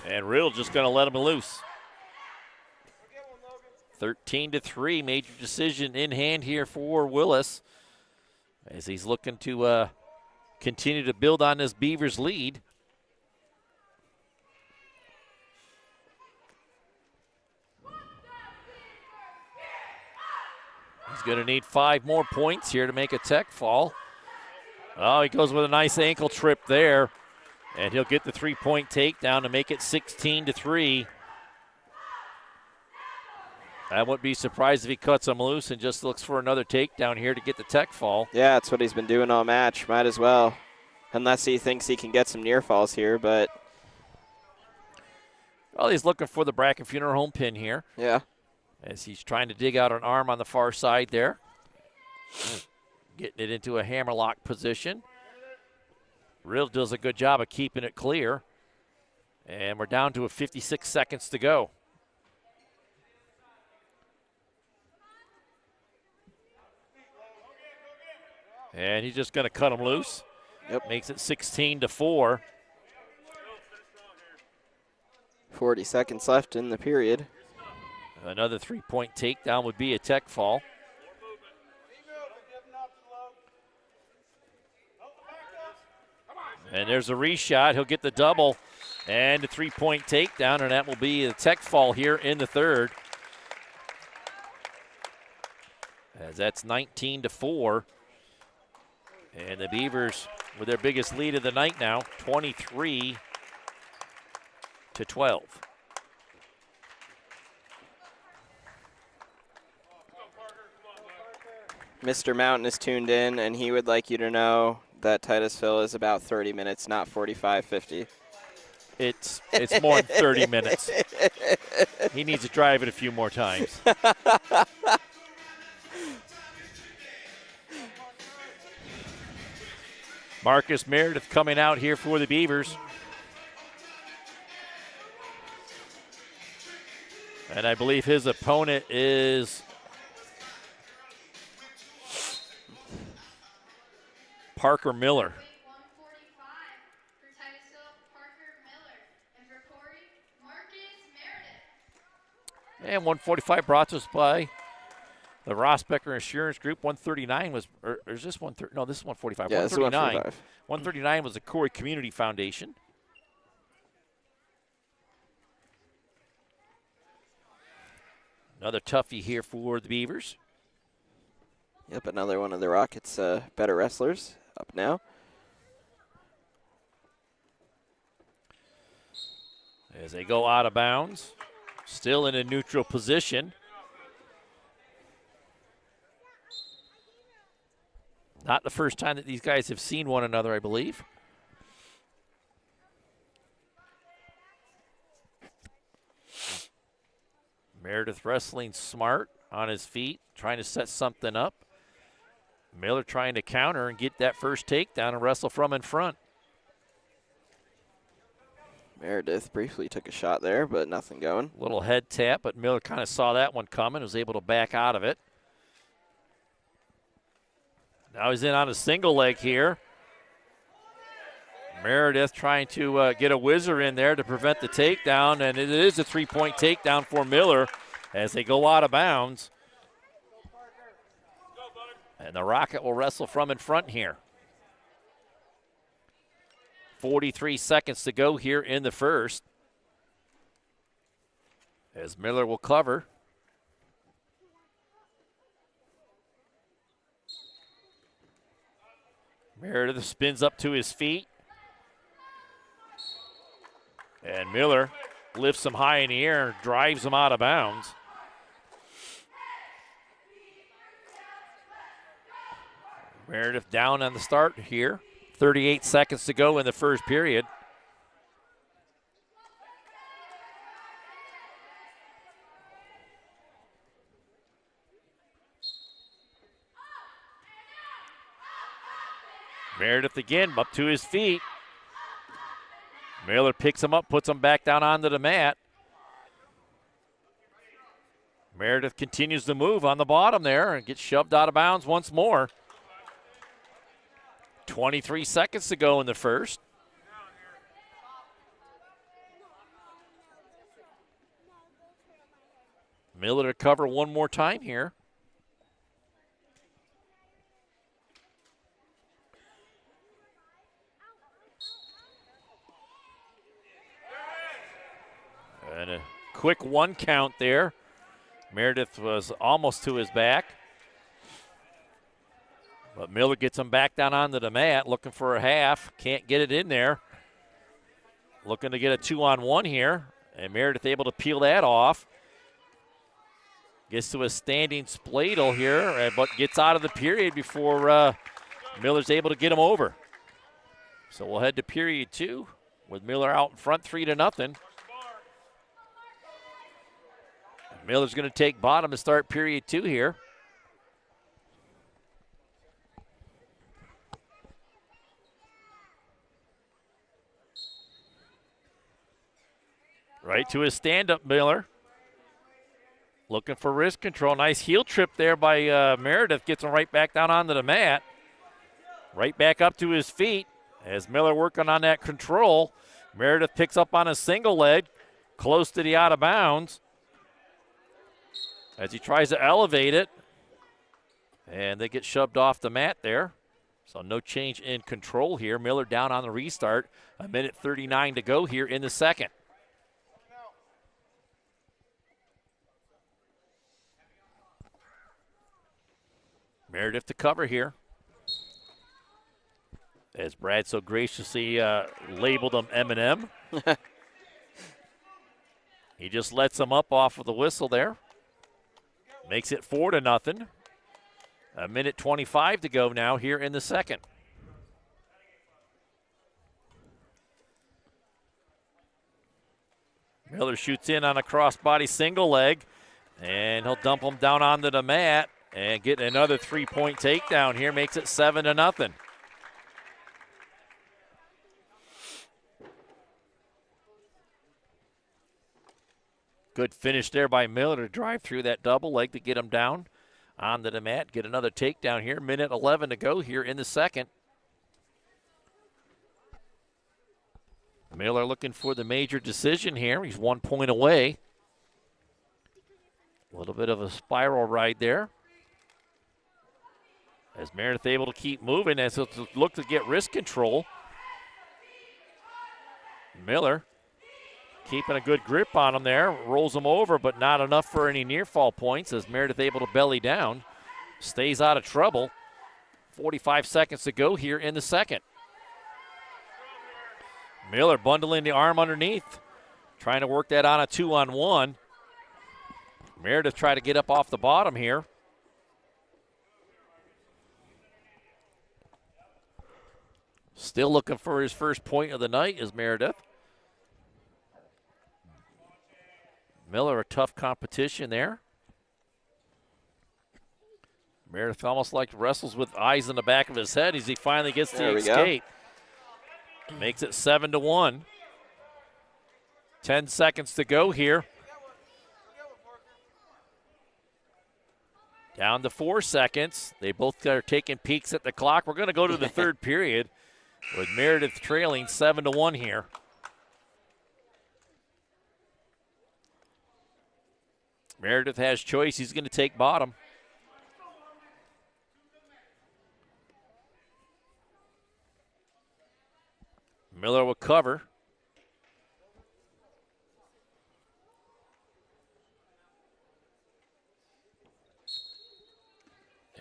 And Riddle just going to let him loose. 13-3, major decision in hand here for Willis as he's looking to continue to build on this Beavers lead. He's going to need 5 more points here to make a tech fall. Oh, he goes with a nice ankle trip there. And he'll get the 3-point takedown to make it 16-3. I wouldn't be surprised if he cuts him loose and just looks for another takedown here to get the tech fall. Yeah, that's what he's been doing all match. Might as well. Unless he thinks he can get some near falls here, but. Well, he's looking for the Bracken Funeral Home pin here. Yeah. As he's trying to dig out an arm on the far side there. Getting it into a hammerlock position. Riddle does a good job of keeping it clear. And we're down to 56 seconds to go. And he's just going to cut him loose. Yep. Makes it 16-4. 40 seconds left in the period. Another 3-point takedown would be a tech fall. And there's a reshot. He'll get the double and a 3-point takedown, and that will be a tech fall here in the third. As that's 19-4. And the Beavers with their biggest lead of the night now, 23-12. Mr. Mountain is tuned in, and he would like you to know that Titusville is about 30 minutes, not 45, 50. It's more than 30 minutes. He needs to drive it a few more times. Marcus Meredith coming out here for the Beavers. And I believe his opponent is Parker Miller. 145 for Titusville, Parker Miller. And for Corry, Marcus Meredith. And 145 brought to us by the Rossbecker Insurance Group. 139 was, or is this 130? No, this is 145. Yeah, 139. this is 145. 139 was the Corry Community Foundation. Another toughie here for the Beavers. Yep, another one of the Rockets' better wrestlers up now. As they go out of bounds, still in a neutral position. Not the first time that these guys have seen one another, I believe. Meredith wrestling smart on his feet, trying to set something up. Miller trying to counter and get that first takedown and wrestle from in front. Meredith briefly took a shot there, but nothing going. Little head tap, but Miller kind of saw that one coming, was able to back out of it. Now he's in on a single leg here. Meredith trying to get a whizzer in there to prevent the takedown, and it is a three-point takedown for Miller as they go out of bounds. And the Rocket will wrestle from in front here. 43 seconds to go here in the first. As Miller will cover. Meredith spins up to his feet. And Miller lifts him high in the air and drives him out of bounds. Meredith down on the start here. 38 seconds to go in the first period. Meredith again up to his feet. Miller picks him up, puts him back down onto the mat. Meredith continues to move on the bottom there and gets shoved out of bounds once more. 23 seconds to go in the first. Miller to cover one more time here. And a quick one count there. Meredith was almost to his back. But Miller gets him back down onto the mat, looking for a half. Can't get it in there. Looking to get a 2-on-1 here. And Meredith able to peel that off. Gets to a standing spladle here, but gets out of the period before Miller's able to get him over. So we'll head to period 2 with Miller out in front 3-0. Miller's going to take bottom to start period 2 here. Right to his stand-up, Miller. Looking for wrist control. Nice heel trip there by Meredith. Gets him right back down onto the mat. Right back up to his feet as Miller working on that control. Meredith picks up on a single leg, close to the out of bounds. As he tries to elevate it. And they get shoved off the mat there. So no change in control here. Miller down on the restart. 1:39 to go here in the second. Meredith to cover here. As Brad so graciously labeled him M&M. He just lets him up off of the whistle there. Makes it 4-0. 1:25 to go now here in the second. Miller shoots in on a crossbody single leg, and he'll dump him down onto the mat and get another three-point takedown here. Makes it 7-0. Good finish there by Miller to drive through that double leg to get him down onto the mat. Get another takedown here. 1:11 to go here in the second. Miller looking for the major decision here. He's 1 point away. A little bit of a spiral ride there. As Meredith able to keep moving as he'll look to get wrist control. Miller keeping a good grip on him there. Rolls him over, but not enough for any near fall points as Meredith able to belly down. Stays out of trouble. 45 seconds to go here in the second. Miller bundling the arm underneath. Trying to work that on a 2-on-1. Meredith tried to get up off the bottom here. Still looking for his first point of the night is Meredith. Miller, a tough competition there. Meredith almost like wrestles with eyes in the back of his head as he finally gets the escape. Makes it 7-1. 10 seconds to go here. Down to 4 seconds. They both are taking peeks at the clock. We're going to go to the third period with Meredith trailing 7-1 here. Meredith has choice. He's going to take bottom. Miller will cover.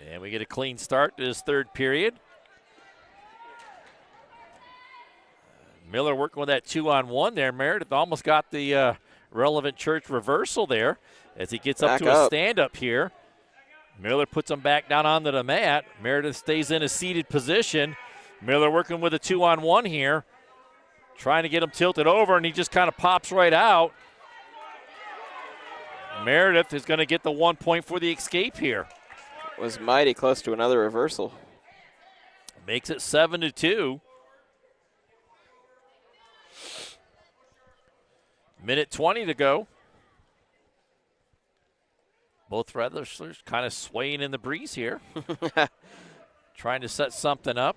And we get a clean start to this third period. Miller working with that 2-on-1 there. Meredith almost got the relevant church reversal there as he gets up to a stand-up here. Miller puts him back down onto the mat. Meredith stays in a seated position. Miller working with a 2-on-1 here. Trying to get him tilted over, and he just kind of pops right out. Meredith is going to get the 1 point for the escape here. Was mighty close to another reversal. Makes it 7-2. Minute 20 to go. Both wrestlers kind of swaying in the breeze here. Trying to set something up.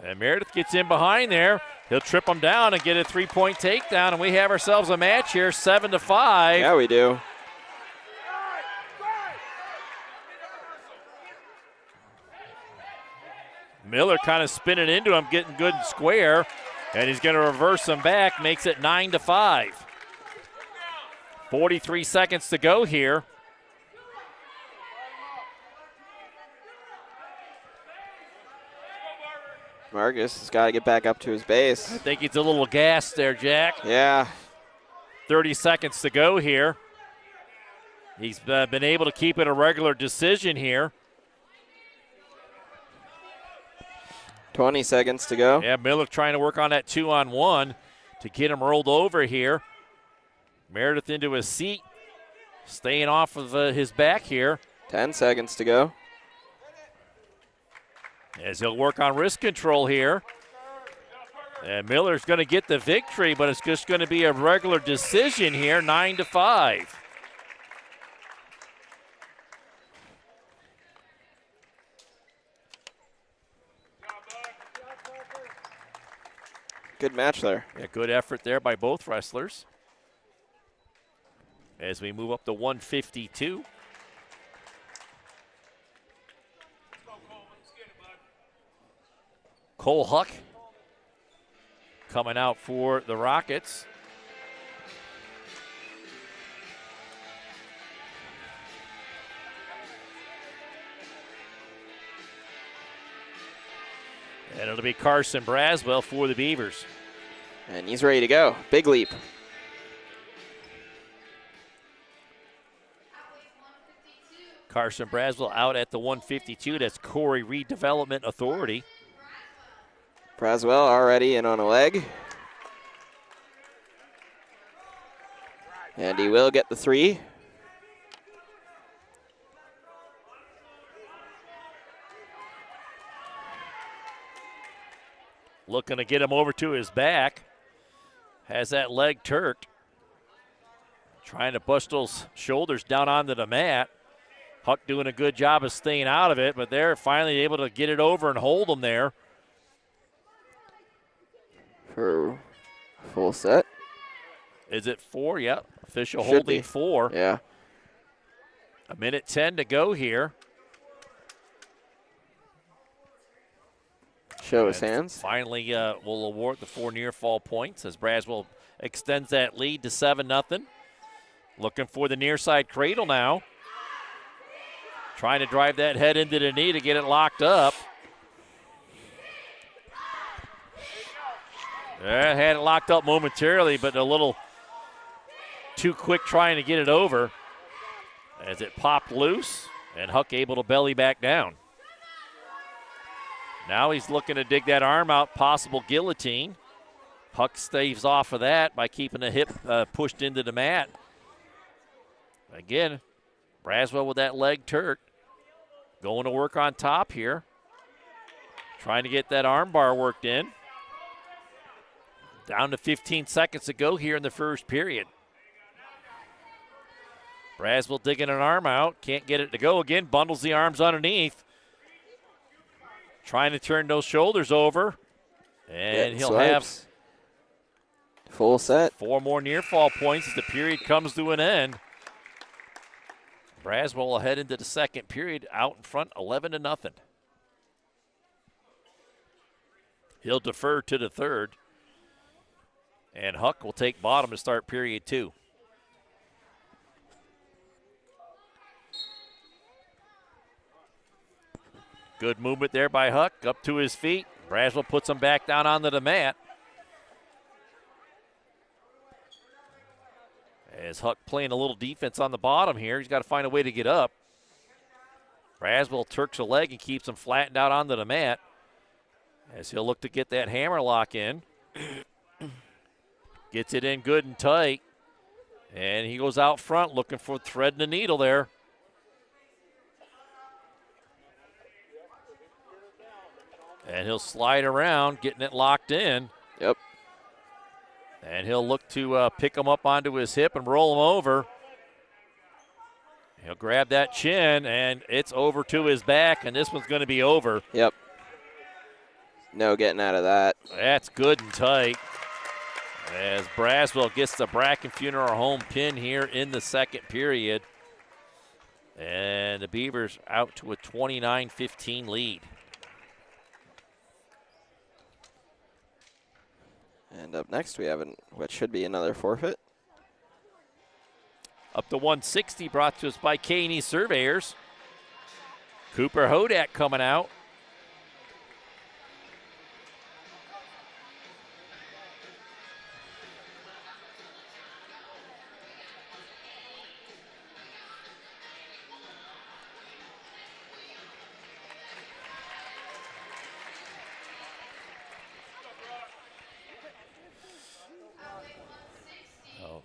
And Meredith gets in behind there. He'll trip him down and get a 3-point takedown, and we have ourselves a match here, 7-5. Yeah, we do. Miller kind of spinning into him, getting good and square, and he's going to reverse him back, makes it 9-5. 43 seconds to go here. Marcus has got to get back up to his base. I think he's a little gassed there, Jack. Yeah. 30 seconds to go here. He's been able to keep it a regular decision here. 20 seconds to go. Yeah, Miller trying to work on that 2-on-1 to get him rolled over here. Meredith into his seat, staying off of his back here. 10 seconds to go. As he'll work on wrist control here. And Miller's going to get the victory, but it's just going to be a regular decision here, 9-5. Good match there. Yeah, good effort there by both wrestlers. As we move up to 152. Cole Huck coming out for the Rockets. And it'll be Carson Braswell for the Beavers. And he's ready to go. Big leap. Carson Braswell out at the 152. That's Corry Redevelopment Authority. Braswell already in on a leg. And he will get the 3. Looking to get him over to his back. Has that leg turked. Trying to bust those shoulders down onto the mat. Huck doing a good job of staying out of it, but they're finally able to get it over and hold him there. For full set. Is it 4? Yep. Official Should holding be. 4. Yeah. A minute 10 to go here. Show his hands. Finally, will award the 4 near fall points as Braswell extends that lead to 7-0. Looking for the near side cradle now. Trying to drive that head into the knee to get it locked up. Had it locked up momentarily, but a little too quick trying to get it over as it popped loose, and Huck able to belly back down. Now he's looking to dig that arm out, possible guillotine. Huck staves off of that by keeping the hip pushed into the mat. Again, Braswell with that leg turk. Going to work on top here. Trying to get that arm bar worked in. Down to 15 seconds to go here in the first period. Braswell digging an arm out. Can't get it to go again. Bundles the arms underneath. Trying to turn those shoulders over. And he'll have full set. 4 more near fall points as the period comes to an end. Braswell will head into the second period out in front 11-0. He'll defer to the third. And Huck will take bottom to start period 2. Good movement there by Huck, up to his feet. Braswell puts him back down onto the mat. As Huck playing a little defense on the bottom here, he's got to find a way to get up. Braswell turks a leg and keeps him flattened out onto the mat as he'll look to get that hammer lock in. Gets it in good and tight. And he goes out front looking for threading the needle there. And he'll slide around, getting it locked in. Yep. And he'll look to pick him up onto his hip and roll him over. He'll grab that chin, and it's over to his back, and this one's going to be over. Yep. No getting out of that. That's good and tight. As Braswell gets the Bracken Funeral Home pin here in the second period. And the Beavers out to a 29-15 lead. And up next, we have what should be another forfeit. Up to 160, brought to us by K&E Surveyors. Cooper Hodak coming out.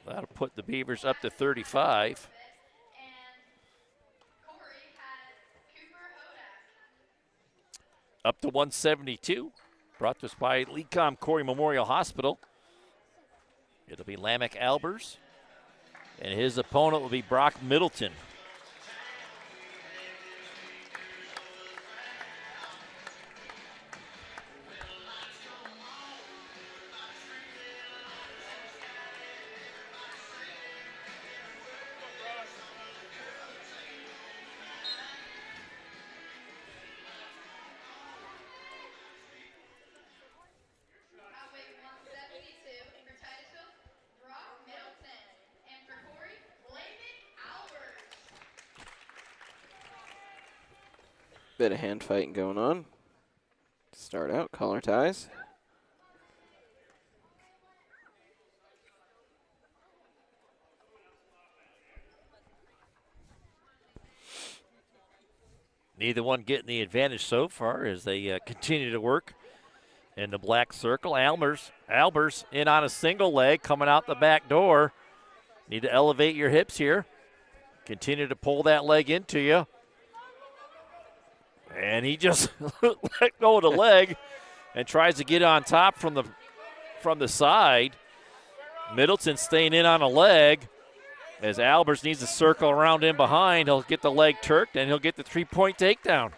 That'll put the Beavers up to 35. Up to 172. Brought to us by Lecom Corry Memorial Hospital. It'll be Lamech Albers. And his opponent will be Brock Middleton. Bit of hand fighting going on. Start out, collar ties. Neither one getting the advantage so far as they continue to work in the black circle. Albers in on a single leg, coming out the back door. Need to elevate your hips here. Continue to pull that leg into you. And he just let go of the leg and tries to get on top from the side. Middleton staying in on a leg as Albers needs to circle around in behind. He'll get the leg turked and he'll get the 3-point takedown.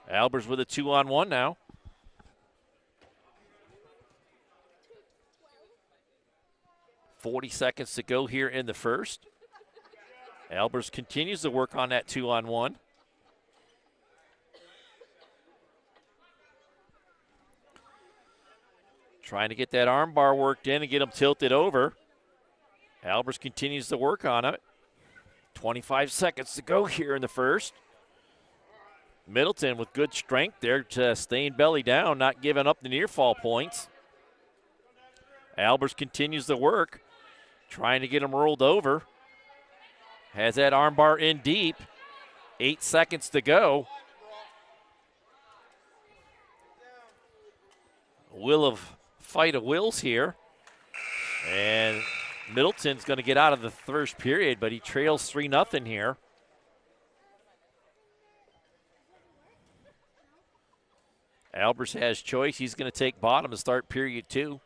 Albers with a 2-on-1 now. .40 seconds to go here in the first. Albers continues to work on that 2-on-1. Trying to get that arm bar worked in and get him tilted over. Albers continues to work on it. 25 seconds to go here in the first. Middleton with good strength there, to staying belly down, not giving up the near fall points. Albers continues to work, trying to get him rolled over. Has that arm bar in deep. 8 seconds to go. Fight of wills here. And Middleton's going to get out of the first period, but he trails 3-0 here. Albers has choice. He's going to take bottom to start period 2.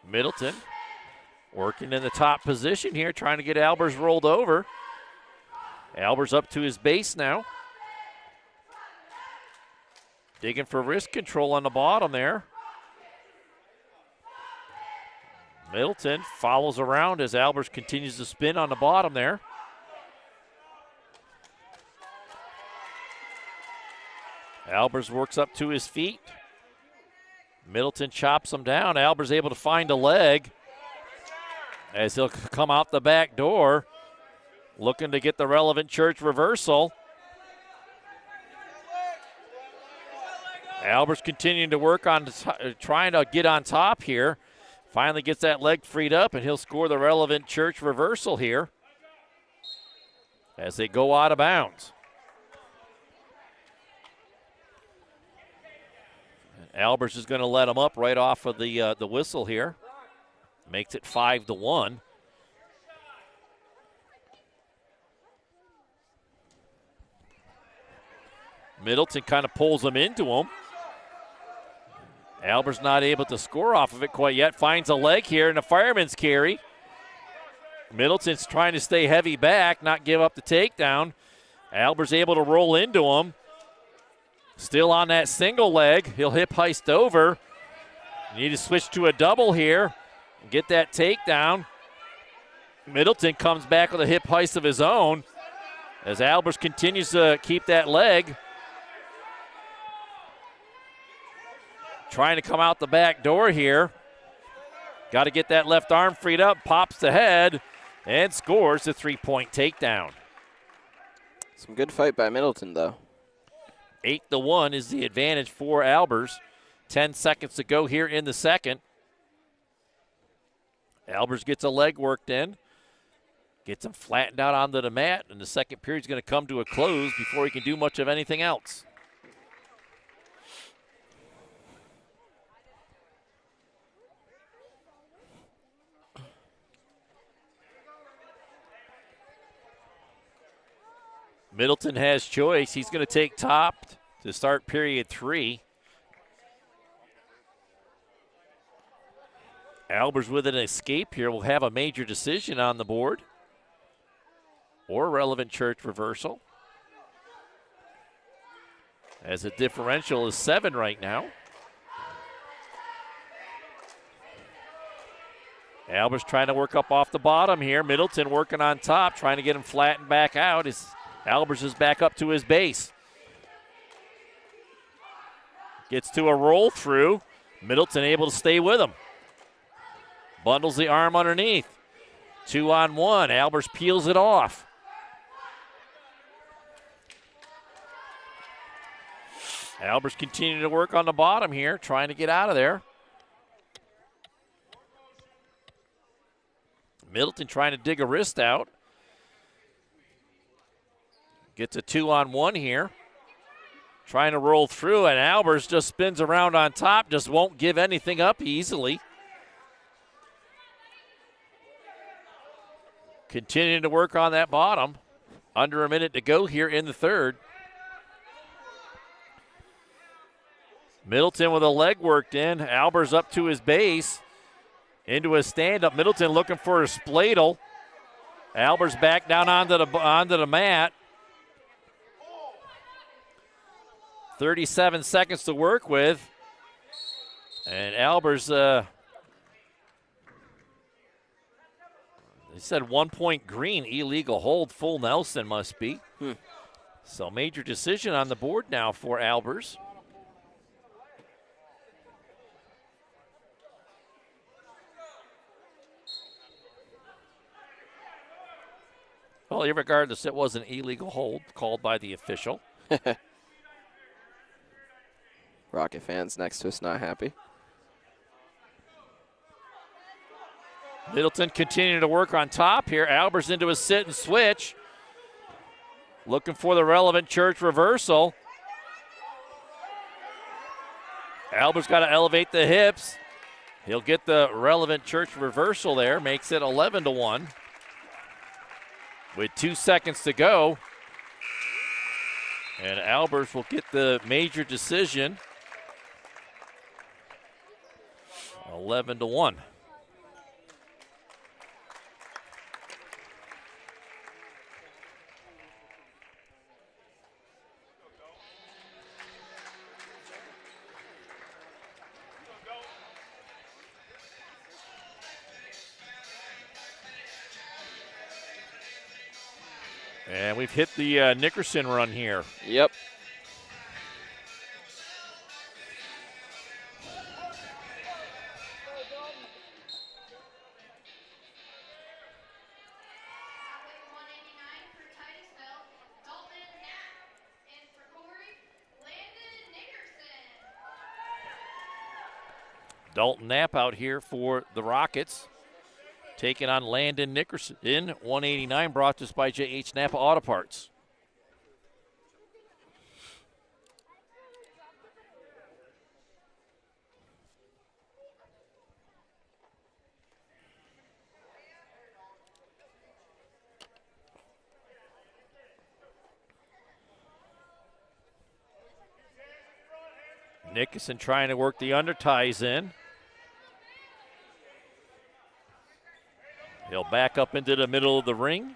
Middleton working in the top position here, trying to get Albers rolled over. Albers up to his base now. Digging for wrist control on the bottom there. Middleton follows around as Albers continues to spin on the bottom there. Albers works up to his feet. Middleton chops him down. Albers able to find a leg as he'll come out the back door, looking to get the relevant church reversal. Albers continuing to work on trying to get on top here. Finally gets that leg freed up, and he'll score the relevant church reversal here as they go out of bounds. Albers is going to let him up right off of the whistle here. Makes it 5-1. Middleton kind of pulls him into him. Albers not able to score off of it quite yet. Finds a leg here in a fireman's carry. Middleton's trying to stay heavy back, not give up the takedown. Albers able to roll into him. Still on that single leg. He'll hip heist over. Need to switch to a double here and get that takedown. Middleton comes back with a hip heist of his own as Albers continues to keep that leg. Trying to come out the back door here. Got to get that left arm freed up. Pops the head and scores the 3-point takedown. Some good fight by Middleton, though. 8-1 is the advantage for Albers. 10 seconds to go here in the second. Albers gets a leg worked in. Gets him flattened out onto the mat, and the second period is going to come to a close before he can do much of anything else. Middleton has choice. He's going to take top to start period 3. Albers with an escape here will have a major decision on the board or relevant church reversal, as the differential is 7 right now. Albers trying to work up off the bottom here. Middleton working on top, trying to get him flattened back out. Albers is back up to his base. Gets to a roll through. Middleton able to stay with him. Bundles the arm underneath. 2-on-1. Albers peels it off. Albers continuing to work on the bottom here, trying to get out of there. Middleton trying to dig a wrist out. Gets a 2-on-1 here. Trying to roll through, and Albers just spins around on top, just won't give anything up easily. Continuing to work on that bottom. Under a minute to go here in the third. Middleton with a leg worked in. Albers up to his base. Into a stand-up. Middleton looking for a spladle. Albers back down onto the mat. 37 seconds to work with. And Albers, they said 1 point green, illegal hold, full Nelson must be. So major decision on the board now for Albers. Well, irregardless, it was an illegal hold called by the official. Rocket fans next to us not happy. Middleton continuing to work on top here. Albers into a sit and switch. Looking for the relevant church reversal. Albers got to elevate the hips. He'll get the relevant church reversal there. Makes it 11-1. With 2 seconds to go. And Albers will get the major decision. 11-1. And we've hit the Nickerson run here. Yep. With 189 for Titusville, Dalton Knapp. And for Corry, Landon Nickerson. Dalton Knapp out here for the Rockets. Taking on Landon Nickerson in 189, brought to us by J.H. Napa Auto Parts. Nickerson trying to work the underties in. He'll back up into the middle of the ring.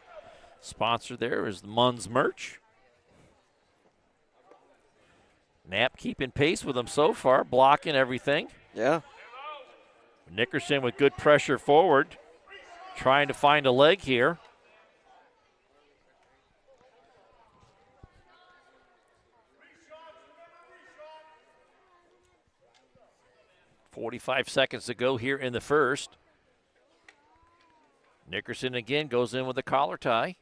Sponsor there is the Munns merch. Knapp keeping pace with him so far, blocking everything. Yeah. Nickerson with good pressure forward, trying to find a leg here. .45 seconds to go here in the first. Nickerson again goes in with a collar tie.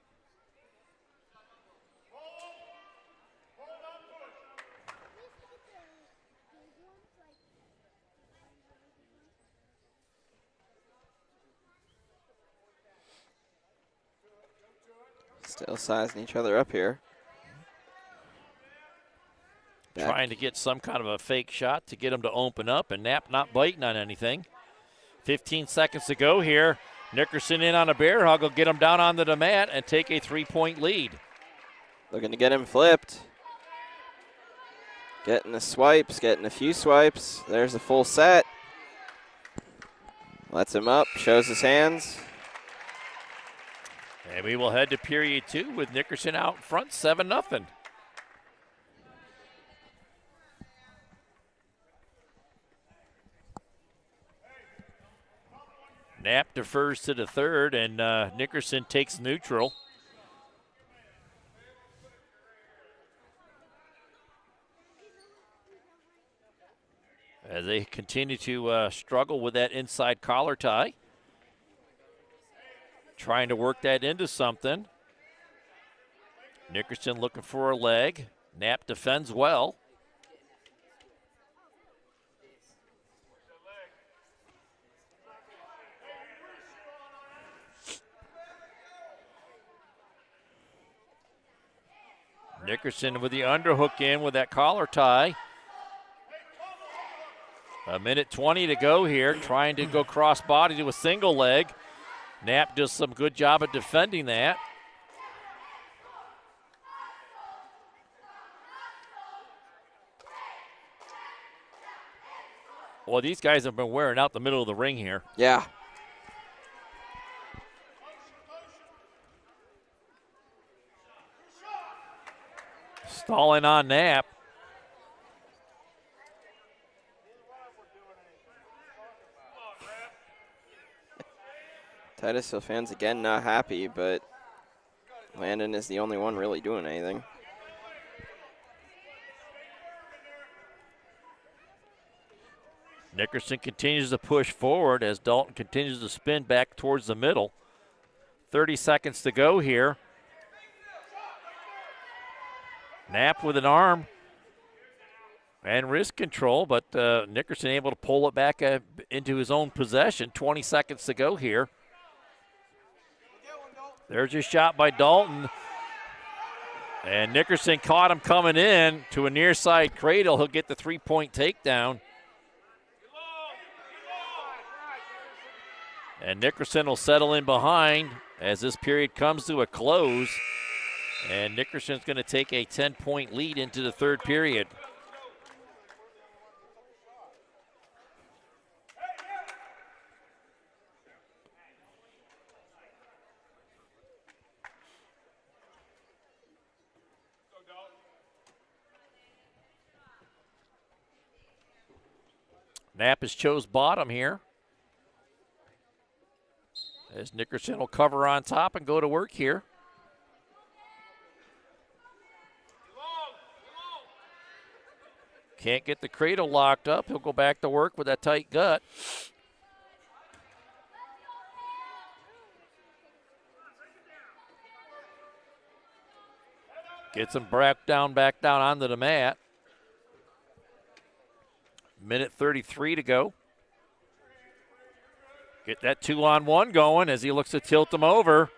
Still sizing each other up here. Trying to get some kind of a fake shot to get him to open up, and Knapp not biting on anything. 15 seconds to go here. Nickerson in on a bear hug will get him down onto the mat and take a 3-point lead. Looking to get him flipped. Getting the swipes, getting a few swipes. There's a full set. Lets him up, shows his hands. And we will head to period 2 with Nickerson out front, 7-0. Knapp defers to the third, and Nickerson takes neutral. As they continue to struggle with that inside collar tie. Trying to work that into something. Nickerson looking for a leg. Knapp defends well. Nickerson with the underhook in with that collar tie. A minute 20 to go here, trying to go cross body to a single leg. Knapp does some good job at defending that. Well, these guys have been wearing out the middle of the ring here. Yeah. Stalling on Knapp. Titusville fans again not happy, but Landon is the only one really doing anything. Nickerson continues to push forward as Dalton continues to spin back towards the middle. 30 seconds to go here. Knapp with an arm and wrist control, but Nickerson able to pull it back into his own possession. 20 seconds to go here. There's a shot by Dalton. And Nickerson caught him coming in to a near side cradle. He'll get the three-point takedown. And Nickerson will settle in behind as this period comes to a close. And Nickerson's going to take a 10-point lead into the third period. Knapp has chose bottom here. As Nickerson will cover on top and go to work here. Can't get the cradle locked up. He'll go back to work with that tight gut. Gets him back down onto the mat. Minute 33 to go. Get that 2-on-1 going as he looks to tilt him over.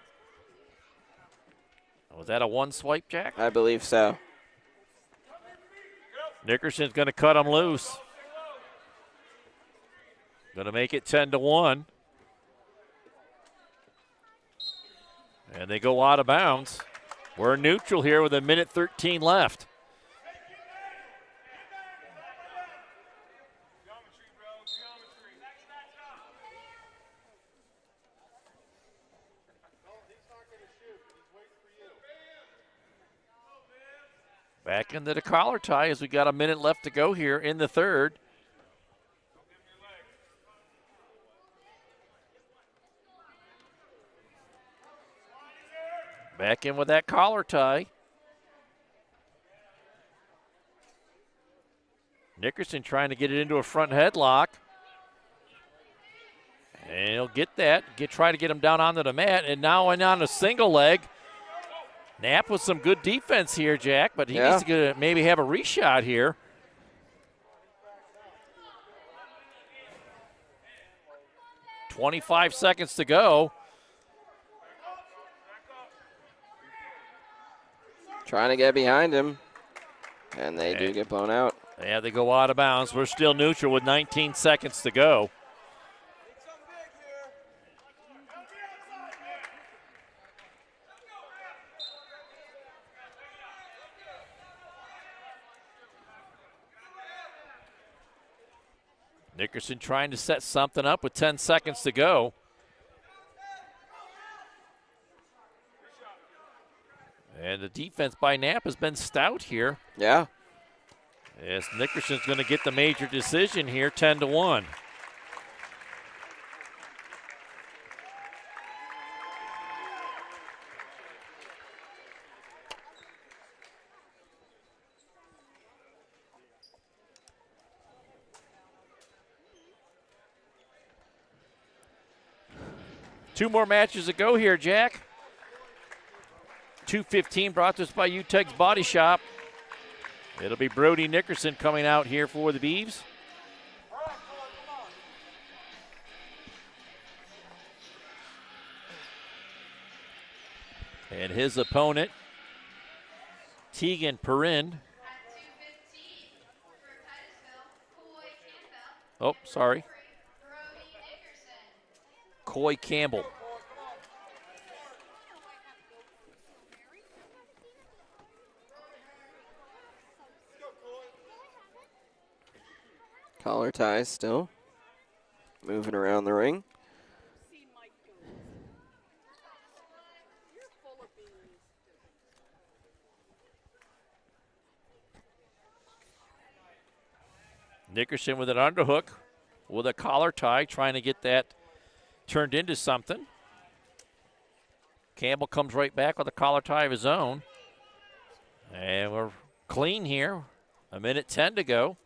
Was that a one swipe, Jack? I believe so. Nickerson's going to cut him loose. Going to make it 10-1. And they go out of bounds. We're neutral here with a minute 13 left. Back into the collar tie as we got a minute left to go here in the third. Back in with that collar tie. Nickerson trying to get it into a front headlock. And he'll get that. Try to get him down onto the mat. And now on a single leg. Knapp with some good defense here, Jack, but he needs to maybe have a reshot here. .25 seconds to go. Trying to get behind him, and they do get blown out. Yeah, they go out of bounds. We're still neutral with 19 seconds to go. Nickerson trying to set something up with 10 seconds to go. And the defense by Knapp has been stout here. Yeah. As Nickerson's going to get the major decision here, 10-1. Two more matches to go here, Jack. 2:15 brought to us by UTEG's Body Shop. It'll be Brody Nickerson coming out here for the Beavs. And his opponent, Tegan Perrin. Oh, sorry. Coy Campbell. Collar ties still. Moving around the ring. Nickerson with an underhook with a collar tie, trying to get that turned into something. Campbell comes right back with a collar tie of his own. And we're clean here. 1:10 to go.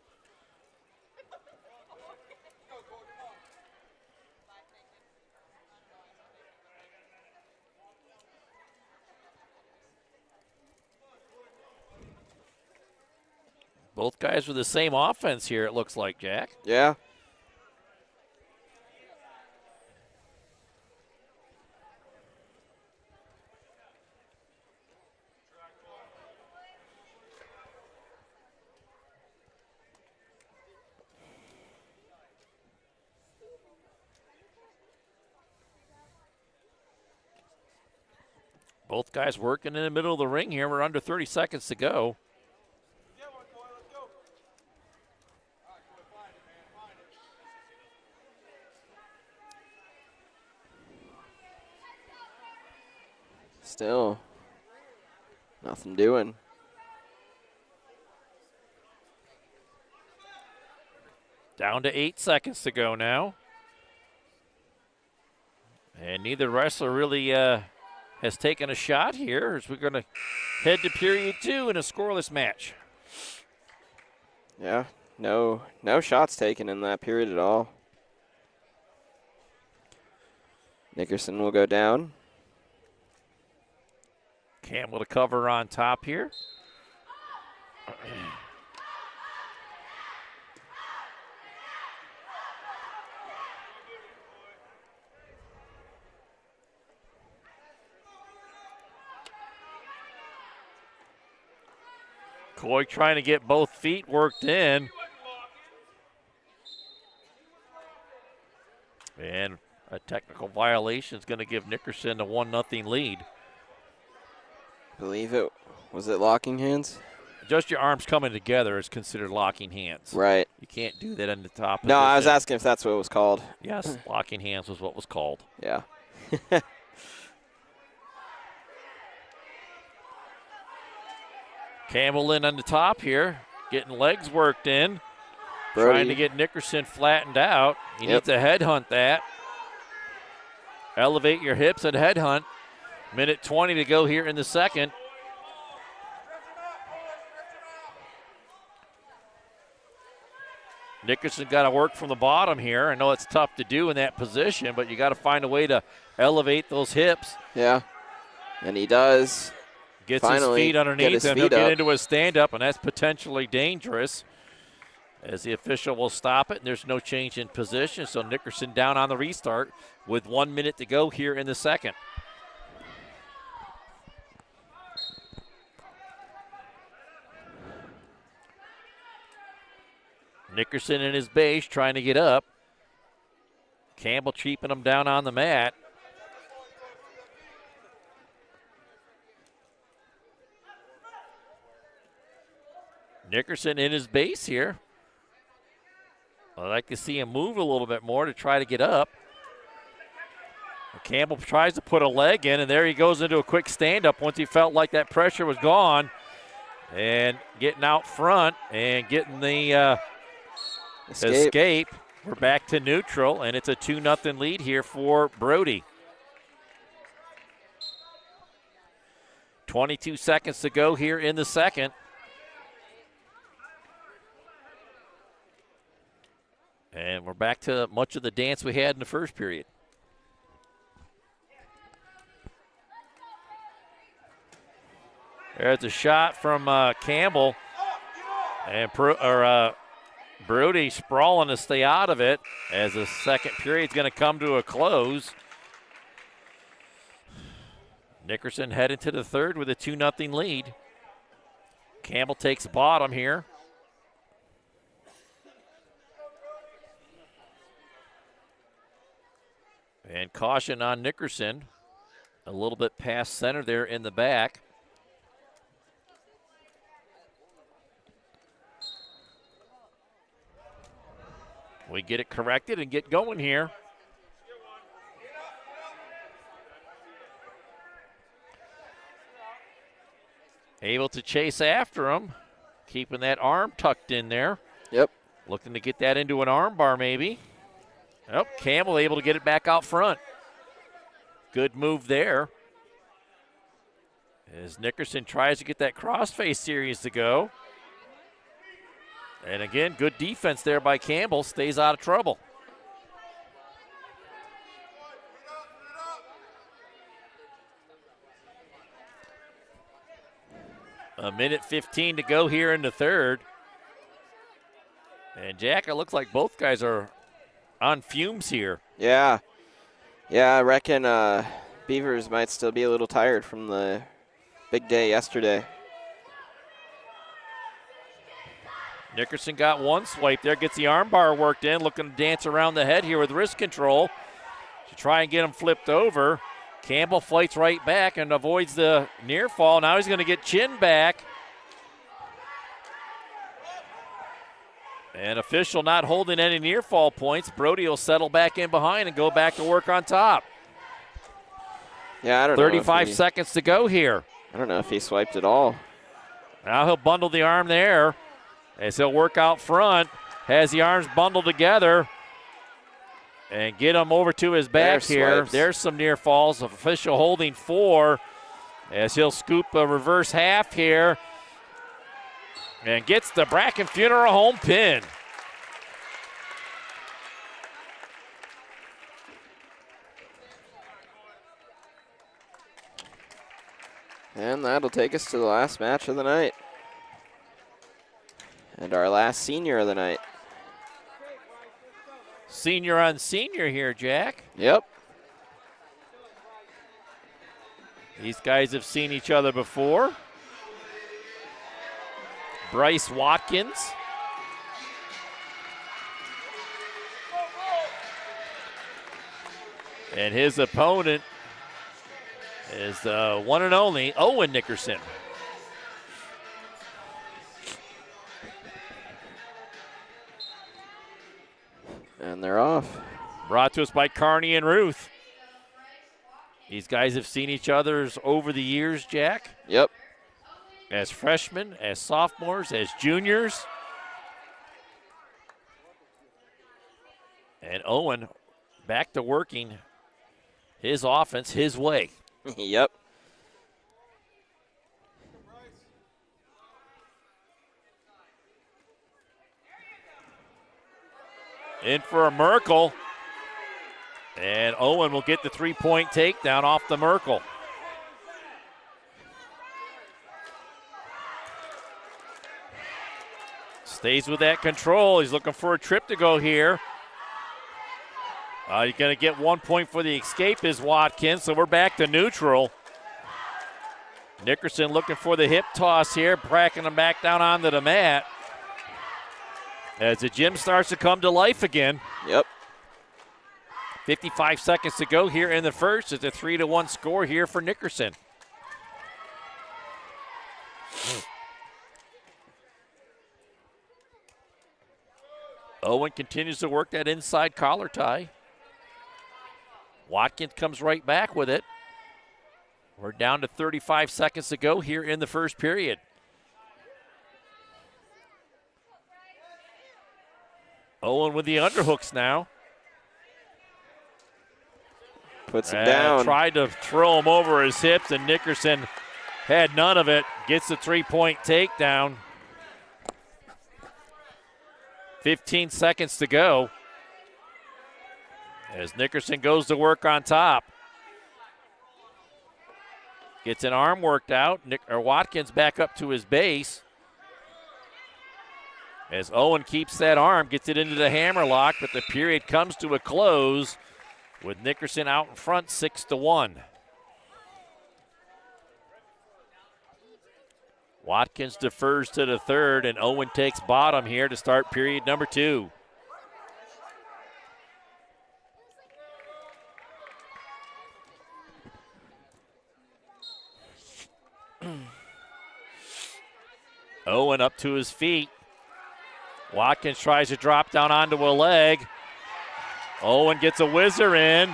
Both guys with the same offense here, it looks like, Jack. Yeah. Both guys working in the middle of the ring here. We're under 30 seconds to go. Still nothing doing. Down to 8 seconds to go now. And neither wrestler really has taken a shot here as we're going to head to period 2 in a scoreless match. Yeah, no shots taken in that period at all. Nickerson will go down. Campbell to cover on top here. Coy trying to get both feet worked in. And a technical violation is going to give Nickerson a 1-0 lead. Believe it. Was it locking hands? Just your arms coming together is considered locking hands. Right. You can't do that in the top No, I was position. asking if that's what it was called. Yes, locking hands was what was called. Yeah. Campbell in on the top here, getting legs worked in. Brody. Trying to get Nickerson flattened out. He needs to headhunt that. Elevate your hips and headhunt. 1:20 to go here in the second. Nickerson got to work from the bottom here. I know it's tough to do in that position, but you got to find a way to elevate those hips. Yeah, and he does. Gets his feet underneath, and he'll get into a stand-up, and that's potentially dangerous as the official will stop it, and there's no change in position. So Nickerson down on the restart with 1 minute to go here in the second. Nickerson in his base trying to get up. Campbell keeping him down on the mat. Nickerson in his base here. I'd like to see him move a little bit more to try to get up. Campbell tries to put a leg in, and there he goes into a quick stand-up once he felt like that pressure was gone. And getting out front and getting the escape. We're back to neutral, and it's a 2-0 lead here for Brody. 22 seconds to go here in the second. And we're back to much of the dance we had in the first period. There's a shot from Campbell. And Brody sprawling to stay out of it as the second period's going to come to a close. Nickerson heading to the third with a 2-0 lead. Campbell takes bottom here. And caution on Nickerson. A little bit past center there in the back. We get it corrected and get going here. Able to chase after him. Keeping that arm tucked in there. Yep. Looking to get that into an arm bar maybe. Oh, Campbell able to get it back out front. Good move there. As Nickerson tries to get that crossface series to go. And again, good defense there by Campbell. Stays out of trouble. A minute 15 to go here in the third. And Jack, it looks like both guys are on fumes here. Yeah. Yeah, I reckon Beavers might still be a little tired from the big day yesterday. Nickerson got one swipe there, gets the arm bar worked in, looking to dance around the head here with wrist control to try and get him flipped over. Campbell fights right back and avoids the near fall. Now he's going to get chin back. And official not holding any near fall points. Brody will settle back in behind and go back to work on top. Yeah, I don't know. 35 seconds to go here. I don't know if he swiped at all. Now he'll bundle the arm there as he'll work out front. Has the arms bundled together and get him over to his back here. Swipes. There's some near falls. Official holding 4 as he'll scoop a reverse half here and gets the Bracken Funeral Home pin. And that'll take us to the last match of the night. And our last senior of the night. Senior on senior here, Jack. Yep. These guys have seen each other before. Bryce Watkins. And his opponent is the one and only Owen Nickerson. And they're off. Brought to us by Carney and Ruth. These guys have seen each other's over the years, Jack. Yep. As freshmen, as sophomores, as juniors. And Owen back to working his offense his way. Yep. In for a Merkel. And Owen will get the three-point takedown off the Merkel. Stays with that control. He's looking for a trip to go here. You're going to get 1 point for the escape is Watkins, so we're back to neutral. Nickerson looking for the hip toss here, bracking him back down onto the mat. As the gym starts to come to life again. Yep. 55 seconds to go here in the first. It's a 3-1 score here for Nickerson. Owen continues to work that inside collar tie. Watkins comes right back with it. We're down to 35 seconds to go here in the first period. Owen with the underhooks now. Puts him down. Tried to throw him over his hips, and Nickerson had none of it. Gets the three-point takedown. 15 seconds to go. As Nickerson goes to work on top. Gets an arm worked out. Watkins back up to his base. As Owen keeps that arm, gets it into the hammer lock, but the period comes to a close with Nickerson out in front 6-1. Watkins defers to the third, and Owen takes bottom here to start period number 2. Owen up to his feet. Watkins tries to drop down onto a leg. Owen gets a whizzer in.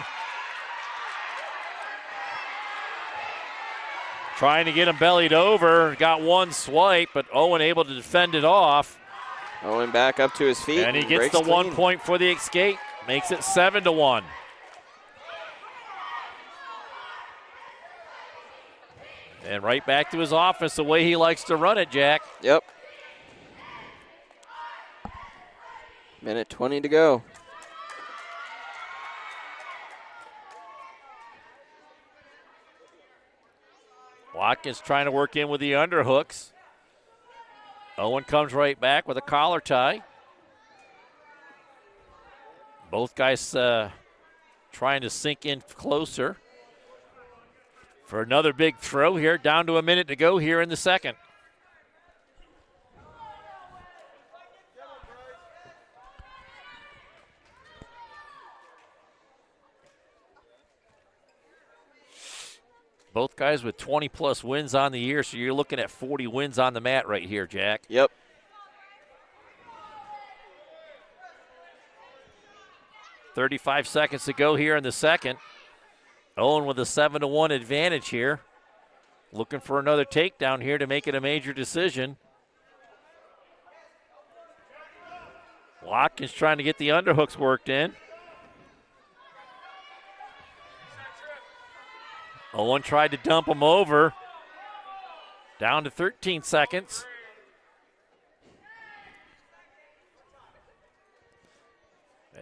Trying to get him bellied over. Got one swipe, but Owen able to defend it off. Owen back up to his feet. And he gets the 1 point for the escape. Makes it 7-1. And right back to his office the way he likes to run it, Jack. Yep. Minute 20 to go. Watkins trying to work in with the underhooks. Owen comes right back with a collar tie. Both guys trying to sink in closer for another big throw here. Down to a minute to go here in the second. Both guys with 20-plus wins on the year, so you're looking at 40 wins on the mat right here, Jack. Yep. .35 seconds to go here in the second. Owen with a 7-1 advantage here. Looking for another takedown here to make it a major decision. Watkins trying to get the underhooks worked in. Owen tried to dump him over. Down to 13 seconds.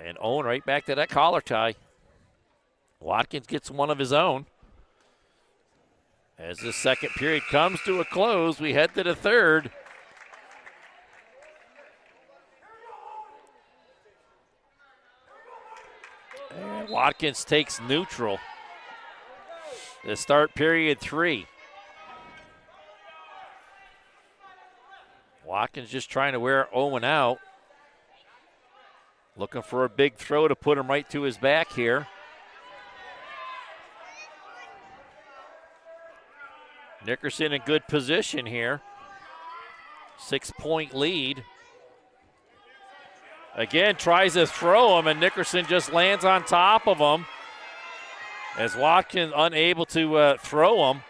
And Owen right back to that collar tie. Watkins gets one of his own. As the second period comes to a close, we head to the third. And Watkins takes neutral to start period 3. Watkins just trying to wear Owen out. Looking for a big throw to put him right to his back here. Nickerson in good position here. 6-point lead. Again, tries to throw him, and Nickerson just lands on top of him. As Watkins unable to throw him.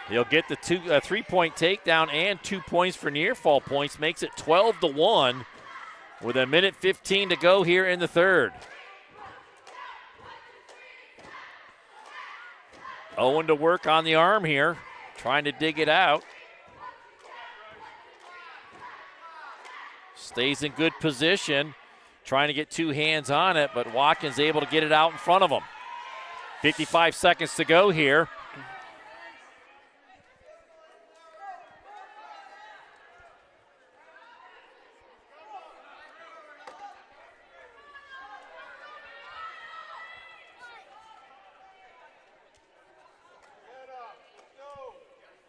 He'll get the 3-point takedown and 2 points for near fall points. Makes it 12-1 with a minute 15 to go here in the third. Owen to work on the arm here, trying to dig it out. Stays in good position, trying to get 2 hands on it, but Watkins able to get it out in front of him. 55 seconds to go here.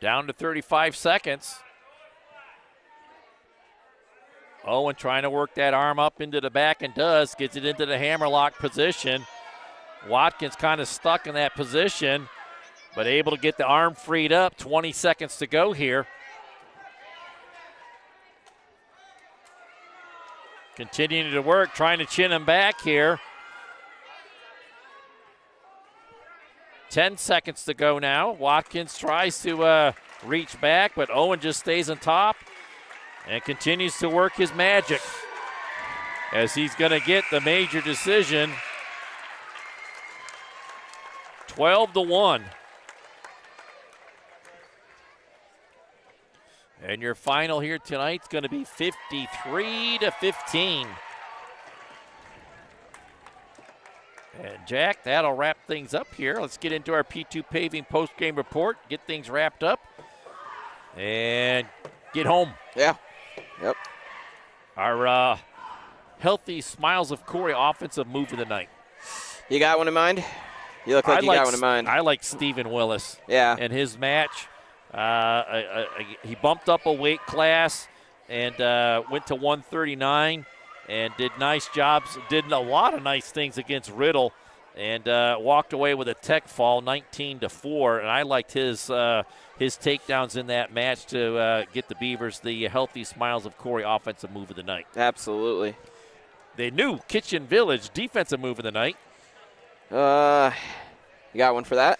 Down to 35 seconds. Owen trying to work that arm up into the back and does. Gets it into the hammerlock position. Watkins kind of stuck in that position, but able to get the arm freed up. 20 seconds to go here. Continuing to work, trying to chin him back here. 10 seconds to go now. Watkins tries to reach back, but Owen just stays on top and continues to work his magic as he's going to get the major decision. 12-1. And your final here tonight is going to be 53-15. And Jack, that'll wrap things up here. Let's get into our P2 Paving post-game report, get things wrapped up, and get home. Yeah. Yep. Our Healthy Smiles of Corry offensive move of the night. You got one in mind? You look like you got one in mind. I like Stephen Willis. Yeah. And his match. He bumped up a weight class and went to 139. And did nice jobs, did a lot of nice things against Riddle, and walked away with a tech fall, 19-4. And I liked his takedowns in that match to get the Beavers the Healthy Smiles of Corry offensive move of the night. Absolutely. The new Kitchen Village defensive move of the night. You got one for that?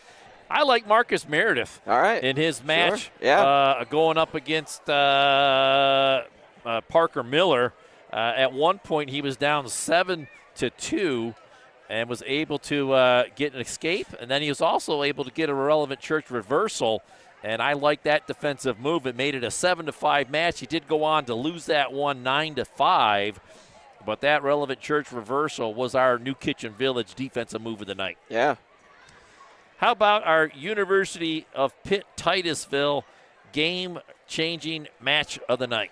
I like Marcus Meredith. All right. In his match, sure. Yeah. Going up against Parker Miller. At one point, he was down 7-2, and was able to get an escape. And then he was also able to get a Relevant Church reversal. And I like that defensive move. It made it a 7-5 match. He did go on to lose that one 9-5. But that Relevant Church reversal was our New Kitchen Village defensive move of the night. Yeah. How about our University of Pitt Titusville game-changing match of the night?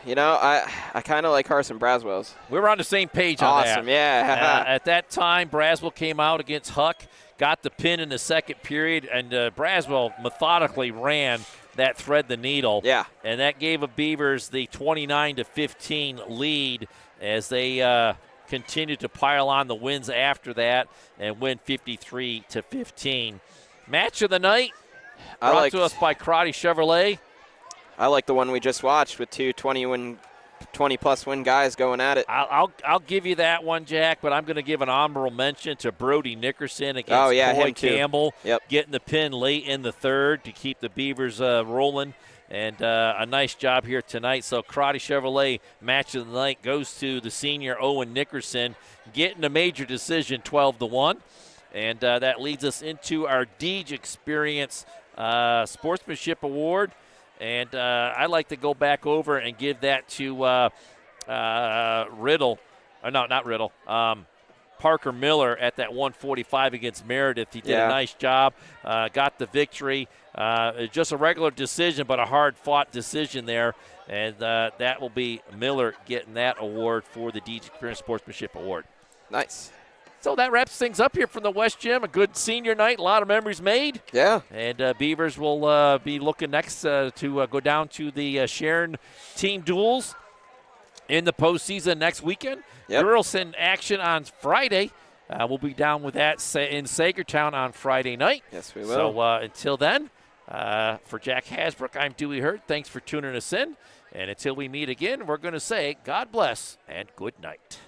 You know, I kind of like Carson Braswell's. We were on the same page on that. Awesome, yeah. At that time, Braswell came out against Huck, got the pin in the second period, and Braswell methodically ran that thread the needle. Yeah. And that gave the Beavers the 29-15 lead as they continued to pile on the wins after that and win 53-15. Match of the night brought to us by Crotty Chevrolet. I like the one we just watched with two 20-plus win guys going at it. I'll give you that one, Jack, but I'm going to give an honorable mention to Brody Nickerson against Coy Campbell, getting the pin late in the third to keep the Beavers rolling. And a nice job here tonight. So Crotty Chevrolet match of the night goes to the senior Owen Nickerson, getting a major decision 12-1. And that leads us into our Deej Experience Sportsmanship Award. And I'd like to go back over and give that to Riddle. Not Riddle. Parker Miller at that 145 against Meredith. He did a nice job, got the victory. Just a regular decision, but a hard-fought decision there. And that will be Miller getting that award for the Deej Experience Sportsmanship Award. Nice. So that wraps things up here from the West Gym. A good senior night, a lot of memories made. Yeah. And Beavers will be looking next to go down to the Sharon team duels in the postseason next weekend. Girls in action on Friday. We'll be down with that in Sagertown on Friday night. Yes, we will. So until then, for Jack Hasbrook, I'm Dewey Hurt. Thanks for tuning us in. And until we meet again, we're going to say God bless and good night.